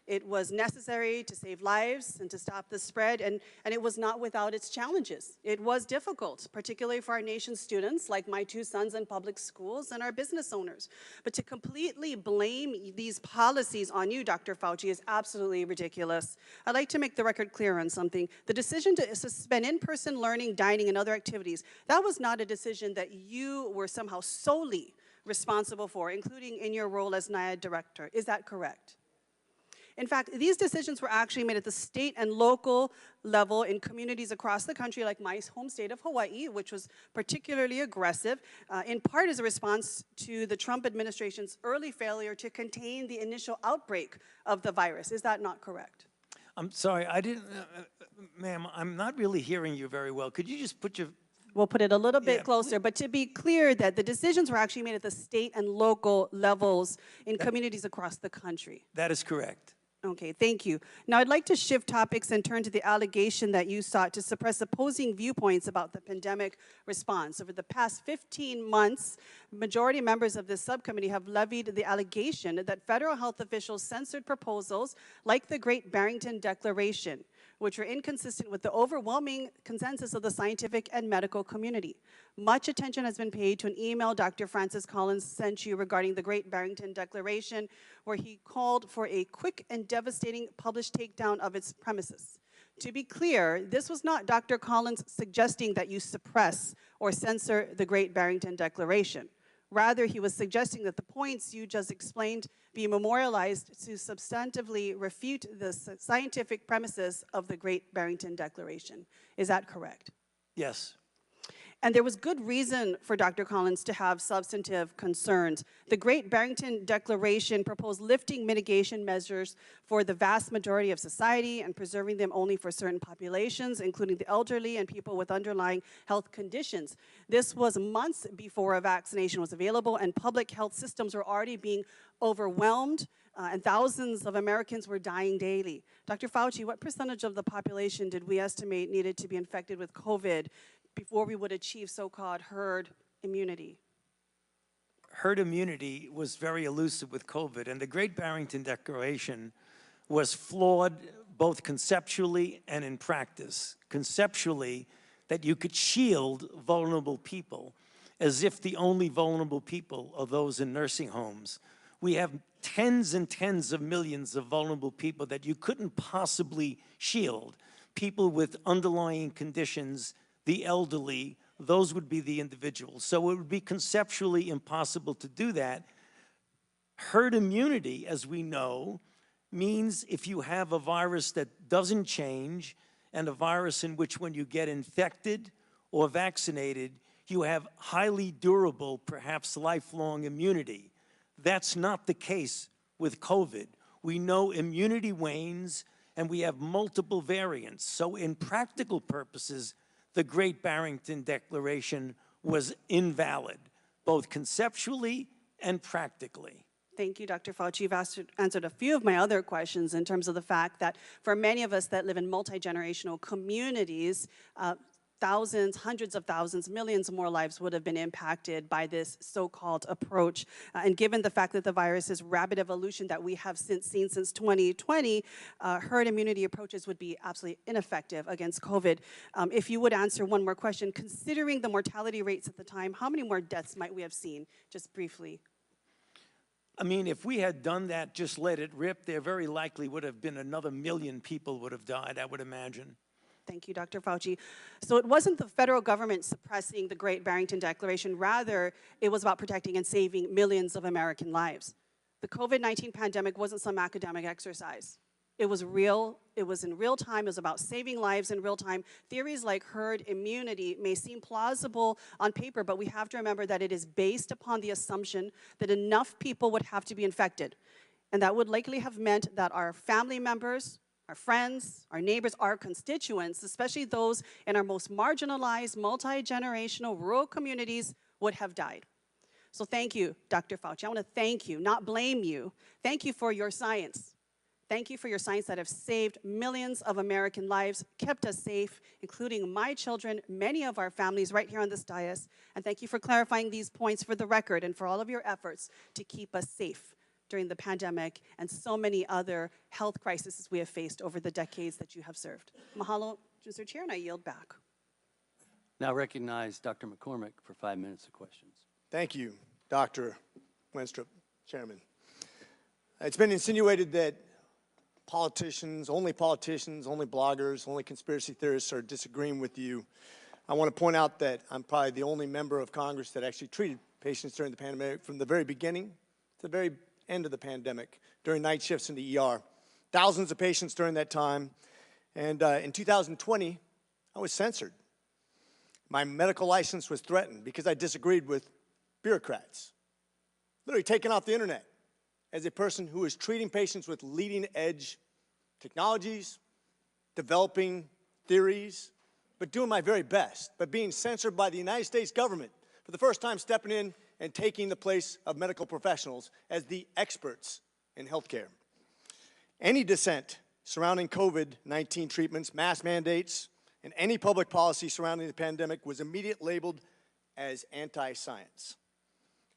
R: it was necessary to save lives and to stop the spread, and it was not without its challenges. It was difficult, particularly for our nation's students, like my 2 sons in public schools, and our business owners. But to completely blame these policies on you, Dr. Fauci, is absolutely ridiculous. I'd like to make the record clear on something. The decision to suspend in-person learning, dining, and other activities, that was not a decision that you were somehow solely responsible for, including in your role as NIAID director. Is that correct? In fact, these decisions were actually made at the state and local level in communities across the country, like my home state of Hawaii, which was particularly aggressive, in part as a response to the Trump administration's early failure to contain the initial outbreak of the virus. Is that not correct?
F: I'm sorry, I didn't, ma'am, I'm not really hearing you very well. Could you just put your...
R: We'll put it a little bit closer, but to be clear that the decisions were actually made at the state and local levels in communities across the country.
F: That is correct.
R: Okay, thank you. Now I'd like to shift topics and turn to the allegation that you sought to suppress opposing viewpoints about the pandemic response. Over the past 15 months, majority members of this subcommittee have levied the allegation that federal health officials censored proposals like the Great Barrington Declaration, which were inconsistent with the overwhelming consensus of the scientific and medical community. Much attention has been paid to an email Dr. Francis Collins sent you regarding the Great Barrington Declaration, where he called for a quick and devastating published takedown of its premises. To be clear, this was not Dr. Collins suggesting that you suppress or censor the Great Barrington Declaration. Rather, he was suggesting that the points you just explained be memorialized to substantively refute the scientific premises of the Great Barrington Declaration. Is that correct?
F: Yes.
R: And there was good reason for Dr. Collins to have substantive concerns. The Great Barrington Declaration proposed lifting mitigation measures for the vast majority of society and preserving them only for certain populations, including the elderly and people with underlying health conditions. This was months before a vaccination was available, and public health systems were already being overwhelmed and thousands of Americans were dying daily. Dr. Fauci, what percentage of the population did we estimate needed to be infected with COVID before we would achieve so-called herd immunity?
F: Herd immunity was very elusive with COVID, and the Great Barrington Declaration was flawed both conceptually and in practice. Conceptually, that you could shield vulnerable people as if the only vulnerable people are those in nursing homes. We have tens and tens of millions of vulnerable people that you couldn't possibly shield. People with underlying conditions, the elderly, those would be the individuals. So it would be conceptually impossible to do that. Herd immunity, as we know, means if you have a virus that doesn't change and a virus in which when you get infected or vaccinated, you have highly durable, perhaps lifelong immunity. That's not the case with COVID. We know immunity wanes and we have multiple variants. So in practical purposes, the Great Barrington Declaration was invalid, both conceptually and practically.
R: Thank you, Dr. Fauci. You've answered a few of my other questions in terms of the fact that for many of us that live in multi-generational communities, thousands, hundreds of thousands, millions more lives would have been impacted by this so-called approach. And given the fact that the virus's rapid evolution that we have seen since 2020, herd immunity approaches would be absolutely ineffective against COVID. If you would answer one more question, considering the mortality rates at the time, how many more deaths might we have seen, just briefly?
F: I mean, if we had done that, just let it rip, there very likely would have been another 1 million people would have died, I would imagine.
R: Thank you, Dr. Fauci. So it wasn't the federal government suppressing the Great Barrington Declaration. Rather, it was about protecting and saving millions of American lives. The COVID-19 pandemic wasn't some academic exercise. It was real. It was in real time. It was about saving lives in real time. Theories like herd immunity may seem plausible on paper, but we have to remember that it is based upon the assumption that enough people would have to be infected. And that would likely have meant that our family members, our friends, our neighbors, our constituents, especially those in our most marginalized, multi-generational rural communities, would have died. So thank you, Dr. Fauci. I want to thank you, not blame you. Thank you for your science. Thank you for your science that have saved millions of American lives, kept us safe, including my children, many of our families right here on this dais. And thank you for clarifying these points for the record and for all of your efforts to keep us safe during the pandemic and so many other health crises we have faced over the decades that you have served. Mahalo, Mr. Chair, and I yield back.
A: Now recognize Dr. McCormick for 5 minutes of questions.
S: Thank you, Dr. Wenstrup, Chairman. It's been insinuated that politicians, only bloggers, only conspiracy theorists are disagreeing with you. I want to point out that I'm probably the only member of Congress that actually treated patients during the pandemic from the very beginning to the very end of the pandemic, during night shifts in the ER. Thousands of patients during that time. And in 2020, I was censored. My medical license was threatened because I disagreed with bureaucrats. Literally taken off the internet as a person who was treating patients with leading-edge technologies, developing theories, but doing my very best, but being censored by the United States government for the first time, stepping in and taking the place of medical professionals as the experts in healthcare. Any dissent surrounding COVID-19 treatments, mask mandates, and any public policy surrounding the pandemic was immediately labeled as anti-science.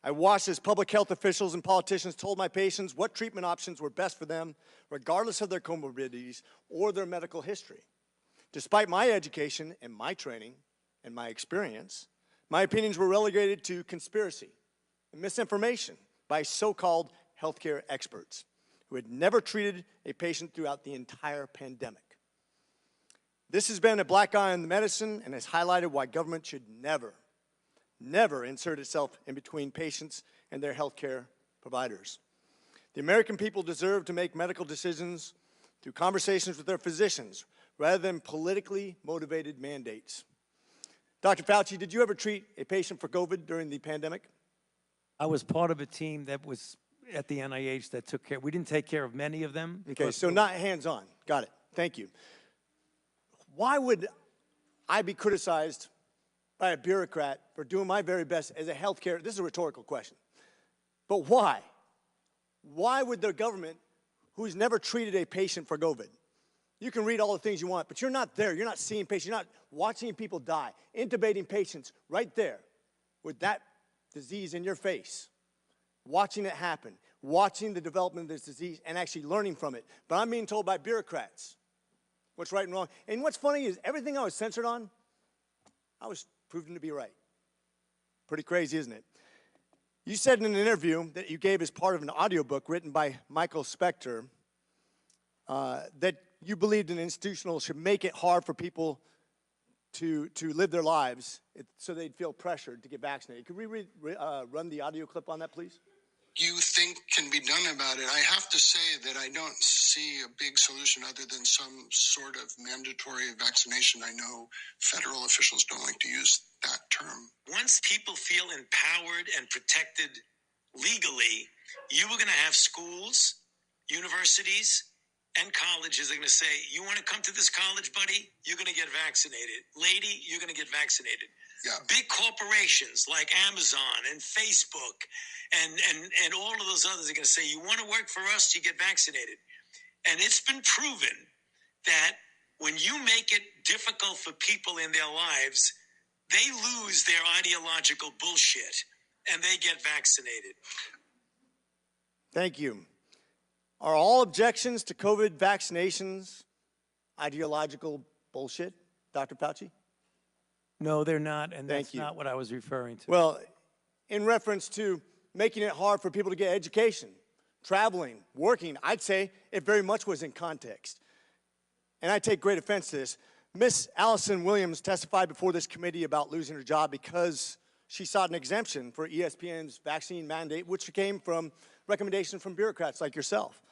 S: I watched as public health officials and politicians told my patients what treatment options were best for them, regardless of their comorbidities or their medical history. Despite my education and my training and my experience, my opinions were relegated to conspiracy and misinformation by so-called healthcare experts who had never treated a patient throughout the entire pandemic. This has been a black eye on the medicine and has highlighted why government should never insert itself in between patients and their healthcare providers. The American people deserve to make medical decisions through conversations with their physicians rather than politically motivated mandates. Dr. Fauci, did you ever treat a patient for COVID during the pandemic?
F: I was part of a team that was at the NIH that took care. We didn't take care of many of them.
S: Okay, so not hands-on. Got it. Thank you. Why would I be criticized by a bureaucrat for doing my very best as a healthcare, this is a rhetorical question, but why? Why would the government, who's never treated a patient for COVID, you can read all the things you want, but you're not there. You're not seeing patients. You're not watching people die, intubating patients right there with that disease in your face, watching it happen, watching the development of this disease and actually learning from it. But I'm being told by bureaucrats what's right and wrong. And what's funny is everything I was censored on, I was proven to be right. Pretty crazy, isn't it? You said in an interview that you gave as part of an audiobook written by Michael Spector that you believed an institutional should make it hard for people to live their lives so they'd feel pressured to get vaccinated. Could we run the audio clip on that, please?
T: You think can be done about it. I have to say that I don't see a big solution other than some sort of mandatory vaccination. I know federal officials don't like to use that term.
U: Once people feel empowered and protected legally, you are going to have schools, universities, and colleges are going to say, you want to come to this college, buddy? You're going to get vaccinated. Lady, you're going to get vaccinated.
T: Yeah.
U: Big corporations like Amazon and Facebook and all of those others are going to say, you want to work for us, you get vaccinated. And it's been proven that when you make it difficult for people in their lives, they lose their ideological bullshit and they get vaccinated.
S: Thank you. Are all objections to COVID vaccinations ideological bullshit, Dr. Fauci?
F: No, they're not, and
S: Thank
F: that's
S: you.
F: not what I was referring to.
S: Well, in reference to making it hard for people to get education, traveling, working, I'd say it very much was in context. And I take great offense to this. Miss Allison Williams testified before this committee about losing her job because she sought an exemption for ESPN's vaccine mandate, which came from recommendations from bureaucrats like yourself.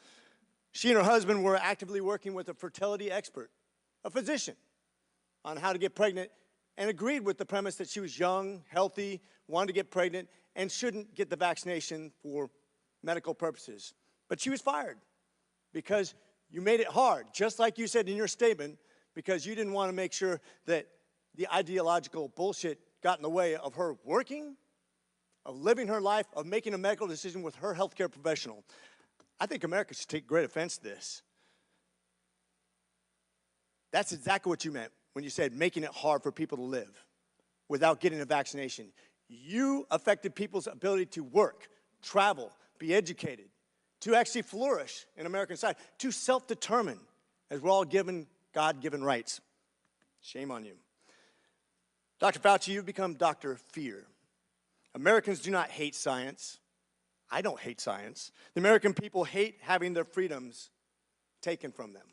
S: She and her husband were actively working with a fertility expert, a physician, on how to get pregnant, and agreed with the premise that she was young, healthy, wanted to get pregnant, and shouldn't get the vaccination for medical purposes. But she was fired because you made it hard, just like you said in your statement, because you didn't want to make sure that the ideological bullshit got in the way of her working, of living her life, of making a medical decision with her healthcare professional. I think America should take great offense to this. That's exactly what you meant when you said making it hard for people to live without getting a vaccination. You affected people's ability to work, travel, be educated, to actually flourish in American society, to self-determine, as we're all given God-given rights. Shame on you. Dr. Fauci, you've become Dr. Fear. Americans do not hate science. I don't hate science. The American people hate having their freedoms taken from them.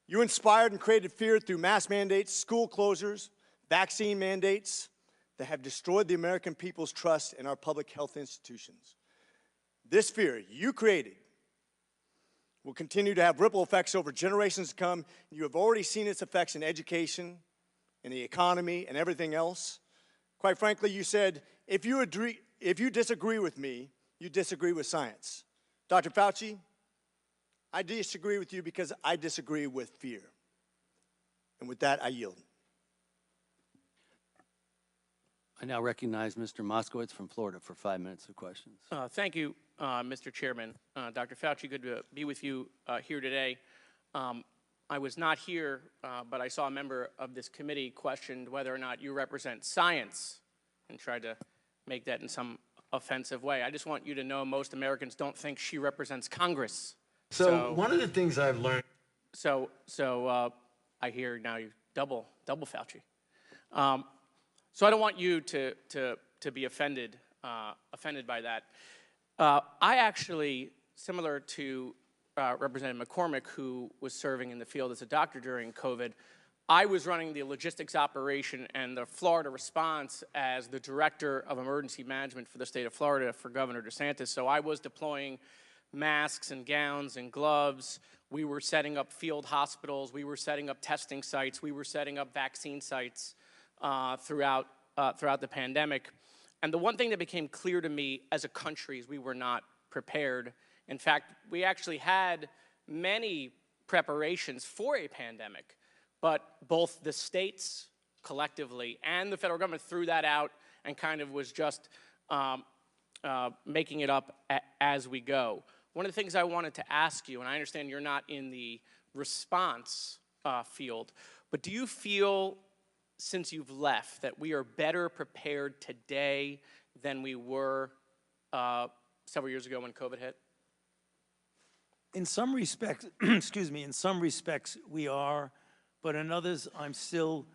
S: You inspired and created fear through mask mandates, school closures, vaccine mandates that have destroyed the American people's trust in our public health institutions. This fear you created will continue to have ripple effects over generations to come. You have already seen its effects in education, in the economy, and everything else. Quite frankly, you said, if you disagree with me, you disagree with science. Dr. Fauci, I disagree with you because I disagree with fear. And with that, I yield.
A: I now recognize Mr. Moskowitz from Florida for 5 minutes of questions.
V: Thank you, Mr. Chairman. Dr. Fauci, good to be with you here today. I was not here, but I saw a member of this committee questioned whether or not you represent science and tried to make that in some offensive way. I just want you to know most Americans don't think she represents Congress.
W: So one of the things I've learned.
V: So I hear now you double Fauci. So I don't want you to be offended by that. I actually, similar to Representative McCormick, who was serving in the field as a doctor during COVID, I was running the logistics operation and the Florida response as the director of emergency management for the state of Florida for Governor DeSantis. So I was deploying masks and gowns and gloves. We were setting up field hospitals. We were setting up testing sites. We were setting up vaccine sites throughout the pandemic. And the one thing that became clear to me as a country is we were not prepared. In fact, we actually had many preparations for a pandemic, but both the states collectively and the federal government threw that out and kind of was just making it up as we go. One of the things I wanted to ask you, and I understand you're not in the response field, but do you feel, since you've left, that we are better prepared today than we were several years ago when COVID hit?
F: In some respects, excuse me, in some respects we are, but in others I'm still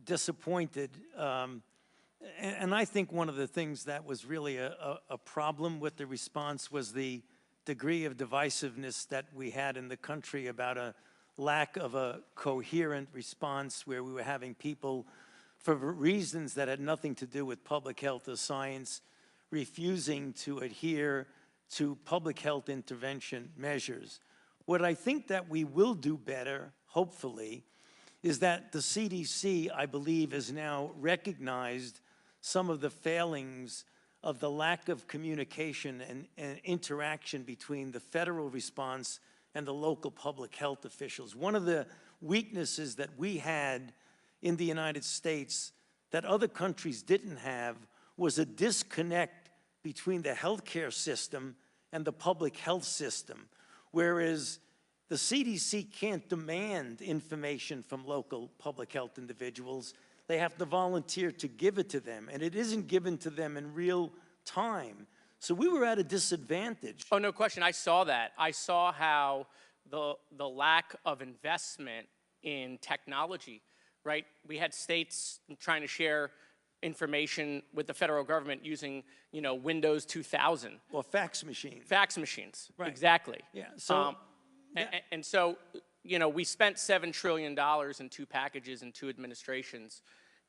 F: disappointed. And I think one of the things that was really a problem with the response was the degree of divisiveness that we had in the country about a lack of a coherent response, where we were having people, for reasons that had nothing to do with public health or science, refusing to adhere to public health intervention measures. What I think that we will do better, hopefully, is that the CDC, I believe, has now recognized some of the failings of the lack of communication and interaction between the federal response and the local public health officials. One of the weaknesses that we had in the United States that other countries didn't have was a disconnect between the healthcare system and the public health system, whereas the CDC can't demand information from local public health individuals. They have to volunteer to give it to them, and it isn't given to them in real time. So we were at a disadvantage.
V: Oh, no question. I saw that. I saw how the lack of investment in technology, right? We had states trying to share information with the federal government using, Windows 2000.
F: Or fax machines.
V: Fax machines,
F: right.
V: Exactly.
F: Yeah, so...
V: And so, we spent $7 trillion in 2 packages and 2 administrations.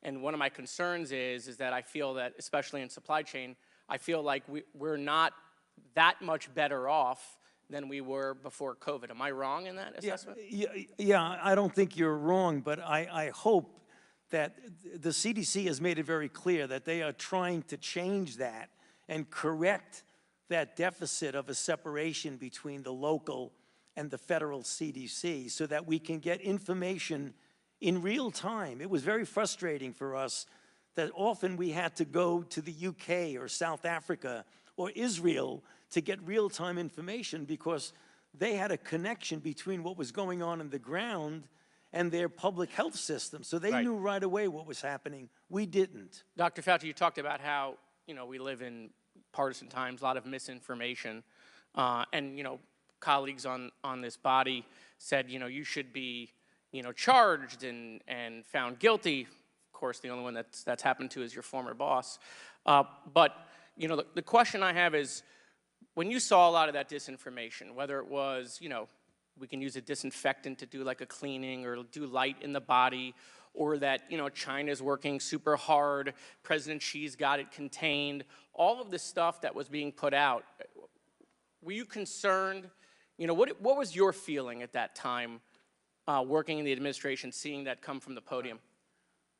V: And one of my concerns is that I feel that, especially in supply chain, I feel like we're not that much better off than we were before COVID. Am I wrong in that assessment?
F: Yeah, I don't think you're wrong, but I hope that the CDC has made it very clear that they are trying to change that and correct that deficit of a separation between the local and the federal CDC so that we can get information in real time. It was very frustrating for us that often we had to go to the UK or South Africa or Israel to get real-time information because they had a connection between what was going on in the ground and their public health system. So they knew right away what was happening. We didn't.
V: Dr. Fauci, you talked about how, we live in partisan times, a lot of misinformation, and, colleagues on this body said, you should be, charged and found guilty. Of course, the only one that's happened to is your former boss. But, the question I have is, when you saw a lot of that disinformation, whether it was, we can use a disinfectant to do like a cleaning or do light in the body, or that, China's working super hard, President Xi's got it contained, all of the stuff that was being put out, were you concerned? What was your feeling at that time, working in the administration, seeing that come from the podium?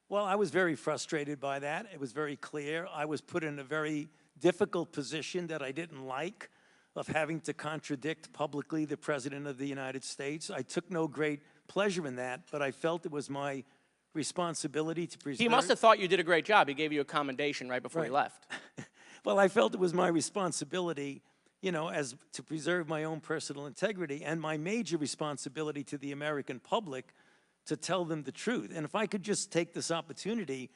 F: Well, I was very frustrated by that. It was very clear. I was put in a very difficult position that I didn't like, of having to contradict publicly the President of the United States. I took no great pleasure in that, but I felt it was my responsibility to preserve.
V: He must have thought you did a great job. He gave you a commendation right before he left.
F: Well, I felt it was my responsibility, as to preserve my own personal integrity and my major responsibility to the American public to tell them the truth. And if I could just take this opportunity,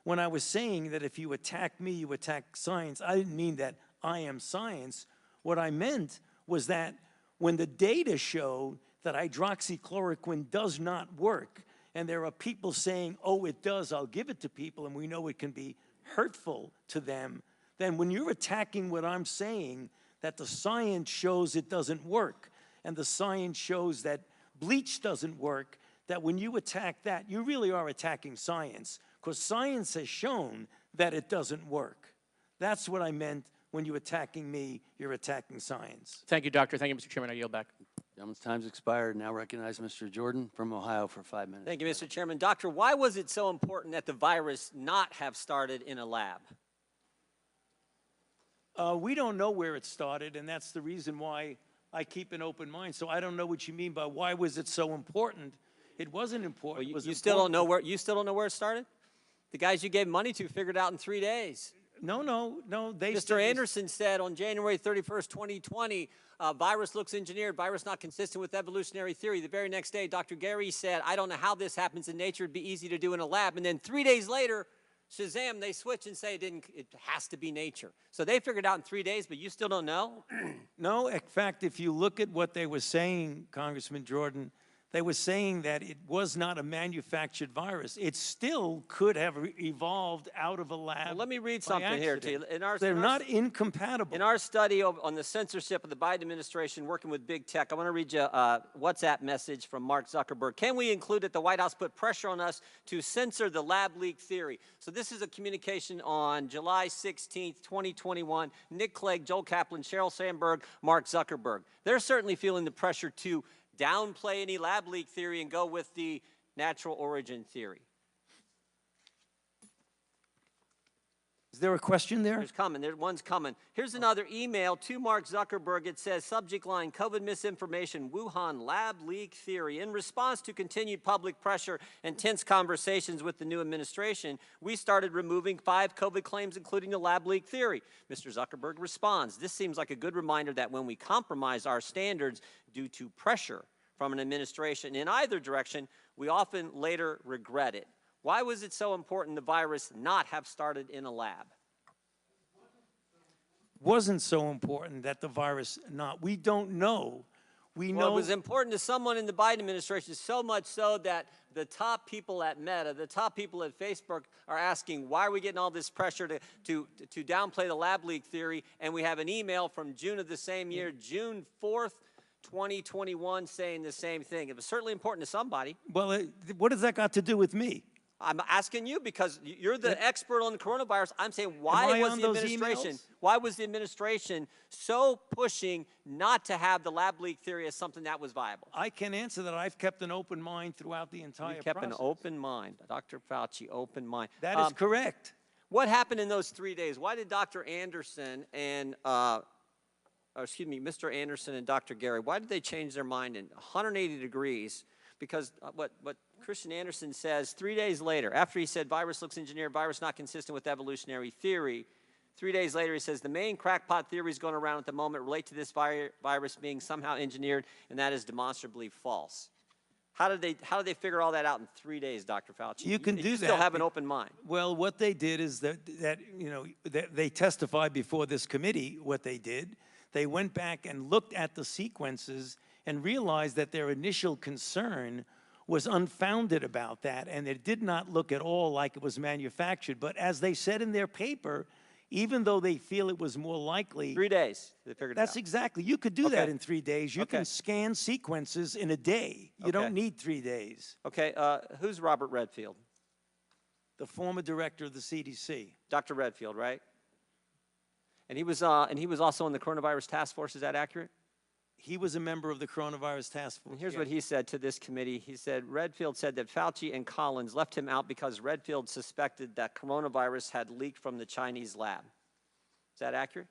F: when I was saying that if you attack me, you attack science, I didn't mean that I am science. What I meant was that when the data showed that hydroxychloroquine does not work, and there are people saying, oh, it does, I'll give it to people, and we know it can be hurtful to them, then when you're attacking what I'm saying, that the science shows it doesn't work, and the science shows that bleach doesn't work, that when you attack that, you really are attacking science, because science has shown that it doesn't work. That's what I meant. When you're attacking me, you're attacking science.
V: Thank you, Doctor. Thank you, Mr. Chairman. I yield back.
A: Gentleman's time's expired. Now recognize Mr. Jordan from Ohio for 5 minutes.
E: Thank you, Mr. Chairman. Doctor, why was it so important that the virus not have started in a lab?
F: We don't know where it started, and that's the reason why I keep an open mind. So I don't know what you mean by why was it so important. It wasn't important.
E: Well, you still don't know where it started? The guys you gave money to figured it out in 3 days.
F: No.
E: Mr. Anderson said on January 31st, 2020, virus looks engineered, virus not consistent with evolutionary theory. The very next day, Dr. Gary said, I don't know how this happens in nature. It'd be easy to do in a lab. And then 3 days later, Shazam, they switch and say it has to be nature. So they figured out in 3 days, but you still don't know?
F: No, in fact, if you look at what they were saying, Congressman Jordan, they were saying that it was not a manufactured virus. It still could have evolved out of a lab.
E: Well, let me read something here to you.
F: They're not incompatible.
E: In our study on the censorship of the Biden administration working with big tech, I want to read you a WhatsApp message from Mark Zuckerberg. Can we include that the White House put pressure on us to censor the lab leak theory? So this is a communication on July 16th, 2021. Nick Clegg, Joel Kaplan, Sheryl Sandberg, Mark Zuckerberg. They're certainly feeling the pressure to downplay any lab leak theory and go with the natural origin theory.
F: Is there a question there?
E: One's coming. Here's another email to Mark Zuckerberg. It says, subject line, COVID misinformation, Wuhan lab leak theory. In response to continued public pressure and tense conversations with the new administration, we started removing 5 COVID claims, including the lab leak theory. Mr. Zuckerberg responds, this seems like a good reminder that when we compromise our standards due to pressure from an administration in either direction, we often later regret it. Why was it so important the virus not have started in a lab?
F: Wasn't so important that the virus not. We don't know. We know
E: it was important to someone in the Biden administration, so much so that the top people at Meta, the top people at Facebook are asking, why are we getting all this pressure to downplay the lab leak theory? And we have an email from June of the same year, June 4th, 2021, saying the same thing. It was certainly important to somebody.
F: Well, what has that got to do with me?
E: I'm asking you because you're the expert on the coronavirus. I'm saying, why was the administration so pushing not to have the lab leak theory as something that was viable?
F: I can answer that. I've kept an open mind throughout the entire process.
E: You kept an open mind. Dr. Fauci, open mind.
F: That is correct.
E: What happened in those 3 days? Why did Dr. Anderson and, Mr. Anderson and Dr. Gary, why did they change their mind in 180 degrees? Because what Christian Anderson says 3 days later, after he said virus looks engineered, virus not consistent with evolutionary theory, 3 days later he says the main crackpot theories going around at the moment relate to this virus being somehow engineered, and that is demonstrably false. How did they figure all that out in 3 days, Dr. Fauci?
F: You can do that.
E: You still have an open mind.
F: Well, what they did is that they testified before this committee. What they did, they went back and looked at the sequences and realized that their initial concern was unfounded about that, and it did not look at all like it was manufactured. But as they said in their paper, even though they feel it was more likely—
E: 3 days, they figured it out.
F: That's exactly. You could do that in 3 days. You can scan sequences in a day. You don't need 3 days.
E: Okay, who's Robert Redfield?
F: The former director of the CDC.
E: Dr. Redfield, right? And he was also on the coronavirus task force. Is that accurate?
F: He was a member of the coronavirus task force.
E: And here's what he said to this committee. He said, Redfield said that Fauci and Collins left him out because Redfield suspected that coronavirus had leaked from the Chinese lab. Is that accurate?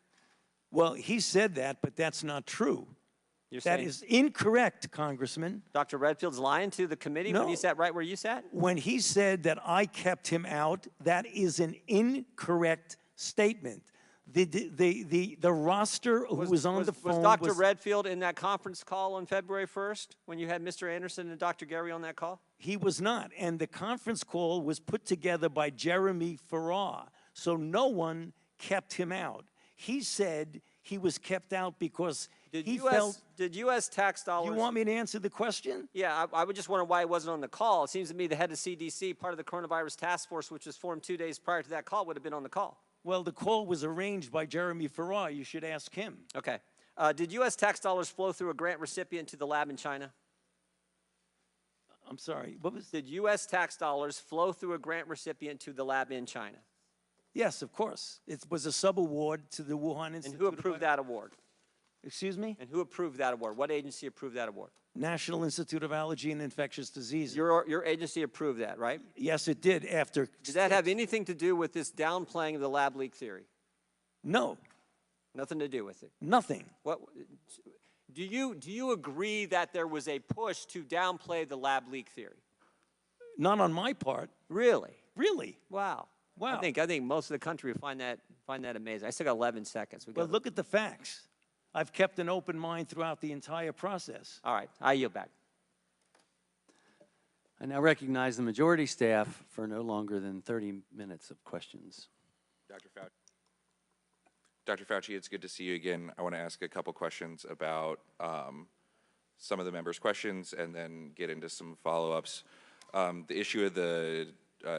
F: Well, he said that, but that's not true. That is incorrect, Congressman.
E: Dr. Redfield's lying to the committee when he sat right where you sat?
F: When he said that I kept him out, that is an incorrect statement. The roster who was on the phone
E: was Dr. Redfield in that conference call on February 1st when you had Mr. Anderson and Dr. Gary on that call?
F: He was not. And the conference call was put together by Jeremy Farrar. So no one kept him out. He said he was kept out because he felt—
E: Did U.S. tax dollars—
F: You want me to answer the question?
E: Yeah, I would just wonder why he wasn't on the call. It seems to me the head of CDC, part of the coronavirus task force, which was formed 2 days prior to that call, would have been on the call.
F: Well, the call was arranged by Jeremy Farrar. You should ask him.
E: Okay. Did U.S. tax dollars flow through a grant recipient to the lab in China?
F: I'm sorry, what was—
E: Did U.S. tax dollars flow through a grant recipient to the lab in China?
F: Yes, of course. It was a subaward to the Wuhan Institute.
E: And who approved that award?
F: Excuse me?
E: And who approved that award? What agency approved that award?
F: National Institute of Allergy and Infectious Diseases.
E: Your agency approved that, right?
F: Yes, it did after—
E: Did that have anything to do with this downplaying of the lab leak theory?
F: No.
E: Nothing to do with it?
F: Nothing.
E: Do you agree that there was a push to downplay the lab leak theory?
F: Not on my part.
E: Really?
F: Really.
E: Wow.
F: Wow.
E: I think most of the country would find that amazing. I still got 11 seconds.
F: Well, look at the facts. I've kept an open mind throughout the entire process.
E: All right, I yield back.
A: I now recognize the majority staff for no longer than 30 minutes of questions.
G: Dr. Fauci, it's good to see you again. I want to ask a couple questions about some of the members' questions and then get into some follow-ups. The issue of the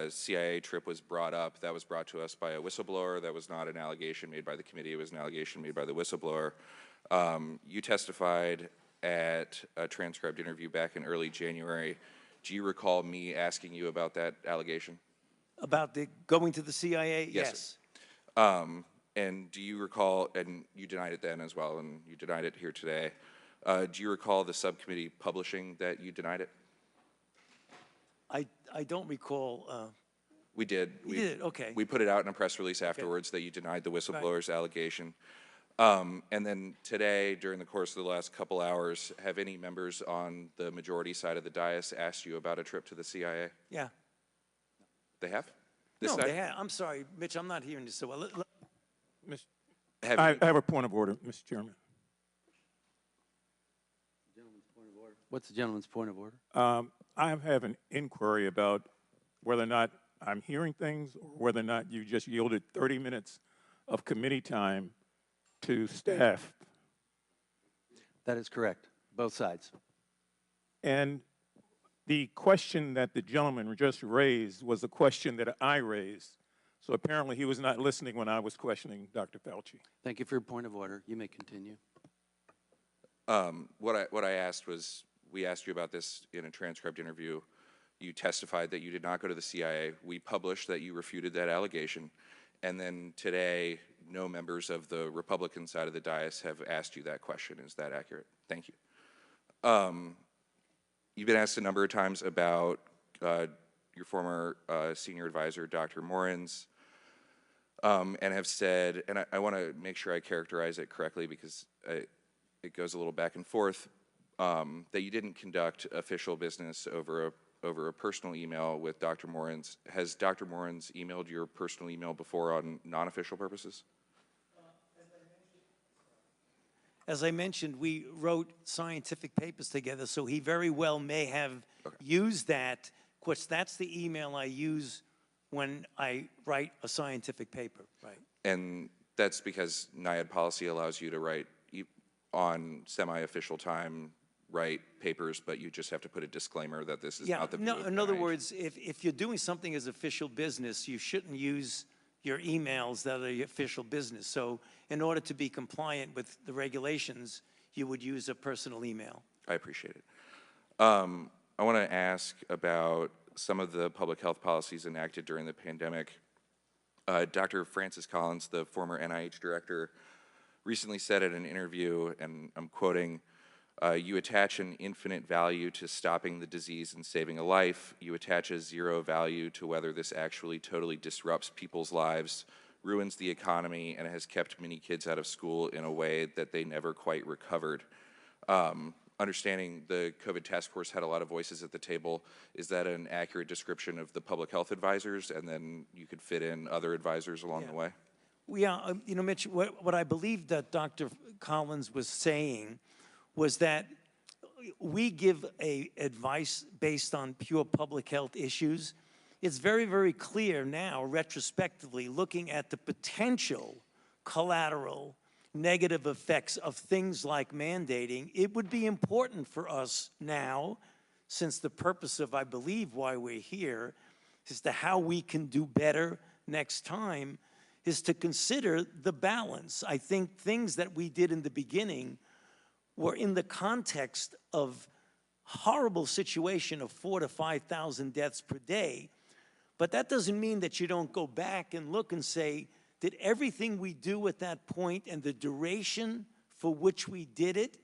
G: CIA trip was brought up. That was brought to us by a whistleblower. That was not an allegation made by the committee. It was an allegation made by the whistleblower. You testified at a transcribed interview back in early January. Do you recall me asking you about that allegation?
F: About the going to the CIA?
G: Yes. And do you recall, and you denied it then as well, and you denied it here today, do you recall the subcommittee publishing that you denied it?
F: I don't recall.
G: We did.
F: You did, okay.
G: We put it out in a press release afterwards that you denied the whistleblower's allegation. And then today, during the course of the last couple hours, have any members on the majority side of the dais asked you about a trip to the CIA?
F: Yeah.
G: They have?
F: No, they have. I'm sorry, Mitch, I'm not hearing this so well.
K: I have a point of order, Mr. Chairman.
A: What's the gentleman's point of order?
K: I have an inquiry about whether or not I'm hearing things or whether or not you just yielded 30 minutes of committee time to staff.
A: That is correct, both sides.
K: And the question that the gentleman just raised was a question that I raised. So apparently he was not listening when I was questioning Dr. Fauci.
A: Thank you for your point of order. You may continue.
G: What I asked was, we asked you about this in a transcribed interview. You testified that you did not go to the CIA. We published that you refuted that allegation. And then today, no members of the Republican side of the dais have asked you that question. Is that accurate? Thank you. You've been asked a number of times about your former senior advisor, Dr. Morins, and have said, and I want to make sure I characterize it correctly because it goes a little back and forth, that you didn't conduct official business over a personal email with Dr. Morins. Has Dr. Morins emailed your personal email before on non-official purposes?
F: As I mentioned, we wrote scientific papers together, so he very well may have used that. Of course, that's the email I use when I write a scientific paper, right?
G: And that's because NIAID policy allows you to write on semi-official time, write papers, but you just have to put a disclaimer that this is not the view of
F: in other
G: NIH.
F: words, if you're doing something as official business, you shouldn't use your emails that are your official business. So in order to be compliant with the regulations, you would use a personal email.
G: I appreciate it. I want to ask about some of the public health policies enacted during the pandemic. Dr. Francis Collins, the former NIH director, recently said in an interview, and I'm quoting, you attach an infinite value to stopping the disease and saving a life. You attach a zero value to whether this actually totally disrupts people's lives, ruins the economy, and has kept many kids out of school in a way that they never quite recovered. Understanding the COVID task force had a lot of voices at the table, is that an accurate description of the public health advisors, and then you could fit in other advisors along the way?
F: Yeah, you know, Mitch, what I believe that Dr. Collins was saying was that we give advice based on pure public health issues. It's very, very clear now, retrospectively, looking at the potential collateral negative effects of things like mandating. It would be important for us now, since the purpose of, I believe, why we're here, is to how we can do better next time, is to consider the balance. I think things that we did in the beginning were in the context of horrible situation of 4,000 to 5,000 deaths per day. But that doesn't mean that you don't go back and look and say, did everything we do at that point and the duration for which we did it,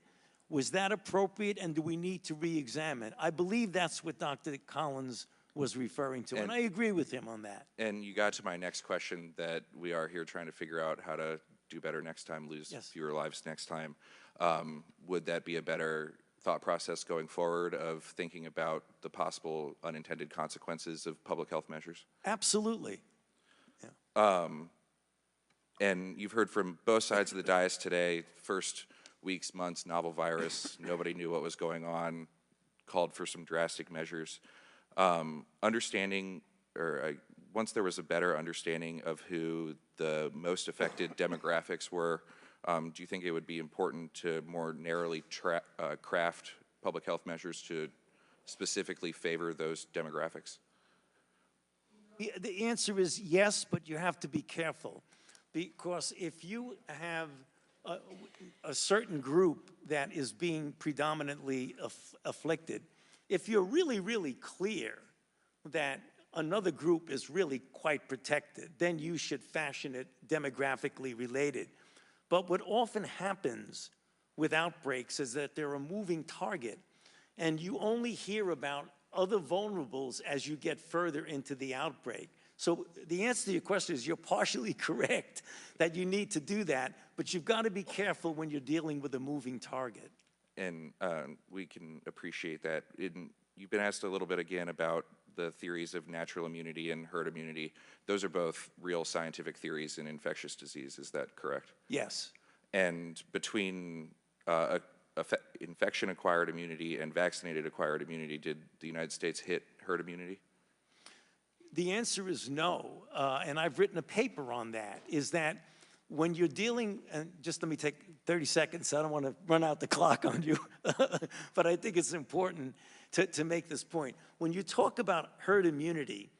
F: was that appropriate, and do we need to re-examine? I believe that's what Dr. Collins was referring to, and I agree with him on that.
G: And you got to my next question, that we are here trying to figure out how to do better next time, lose fewer lives next time. Would that be a better thought process going forward of thinking about the possible unintended consequences of public health measures?
F: Absolutely.
G: And you've heard from both sides of the dais today, first weeks, months, novel virus, nobody knew what was going on, called for some drastic measures. Once there was a better understanding of who the most affected demographics were, do you think it would be important to more narrowly craft public health measures to specifically favor those demographics?
F: The answer is yes, but you have to be careful. Because if you have a certain group that is being predominantly afflicted, if you're really, really clear that another group is really quite protected, then you should fashion it demographically related. But what often happens with outbreaks is that they're a moving target, and you only hear about other vulnerables as you get further into the outbreak. So the answer to your question is you're partially correct that you need to do that, but you've got to be careful when you're dealing with a moving target.
G: And we can appreciate that. You've been asked a little bit again about the theories of natural immunity and herd immunity. Those are both real scientific theories in infectious disease, is that correct?
F: Yes.
G: And between infection-acquired immunity and vaccinated-acquired immunity, did the United States hit herd immunity?
F: The answer is no, and I've written a paper on that, is that when you're dealing, and just let me take 30 seconds, I don't want to run out the clock on you, but I think it's important to make this point. When you talk about herd immunity,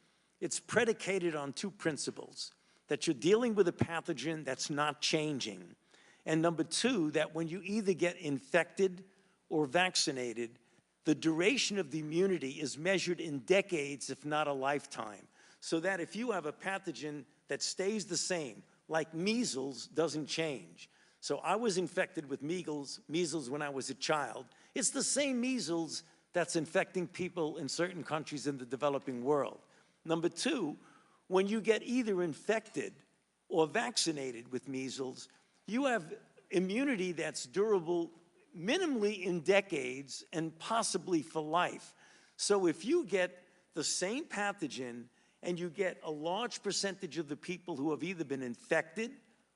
F: it's predicated on two principles, that you're dealing with a pathogen that's not changing, and number two, that when you either get infected or vaccinated, the duration of the immunity is measured in decades, if not a lifetime. So that if you have a pathogen that stays the same, like measles doesn't change. So I was infected with measles when I was a child. It's the same measles that's infecting people in certain countries in the developing world. Number two, when you get either infected or vaccinated with measles, you have immunity that's durable minimally in decades and possibly for life. So if you get the same pathogen and you get a large percentage of the people who have either been infected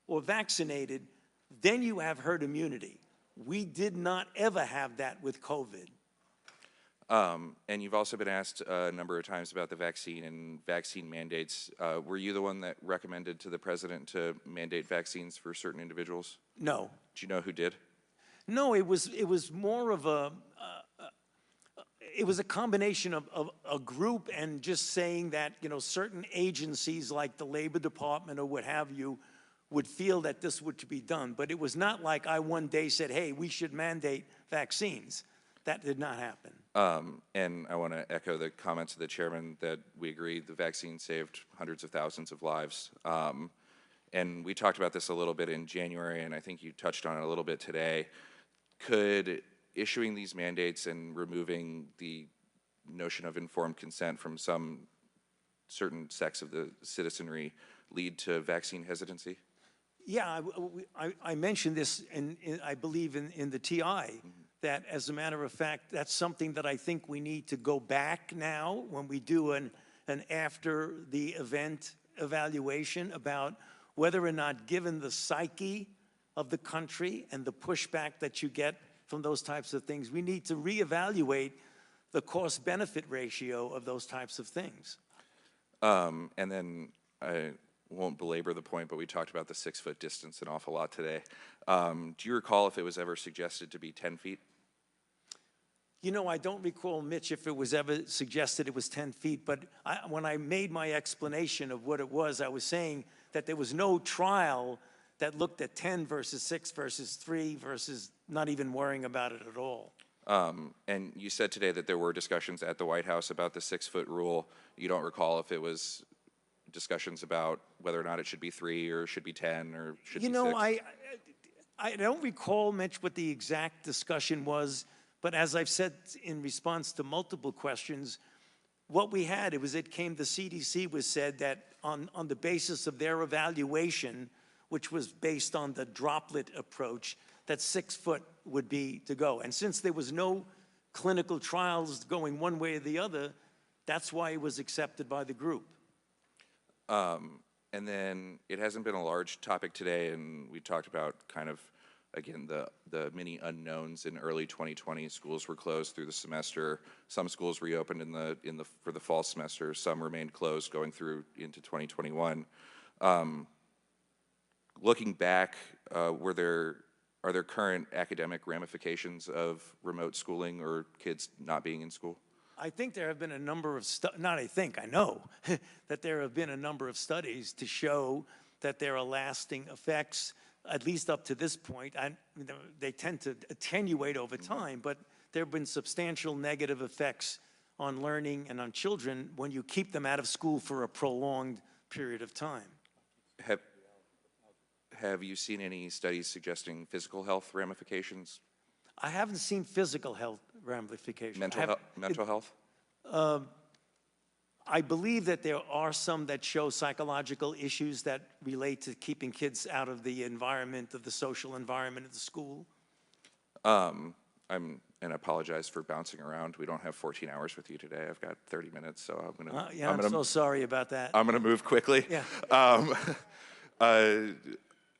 F: or vaccinated, then you have herd immunity. We did not ever have that with COVID.
G: And you've also been asked a number of times about the vaccine and vaccine mandates. Were you the one that recommended to the president to mandate vaccines for certain individuals?
F: No.
G: Do you know who did?
F: No, it was more of it was a combination of a group and just saying that, certain agencies like the Labor Department or what have you would feel that this would be done. But it was not like I one day said, hey, we should mandate vaccines. That did not happen.
G: And I want to echo the comments of the chairman that we agree the vaccine saved hundreds of thousands of lives. And we talked about this a little bit in January, and I think you touched on it a little bit today. Could issuing these mandates and removing the notion of informed consent from some certain sects of the citizenry lead to vaccine hesitancy?
F: Yeah, I mentioned this, I believe, in the TI, that as a matter of fact, that's something that I think we need to go back now when we do an after the event evaluation about whether or not, given the psyche of the country and the pushback that you get from those types of things, we need to reevaluate the cost-benefit ratio of those types of things.
G: And then I won't belabor the point, but we talked about the 6-foot distance an awful lot today. Do you recall if it was ever suggested to be 10 feet?
F: I don't recall, Mitch, if it was ever suggested it was 10 feet, but when I made my explanation of what it was, I was saying that there was no trial that looked at 10 versus 6 versus 3 versus not even worrying about it at all.
G: And you said today that there were discussions at the White House about the 6-foot rule. You don't recall if it was discussions about whether or not it should be 3 or should be 10 or should be 6?
F: I don't recall, Mitch, what the exact discussion was, but as I've said in response to multiple questions, what we had, the CDC was said that on the basis of their evaluation, which was based on the droplet approach, that 6 foot would be to go. And since there was no clinical trials going one way or the other, that's why it was accepted by the group.
G: And then it hasn't been a large topic today, and we talked about kind of, again, the many unknowns in early 2020. Schools were closed through the semester. Some schools reopened for the fall semester. Some remained closed going through into 2021. Looking back, are there current academic ramifications of remote schooling or kids not being in school?
F: I think there have been a number of, I know, that there have been a number of studies to show that there are lasting effects, at least up to this point. They tend to attenuate over time, but there have been substantial negative effects on learning and on children when you keep them out of school for a prolonged period of time.
G: Have you seen any studies suggesting physical health ramifications?
F: I haven't seen physical health ramifications.
G: Mental health?
F: I believe that there are some that show psychological issues that relate to keeping kids out of the environment, of the social environment of the school.
G: And apologize for bouncing around. We don't have 14 hours with you today. I've got 30 minutes, so I'm gonna.
F: I'm so sorry about that.
G: I'm gonna move quickly.
F: Yeah.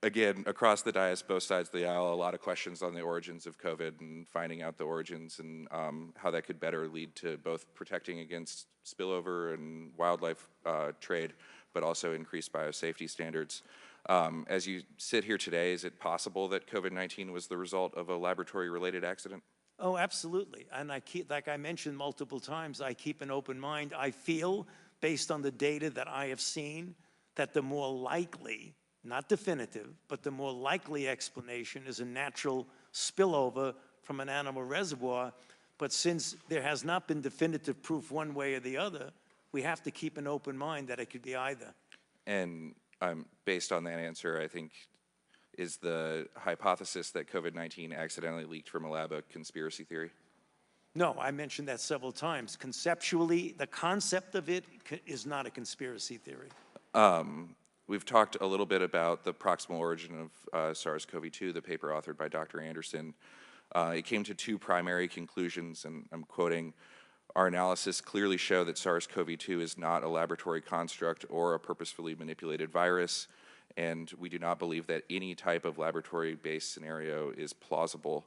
G: Again, across the dais, both sides of the aisle, a lot of questions on the origins of COVID and finding out the origins and how that could better lead to both protecting against spillover and wildlife trade, but also increased biosafety standards. As you sit here today, is it possible that COVID-19 was the result of a laboratory-related accident?
F: Oh, absolutely. And like I mentioned multiple times, I keep an open mind. I feel, based on the data that I have seen, that the more likely, not definitive, but the more likely explanation is a natural spillover from an animal reservoir. But since there has not been definitive proof one way or the other, we have to keep an open mind that it could be either.
G: And based on that answer, I think, is the hypothesis that COVID-19 accidentally leaked from a lab a conspiracy theory?
F: No, I mentioned that several times. Conceptually, the concept of it is not a conspiracy theory.
G: We've talked a little bit about the proximal origin of SARS-CoV-2, the paper authored by Dr. Anderson. It came to two primary conclusions, and I'm quoting, "Our analysis clearly show that SARS-CoV-2 is not a laboratory construct or a purposefully manipulated virus, and we do not believe that any type of laboratory-based scenario is plausible."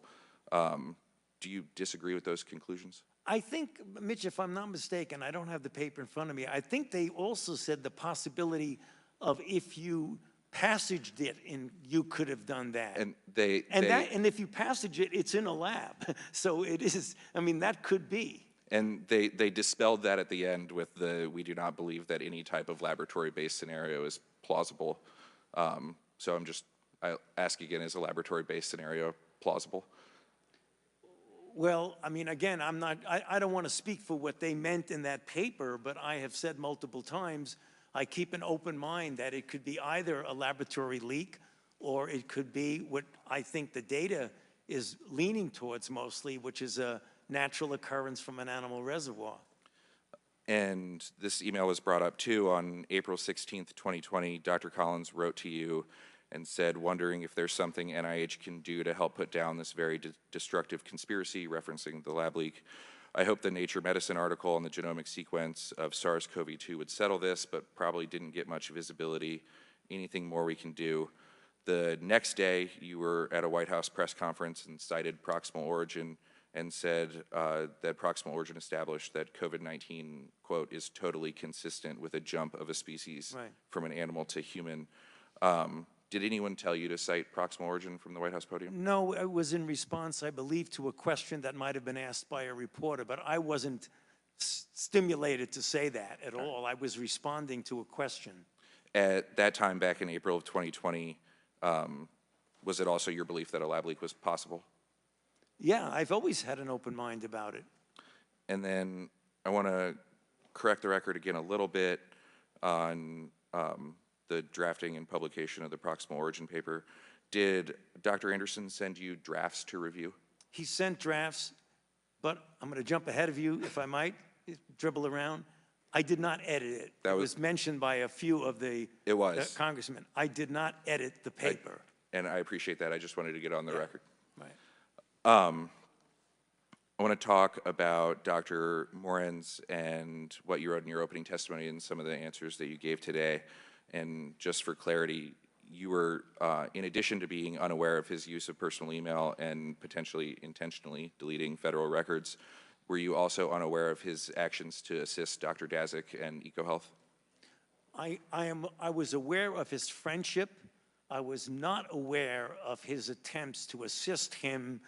G: Do you disagree with those conclusions?
F: I think, Mitch, if I'm not mistaken, I don't have the paper in front of me, I think they also said the possibility of if you passaged it, and you could have done that.
G: And
F: and if you passage it, it's in a lab. So it is, I mean, that could be.
G: And they dispelled that at the end with we do not believe that any type of laboratory-based scenario is plausible. So I ask again, is a laboratory-based scenario plausible?
F: Well, I mean, again, I don't want to speak for what they meant in that paper, but I have said multiple times, I keep an open mind that it could be either a laboratory leak or it could be what I think the data is leaning towards mostly, which is a natural occurrence from an animal reservoir.
G: And this email was brought up too on April 16th, 2020. Dr. Collins wrote to you and said, wondering if there's something NIH can do to help put down this very destructive conspiracy, referencing the lab leak. I hope the Nature Medicine article on the genomic sequence of SARS-CoV-2 would settle this, but probably didn't get much visibility. Anything more we can do? The next day, you were at a White House press conference and cited proximal origin and said that proximal origin established that COVID-19, quote, is totally consistent with a jump of a species from an animal to human. Did anyone tell you to cite proximal origin from the White House podium?
F: No, it was in response, I believe, to a question that might have been asked by a reporter, but I wasn't stimulated to say that at all. I was responding to a question.
G: At that time, back in April of 2020, was it also your belief that a lab leak was possible?
F: Yeah, I've always had an open mind about it.
G: And then I want to correct the record again a little bit on the drafting and publication of the proximal origin paper. Did Dr. Anderson send you drafts to review?
F: He sent drafts, but I'm going to jump ahead of you, if I might, dribble around. I did not edit it. It was mentioned by a few of the congressmen. I did not edit the paper.
G: And I appreciate that. I just wanted to get on the record.
F: Right.
G: I want to talk about Dr. Morenz and what you wrote in your opening testimony and some of the answers that you gave today. And just for clarity, you were, in addition to being unaware of his use of personal email and potentially intentionally deleting federal records, were you also unaware of his actions to assist Dr. Daszak and EcoHealth?
F: I was aware of his friendship. I was not aware of his attempts to assist him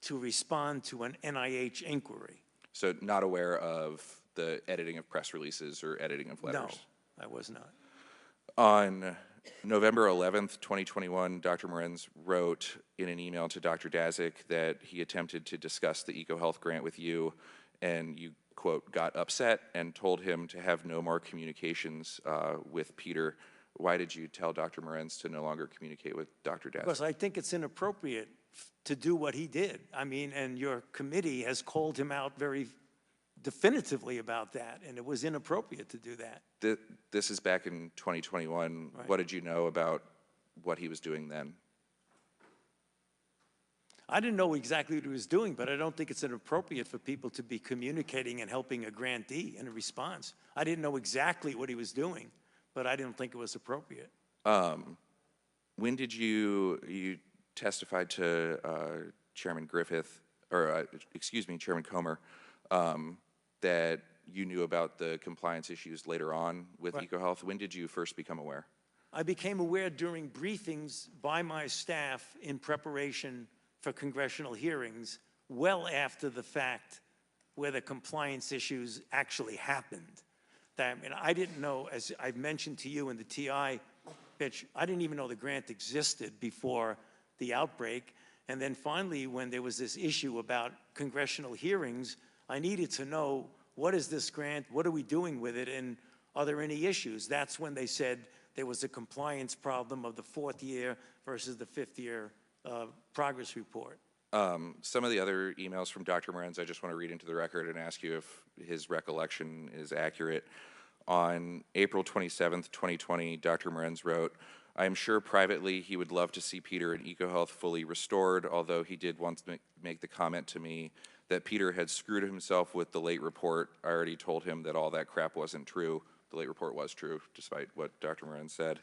F: to respond to an NIH inquiry.
G: So not aware of the editing of press releases or editing of letters?
F: No, I was not.
G: On November 11th, 2021, Dr. Morenz wrote in an email to Dr. Daszak that he attempted to discuss the EcoHealth grant with you, and you, quote, got upset and told him to have no more communications with Peter. Why did you tell Dr. Morenz to no longer communicate with Dr. Daszak?
F: Because I think it's inappropriate to do what he did. I mean, and your committee has called him out very definitively about that, and it was inappropriate to do that.
G: This is back in 2021.
F: Right.
G: What did you know about what he was doing then?
F: I didn't know exactly what he was doing, but I don't think it's inappropriate for people to be communicating and helping a grantee in a response. I didn't know exactly what he was doing, but I didn't think it was appropriate.
G: When did you testified to Chairman Griffith, or excuse me, Chairman Comer, that you knew about the compliance issues later on with
F: Right.
G: EcoHealth? When did you first become aware?
F: I became aware during briefings by my staff in preparation for congressional hearings well after the fact where the compliance issues actually happened. That, I mean, I didn't know, as I've mentioned to you in the TI pitch, I didn't even know the grant existed before the outbreak. And then finally, when there was this issue about congressional hearings, I needed to know, what is this grant? What are we doing with it? And are there any issues? That's when they said there was a compliance problem of the 4th year versus the 5th year progress report.
G: Some of the other emails from Dr. Morenz, I just want to read into the record and ask you if his recollection is accurate. On April 27th, 2020, Dr. Morenz wrote, "I am sure privately he would love to see Peter and EcoHealth fully restored, although he did once make the comment to me that Peter had screwed himself with the late report. I already told him that all that crap wasn't true." The late report was true, despite what Dr. Morenz said.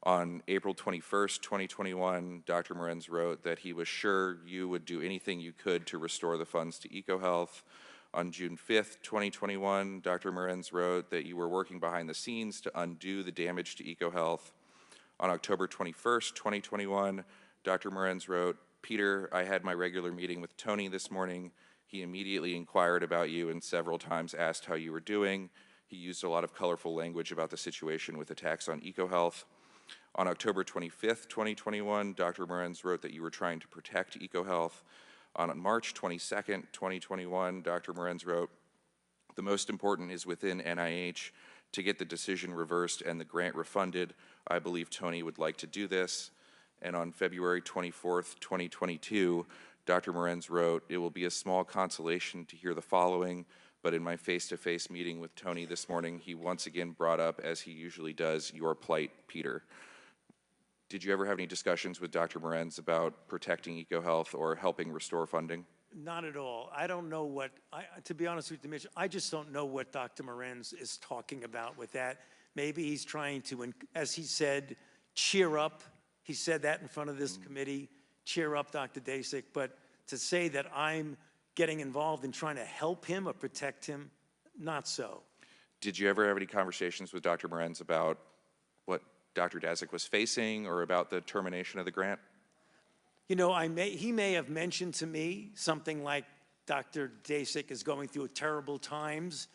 G: On April 21st, 2021, Dr. Morenz wrote that he was sure you would do anything you could to restore the funds to EcoHealth. On June 5th, 2021, Dr. Morenz wrote that you were working behind the scenes to undo the damage to EcoHealth. On October 21st, 2021, Dr. Morenz wrote, "Peter, I had my regular meeting with Tony this morning. He immediately inquired about you and several times asked how you were doing. He used a lot of colorful language about the situation with attacks on EcoHealth." On October 25th, 2021, Dr. Morenz wrote that you were trying to protect EcoHealth. On March 22nd, 2021, Dr. Morenz wrote, "The most important is within NIH to get the decision reversed and the grant refunded. I believe Tony would like to do this." And on February 24th, 2022, Dr. Morenz wrote, "It will be a small consolation to hear the following, but in my face-to-face meeting with Tony this morning, he once again brought up, as he usually does, your plight, Peter." Did you ever have any discussions with Dr. Morenz about protecting EcoHealth or helping restore funding?
F: Not at all. I don't know what, to be honest with you, Mitch, I just don't know what Dr. Morenz is talking about with that. Maybe he's trying to, as he said, cheer up. He said that in front of this committee, cheer up Dr. Daszak, but to say that I'm getting involved in trying to help him or protect him, not so.
G: Did you ever have any conversations with Dr. Morenz about what Dr. Daszak was facing or about the termination of the grant?
F: You know, he may have mentioned to me something like Dr. Daszak is going through terrible times,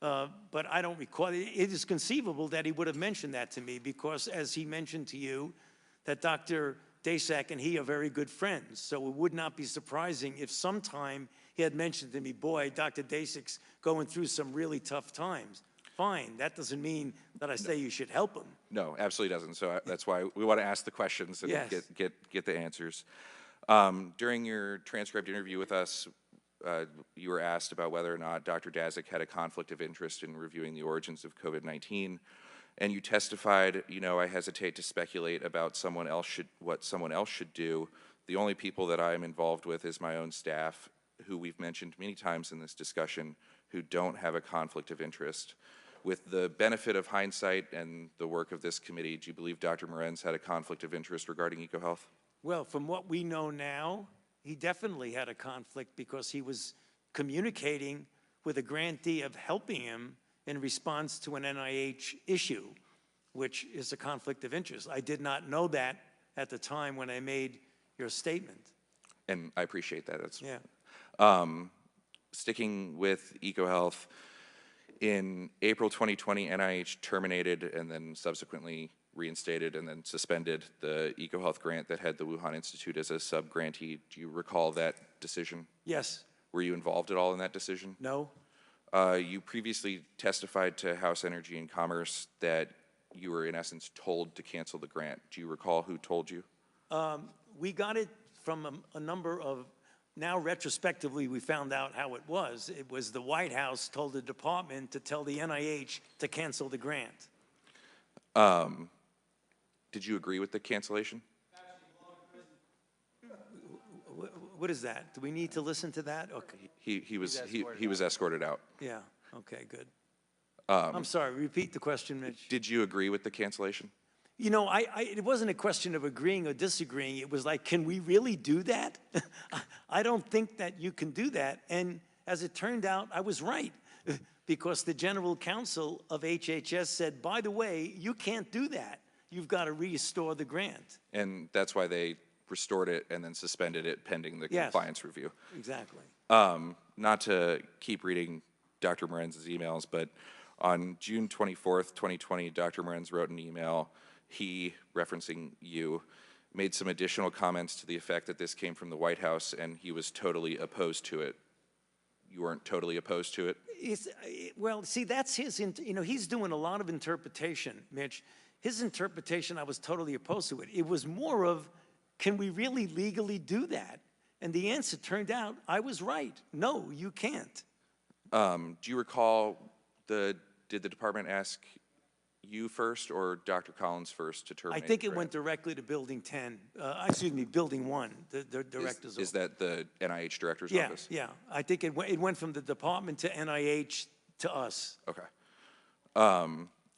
F: but I don't recall. It is conceivable that he would have mentioned that to me because, as he mentioned to you, that Dr. Daszak and he are very good friends. So it would not be surprising if sometime he had mentioned to me, boy, Dr. Daszak's going through some really tough times. Fine, that doesn't mean that I say you should help him.
G: No, absolutely doesn't. So that's why we want to ask the questions and
F: Yes.
G: get the answers. During your transcribed interview with us, you were asked about whether or not Dr. Daszak had a conflict of interest in reviewing the origins of COVID-19. And you testified, you know, I hesitate to speculate about what someone else should do. The only people that I'm involved with is my own staff, who we've mentioned many times in this discussion, who don't have a conflict of interest. with the benefit of hindsight and the work of this committee, do you believe Dr. Morenz had a conflict of interest regarding EcoHealth?
F: Well, from what we know now, he definitely had a conflict because he was communicating with a grantee of helping him in response to an NIH issue, which is a conflict of interest. I did not know that at the time when I made your statement.
G: And I appreciate that. That's,
F: yeah.
G: Sticking with EcoHealth, in April 2020, NIH terminated and then subsequently reinstated and then suspended the EcoHealth grant that had the Wuhan Institute as a sub-grantee. Do you recall that decision?
F: Yes.
G: Were you involved at all in that decision?
F: No.
G: You previously testified to House Energy and Commerce that you were in essence told to cancel the grant. Do you recall who told you?
F: We got it from a number of, now retrospectively we found out how it was. It was the White House told the department to tell the NIH to cancel the grant.
G: Did you agree with the cancellation?
F: What is that? Do we need to listen to that? Okay.
G: He was escorted out.
F: Yeah, okay, good. I'm sorry, repeat the question, Mitch.
G: Did you agree with the cancellation?
F: You know, it wasn't a question of agreeing or disagreeing. It was like, can we really do that? I don't think that you can do that. And as it turned out, I was right because the general counsel of HHS said, by the way, you can't do that. You've got to restore the grant.
G: And that's why they restored it and then suspended it pending the compliance review.
F: Exactly.
G: Not to keep reading Dr. Morenz's emails, but on June 24th, 2020, Dr. Morenz wrote an email. He, referencing you, made some additional comments to the effect that this came from the White House and he was totally opposed to it. You weren't totally opposed to it?
F: Well, see, that's his, you know, he's doing a lot of interpretation, Mitch. His interpretation, I was totally opposed to it. It was more of, can we really legally do that? And the answer turned out, I was right. No, you can't.
G: Do you recall, did the department ask you first or Dr. Collins first to terminate?
F: I think it went directly to Building 10, excuse me, Building 1, the director's office.
G: Is that the NIH director's office?
F: Yeah, I think it went from the department to NIH to us.
G: Okay.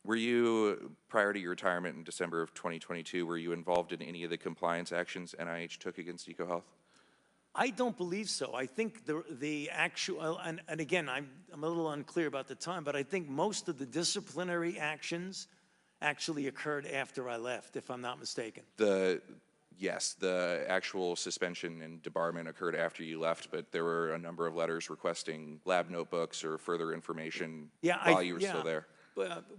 G: Were you, prior to your retirement in December of 2022, were you involved in any of the compliance actions NIH took against EcoHealth?
F: I don't believe so. I think the actual, and again, I'm a little unclear about the time, but I think most of the disciplinary actions actually occurred after I left, if I'm not mistaken.
G: Yes, the actual suspension and debarment occurred after you left, but there were a number of letters requesting lab notebooks or further information while you were still there.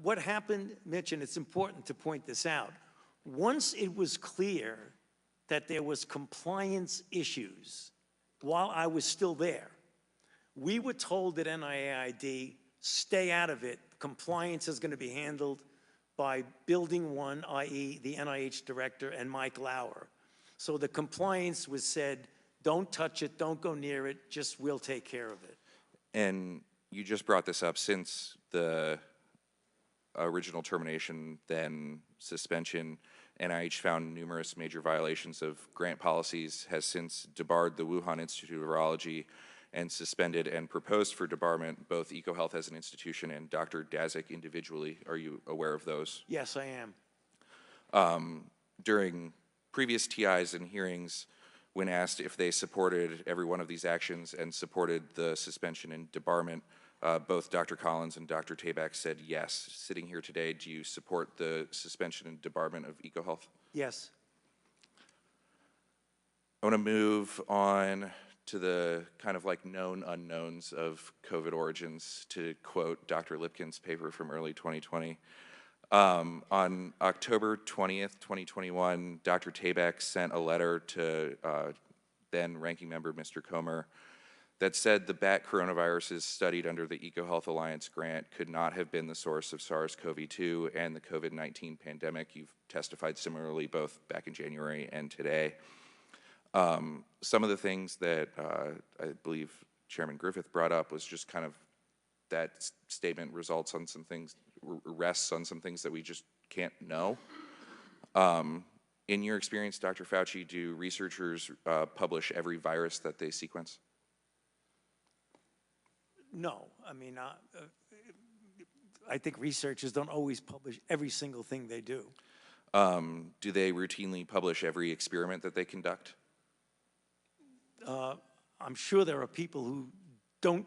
F: What happened, Mitch, and it's important to point this out, once it was clear that there was compliance issues while I was still there, we were told at NIAID, stay out of it. Compliance is going to be handled by Building 1, i.e. the NIH director, and Mike Lauer. So the compliance was said, don't touch it, don't go near it, just we'll take care of it.
G: And you just brought this up, since the original termination, then suspension, NIH found numerous major violations of grant policies, has since debarred the Wuhan Institute of Virology and suspended and proposed for debarment both EcoHealth as an institution and Dr. Dazik individually. Are you aware of those?
F: Yes, I am.
G: During previous TIs and hearings, when asked if they supported every one of these actions and supported the suspension and debarment, both Dr. Collins and Dr. Tabak said yes. Sitting here today, do you support the suspension and debarment of EcoHealth?
F: Yes.
G: I want to move on to the kind of like known unknowns of COVID origins, to quote Dr. Lipkin's paper from early 2020. On October 20th, 2021, Dr. Tabak sent a letter to then Ranking Member Mr. Comer that said the bat coronaviruses studied under the EcoHealth Alliance grant could not have been the source of SARS-CoV-2 and the COVID-19 pandemic. You've testified similarly both back in January and today. Some of the things that I believe Chairman Griffith brought up was just kind of that statement results on some things, rests on some things that we just can't know. In your experience, Dr. Fauci, do researchers publish every virus that they sequence?
F: No, I mean, I think researchers don't always publish every single thing they do.
G: Do they routinely publish every experiment that they conduct?
F: I'm sure there are people who don't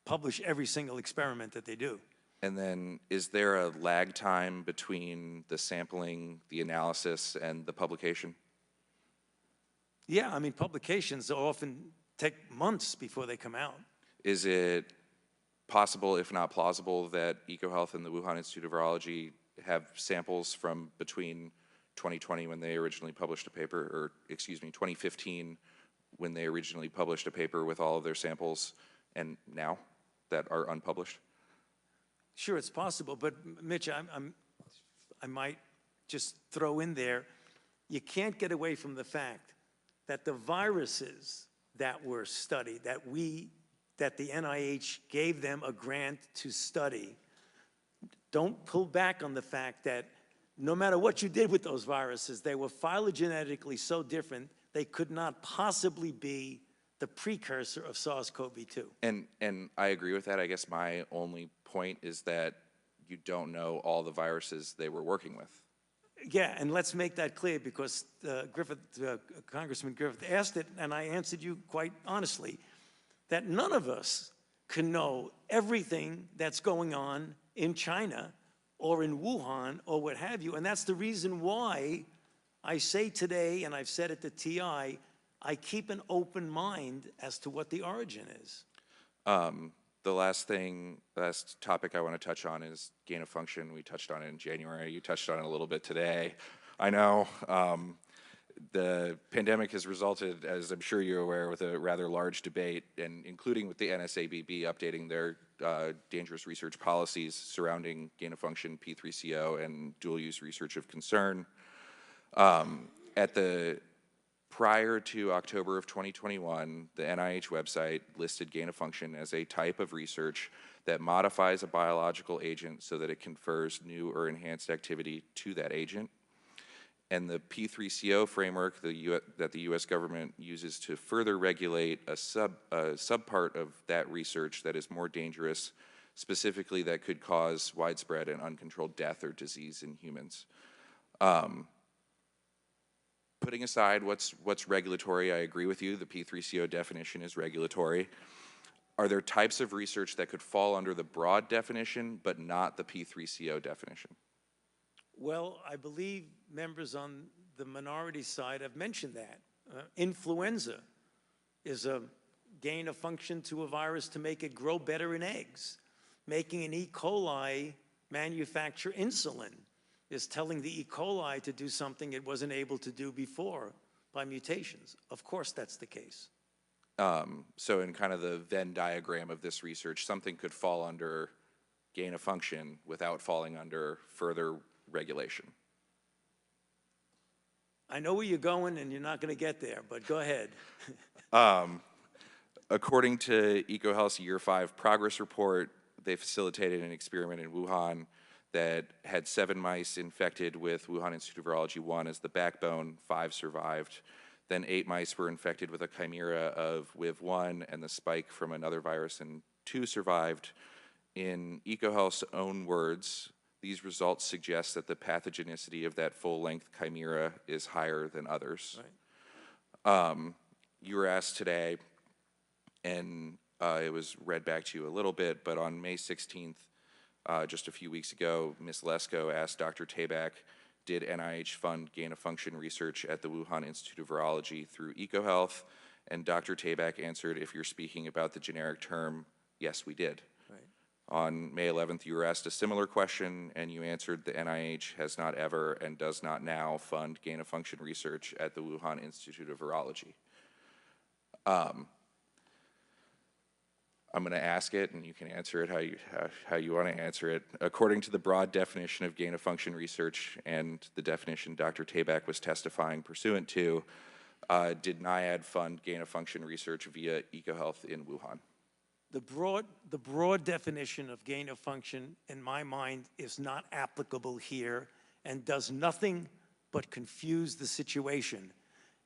F: publish every single experiment that they do.
G: And then is there a lag time between the sampling, the analysis, and the publication?
F: Yeah, I mean, publications often take months before they come out.
G: Is it possible, if not plausible, that EcoHealth and the Wuhan Institute of Virology have samples from between 2020 when they originally published a paper, or excuse me, 2015 when they originally published a paper with all of their samples, and now that are unpublished?
F: Sure, it's possible, but Mitch, I might just throw in there, you can't get away from the fact that the viruses that were studied, that the NIH gave them a grant to study, don't pull back on the fact that no matter what you did with those viruses, they were phylogenetically so different, they could not possibly be the precursor of SARS-CoV-2.
G: And I agree with that. I guess my only point is that you don't know all the viruses they were working with.
F: Yeah, and let's make that clear because Congressman Griffith asked it, and I answered you quite honestly, that none of us can know everything that's going on in China or in Wuhan or what have you, and that's the reason why I say today, and I've said it to TI, I keep an open mind as to what the origin is.
G: The last topic I want to touch on is gain of function. We touched on it in January. You touched on it a little bit today. I know the pandemic has resulted, as I'm sure you're aware, with a rather large debate, and including with the NSABB updating their dangerous research policies surrounding gain of function, P3CO, and dual use research of concern. Prior to October of 2021, the NIH website listed gain of function as a type of research that modifies a biological agent so that it confers new or enhanced activity to that agent. And the P3CO framework that the US government uses to further regulate a subpart of that research that is more dangerous, specifically that could cause widespread and uncontrolled death or disease in humans. Putting aside what's regulatory, I agree with you, the P3CO definition is regulatory. Are there types of research that could fall under the broad definition but not the P3CO definition?
F: Well, I believe members on the minority side have mentioned that. Influenza is a gain of function to a virus to make it grow better in eggs. Making an E. coli manufacture insulin is telling the E. coli to do something it wasn't able to do before by mutations. Of course that's the case.
G: So in kind of the Venn diagram of this research, something could fall under gain of function without falling under further regulation.
F: I know where you're going and you're not going to get there, but go ahead.
G: According to EcoHealth's Year 5 progress report, they facilitated an experiment in Wuhan that had 7 mice infected with Wuhan Institute of Virology 1 as the backbone, 5 survived. Then 8 mice were infected with a chimera of WIV1 and the spike from another virus, and 2 survived. In EcoHealth's own words, these results suggest that the pathogenicity of that full-length chimera is higher than others. Right. You were asked today, and it was read back to you a little bit, but on May 16th, just a few weeks ago, Ms. Lesko asked Dr. Tabak, did NIH fund gain-of-function research at the Wuhan Institute of Virology through EcoHealth? And Dr. Tabak answered, if you're speaking about the generic term, yes, we did. Right. On May 11th, you were asked a similar question, and you answered the NIH has not ever and does not now fund gain-of-function research at the Wuhan Institute of Virology. I'm going to ask it, and you can answer it how you want to answer it. According to the broad definition of gain-of-function research and the definition Dr. Tabak was testifying pursuant to, did NIAID fund gain-of-function research via EcoHealth in Wuhan?
F: The broad definition of gain-of-function, in my mind, is not applicable here and does nothing but confuse the situation.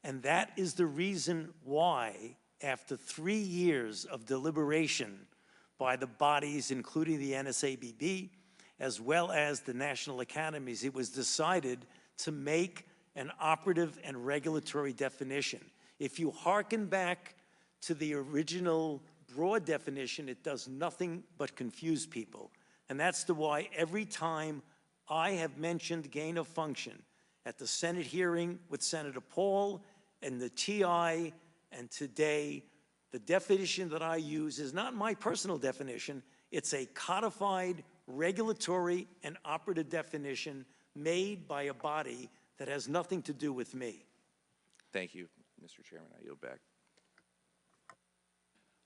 F: And that is the reason why, after 3 years of deliberation, by the bodies, including the NSABB, as well as the national academies, it was decided to make an operative and regulatory definition. If you hearken back to the original broad definition, it does nothing but confuse people. And that's why every time I have mentioned gain of function at the Senate hearing with Senator Paul and the TI and today, the definition that I use is not my personal definition. It's a codified regulatory and operative definition made by a body that has nothing to do with me.
G: Thank you, Mr. Chairman. I yield back.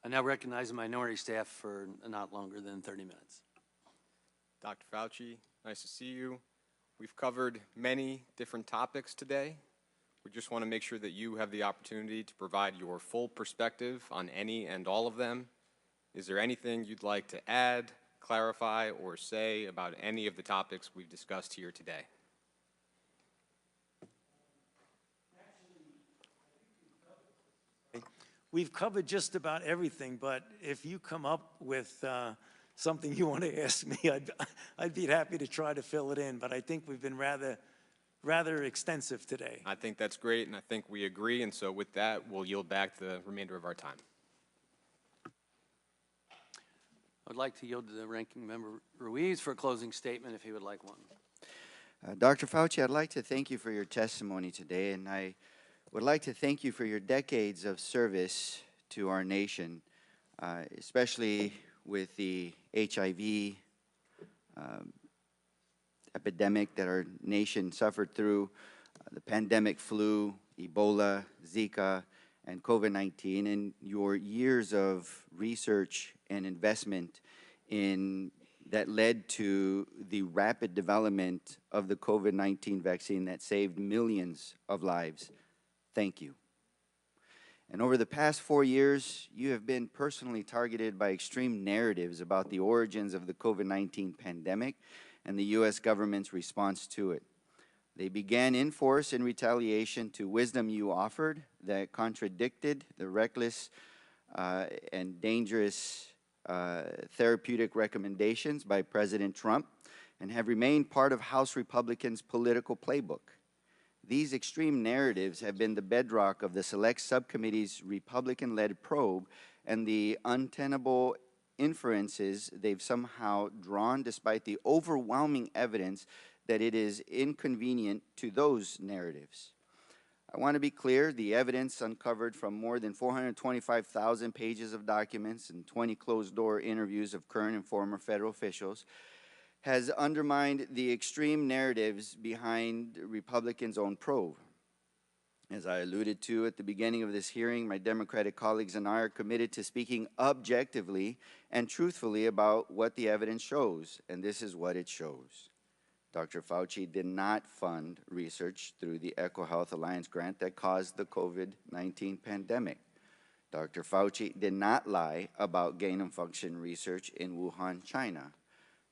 A: I now recognize the minority staff for not longer than 30 minutes.
H: Dr. Fauci, nice to see you. We've covered many different topics today. We just want to make sure that you have the opportunity to provide your full perspective on any and all of them. Is there anything you'd like to add, clarify, or say about any of the topics we've discussed here today?
F: We've covered just about everything, but if you come up with something you want to ask me, I'd be happy to try to fill it in, but I think we've been rather extensive today.
H: I think that's great, and I think we agree, and so with that, we'll yield back the remainder of our time.
A: I'd like to yield to the Ranking Member Ruiz for a closing statement if he would like one.
B: Dr. Fauci, I'd like to thank you for your testimony today, and I would like to thank you for your decades of service to our nation, especially with the HIV epidemic that our nation suffered through, the pandemic flu, Ebola, Zika, and COVID-19, and your years of research and investment that led to the rapid development of the COVID-19 vaccine that saved millions of lives. Thank you. And over the past 4 years, you have been personally targeted by extreme narratives about the origins of the COVID-19 pandemic and the U.S. government's response to it. They began in force in retaliation to wisdom you offered that contradicted the reckless and dangerous therapeutic recommendations by President Trump and have remained part of House Republicans' political playbook. These extreme narratives have been the bedrock of the Select Subcommittee's Republican-led probe and the untenable inferences they've somehow drawn despite the overwhelming evidence that it is inconvenient to those narratives. I want to be clear, the evidence uncovered from more than 425,000 pages of documents and 20 closed-door interviews of current and former federal officials has undermined the extreme narratives behind Republicans' own probe. As I alluded to at the beginning of this hearing, my Democratic colleagues and I are committed to speaking objectively and truthfully about what the evidence shows, and this is what it shows. Dr. Fauci did not fund research through the EcoHealth Alliance grant that caused the COVID-19 pandemic. Dr. Fauci did not lie about gain-of-function research in Wuhan, China.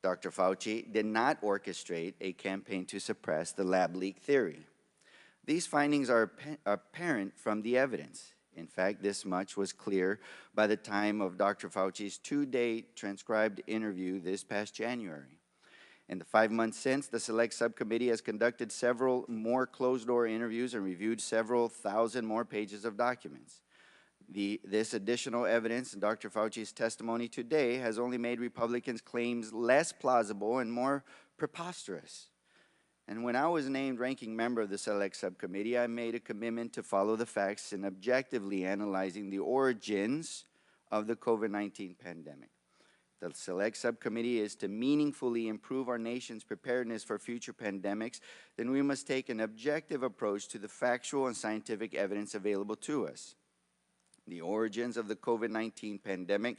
B: Dr. Fauci did not orchestrate a campaign to suppress the lab leak theory. These findings are apparent from the evidence. In fact, this much was clear by the time of Dr. Fauci's 2-day transcribed interview this past January. In the 5 months since, the Select Subcommittee has conducted several more closed-door interviews and reviewed several thousand more pages of documents. This additional evidence in Dr. Fauci's testimony today has only made Republicans' claims less plausible and more preposterous. And when I was named ranking member of the Select Subcommittee, I made a commitment to follow the facts in objectively analyzing the origins of the COVID-19 pandemic. The Select Subcommittee is to meaningfully improve our nation's preparedness for future pandemics, then we must take an objective approach to the factual and scientific evidence available to us. The origins of the COVID-19 pandemic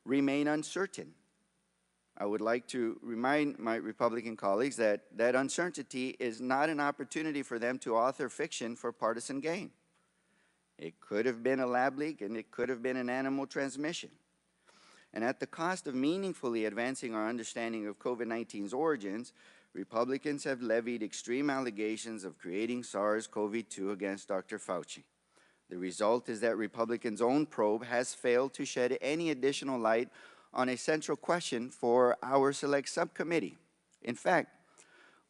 B: remain uncertain. I would like to remind my Republican colleagues that that uncertainty is not an opportunity for them to author fiction for partisan gain. It could have been a lab leak and it could have been an animal transmission. And at the cost of meaningfully advancing our understanding of COVID-19's origins, Republicans have levied extreme allegations of creating SARS-CoV-2 against Dr. Fauci. The result is that Republicans' own probe has failed to shed any additional light on a central question for our Select Subcommittee. In fact,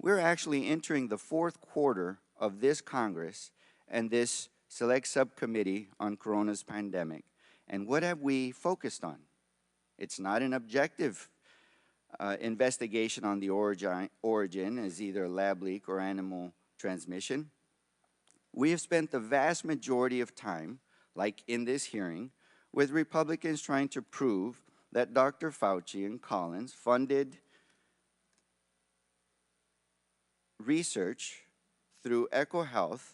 B: we're actually entering the fourth quarter of this Congress and this Select Subcommittee on Corona's pandemic. And what have we focused on? It's not an objective investigation on the origin as either a lab leak or animal transmission. We have spent the vast majority of time, like in this hearing, with Republicans trying to prove that Dr. Fauci and Collins funded research through EcoHealth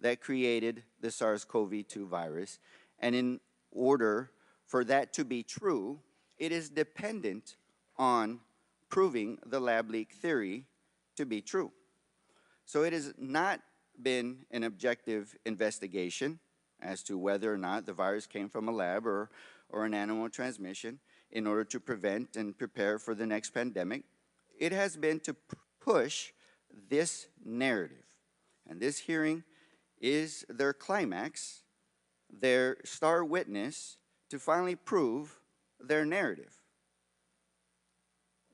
B: that created the SARS-CoV-2 virus. And in order for that to be true, it is dependent on proving the lab leak theory to be true. So it has not been an objective investigation as to whether or not the virus came from a lab or an animal transmission in order to prevent and prepare for the next pandemic. It has been to push this narrative. And this hearing is their climax, their star witness to finally prove their narrative.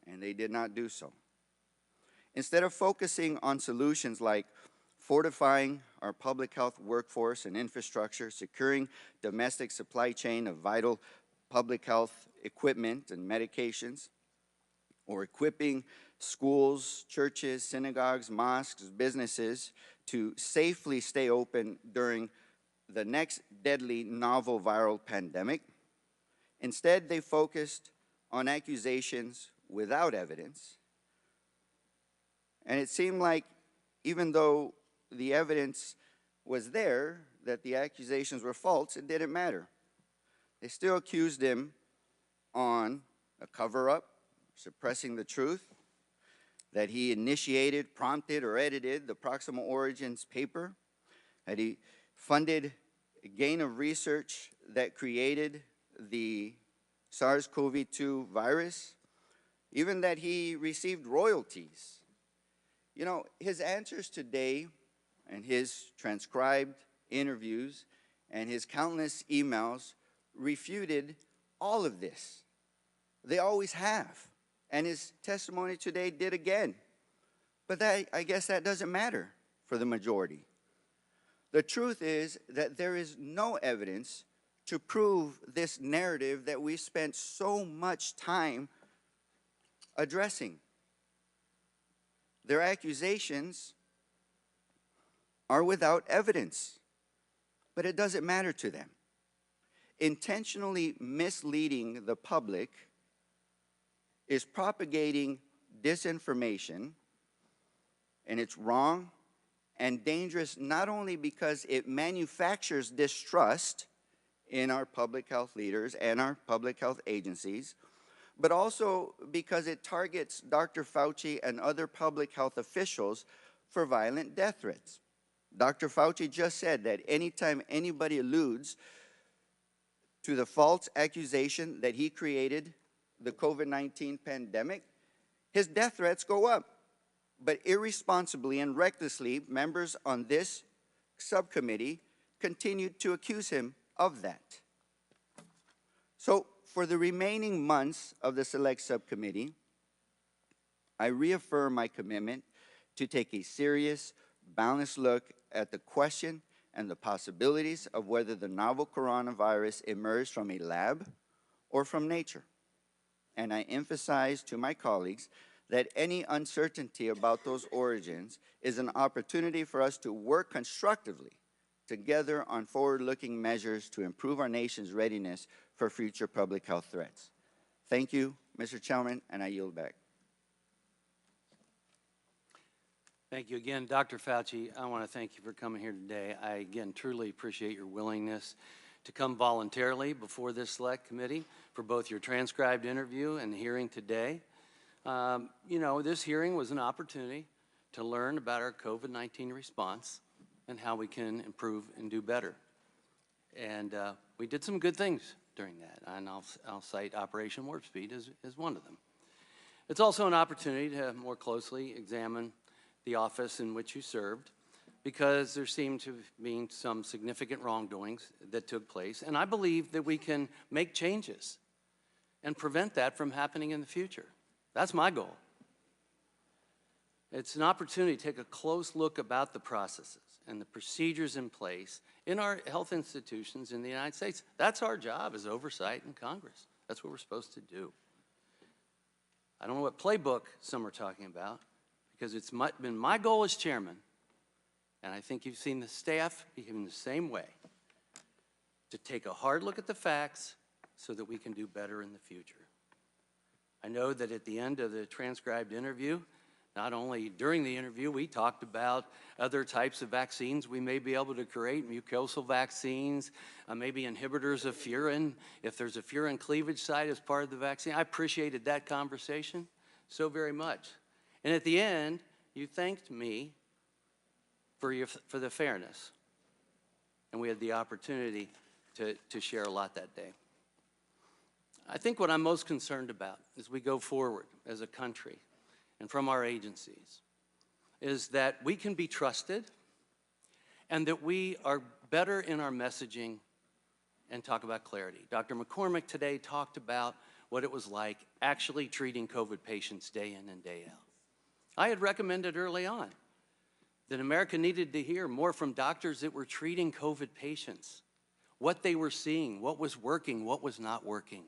B: And they did not do so. Instead of focusing on solutions like fortifying our public health workforce and infrastructure, securing domestic supply chain of vital public health equipment and medications, or equipping schools, churches, synagogues, mosques, businesses to safely stay open during the next deadly novel viral pandemic. Instead, they focused on accusations without evidence. And it seemed like even though the evidence was there that the accusations were false, it didn't matter. They still accused him on a cover-up, suppressing the truth, that he initiated, prompted, or edited the Proximal Origins paper, that he funded a gain of research that created the SARS-CoV-2 virus, even that he received royalties. You know, his answers today and his transcribed interviews and his countless emails refuted all of this. They always have. And his testimony today did again. But I guess that doesn't matter for the majority. The truth is that there is no evidence to prove this narrative that we spent so much time addressing. Their accusations are without evidence, but it doesn't matter to them. Intentionally misleading the public is propagating disinformation, and it's wrong and dangerous not only because it manufactures distrust in our public health leaders and our public health agencies, but also because it targets Dr. Fauci and other public health officials for violent death threats. Dr. Fauci just said that anytime anybody alludes to the false accusation that he created the COVID-19 pandemic, his death threats go up. But irresponsibly and recklessly, members on this subcommittee continued to accuse him of that. So for the remaining months of the Select Subcommittee, I reaffirm my commitment to take a serious, balanced look at the question and the possibilities of whether the novel coronavirus emerged from a lab or from nature. And I emphasize to my colleagues that any uncertainty about those origins is an opportunity for us to work constructively together on forward-looking measures to improve our nation's readiness for future public health threats. Thank you, Mr. Chairman, and I yield back.
A: Thank you again, Dr. Fauci. I want to thank you for coming here today. I, again, truly appreciate your willingness to come voluntarily before this Select Committee for both your transcribed interview and hearing today. You know, this hearing was an opportunity to learn about our COVID-19 response and how we can improve and do better. And we did some good things during that, and I'll cite Operation Warp Speed as one of them. It's also an opportunity to more closely examine the office in which you served, because there seemed to be some significant wrongdoings that took place, and I believe that we can make changes and prevent that from happening in the future. That's my goal. It's an opportunity to take a close look about the processes and the procedures in place in our health institutions in the United States. That's our job as oversight in Congress. That's what we're supposed to do. I don't know what playbook some are talking about, because it's been my goal as chairman, and I think you've seen the staff behaving the same way, to take a hard look at the facts so that we can do better in the future. I know that at the end of the transcribed interview, not only during the interview, we talked about other types of vaccines we may be able to create, mucosal vaccines, maybe inhibitors of furin, if there's a furin cleavage site as part of the vaccine. I appreciated that conversation so very much. And at the end, you thanked me for the fairness. And we had the opportunity to share a lot that day. I think what I'm most concerned about as we go forward as a country and from our agencies is that we can be trusted and that we are better in our messaging and talk about clarity. Dr. McCormick today talked about what it was like actually treating COVID patients day in and day out. I had recommended early on that America needed to hear more from doctors that were treating COVID patients, what they were seeing, what was working, what was not working.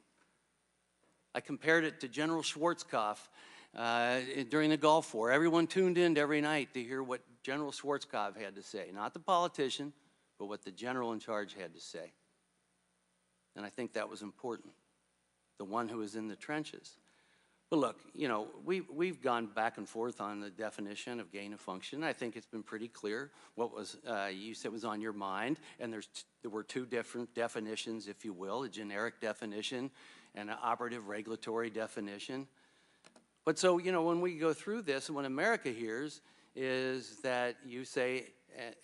A: I compared it to General Schwarzkopf during the Gulf War. Everyone tuned in every night to hear what General Schwarzkopf had to say, not the politician, but what the general in charge had to say. And I think that was important, the one who was in the trenches. But look, you know, we've gone back and forth on the definition of gain of function. I think it's been pretty clear what was, you said was on your mind, and there were two different definitions, if you will, a generic definition and an operative regulatory definition. But so, you know, when we go through this, and what America hears is that you say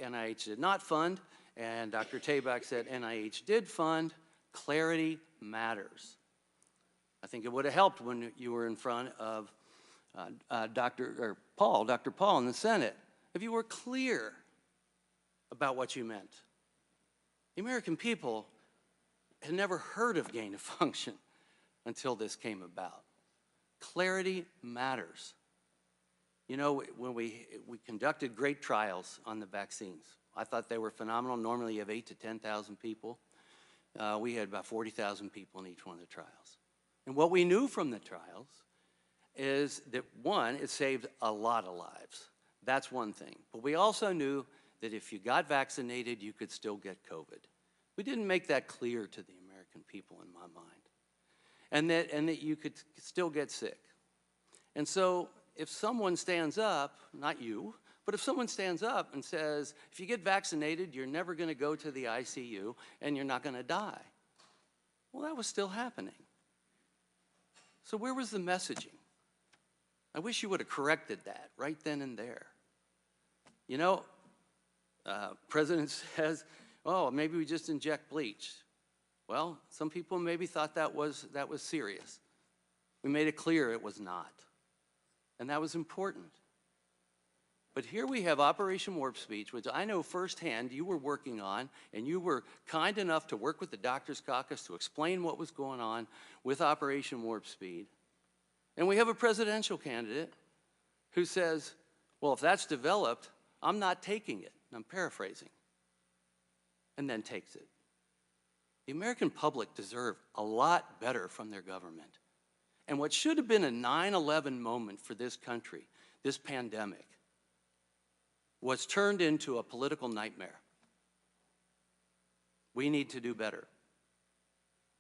A: NIH did not fund, and Dr. Tabak said NIH did fund. Clarity matters. I think it would have helped when you were in front of Dr. Paul in the Senate, if you were clear about what you meant. The American people had never heard of gain of function until this came about. Clarity matters. You know, when we conducted great trials on the vaccines, I thought they were phenomenal. Normally you have 8,000 to 10,000 people. We had about 40,000 people in each one of the trials. And what we knew from the trials is that, one, it saved a lot of lives. That's one thing. But we also knew that if you got vaccinated, you could still get COVID. We didn't make that clear to the American people in my mind. And that you could still get sick. And so if someone stands up, not you, but if someone stands up and says, if you get vaccinated, you're never going to go to the ICU and you're not going to die. Well, that was still happening. So where was the messaging? I wish you would have corrected that right then and there. You know, President says, oh, maybe we just inject bleach. Well, some people maybe thought that was serious. We made it clear it was not. And that was important. But here we have Operation Warp Speed, which I know firsthand you were working on, and you were kind enough to work with the Doctors Caucus to explain what was going on with Operation Warp Speed. And we have a presidential candidate who says, well, if that's developed, I'm not taking it. And I'm paraphrasing. And then takes it. The American public deserve a lot better from their government. And what should have been a 9/11 moment for this country, this pandemic, was turned into a political nightmare. We need to do better.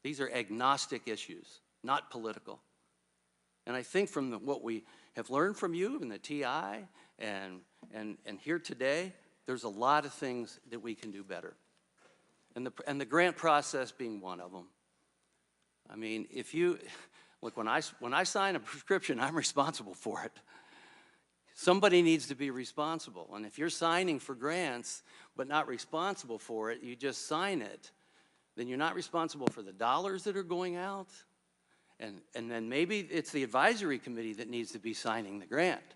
A: These are agnostic issues, not political. And I think from what we have learned from you in the TI and here today, there's a lot of things that we can do better. And the grant process being one of them. I mean, if you, look, when I sign a prescription, I'm responsible for it. Somebody needs to be responsible. And if you're signing for grants but not responsible for it, you just sign it, then you're not responsible for the dollars that are going out. And then maybe it's the advisory committee that needs to be signing the grant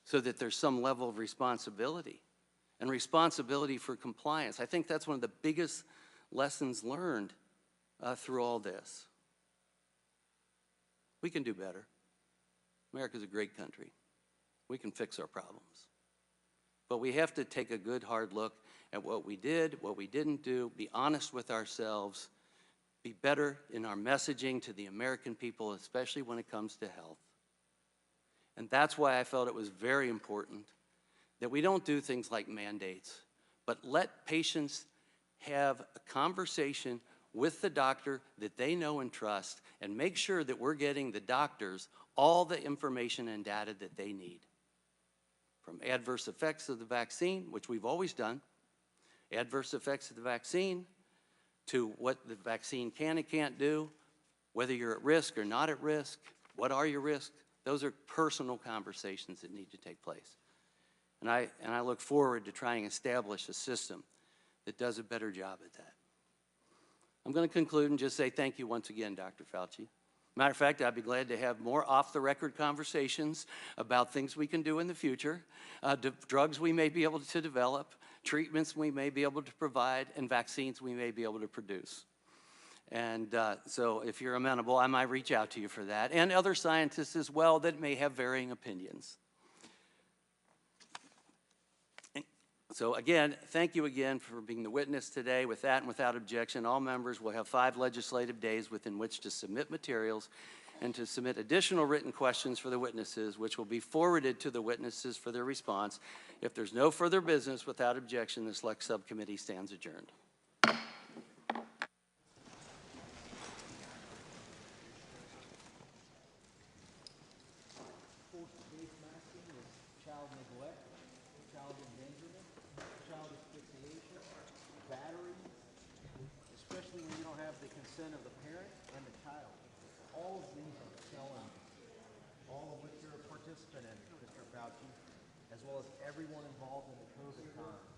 A: so that there's some level of responsibility and responsibility for compliance. I think that's one of the biggest lessons learned through all this. We can do better. America's a great country. We can fix our problems. But we have to take a good hard look at what we did, what we didn't do, be honest with ourselves, be better in our messaging to the American people, especially when it comes to health. And that's why I felt it was very important that we don't do things like mandates, but let patients have a conversation with the doctor that they know and trust, and make sure that we're getting the doctors all the information and data that they need. From adverse effects of the vaccine, which we've always done, adverse effects of the vaccine, to what the vaccine can and can't do, whether you're at risk or not at risk, what are your risks? Those are personal conversations that need to take place. And I look forward to trying to establish a system that does a better job at that. I'm going to conclude and just say thank you once again, Dr. Fauci. Matter of fact, I'd be glad to have more off-the-record conversations about things we can do in the future, drugs we may be able to develop, treatments we may be able to provide, and vaccines we may be able to produce. And so if you're amenable, I might reach out to you for that, and other scientists as well that may have varying opinions. So again, thank you again for being the witness today. With that and without objection, all members will have 5 legislative days within which to submit materials and to submit additional written questions for the witnesses, which will be forwarded to the witnesses for their response. If there's no further business, without objection, the Select Subcommittee stands adjourned.
J: Child neglect, child endangerment, child asphyxiation, battery, especially when you don't have the consent of the parent and the child. All of these are felonies, all of which you're a participant in, Mr. Fauci, as well as everyone involved in the COVID time.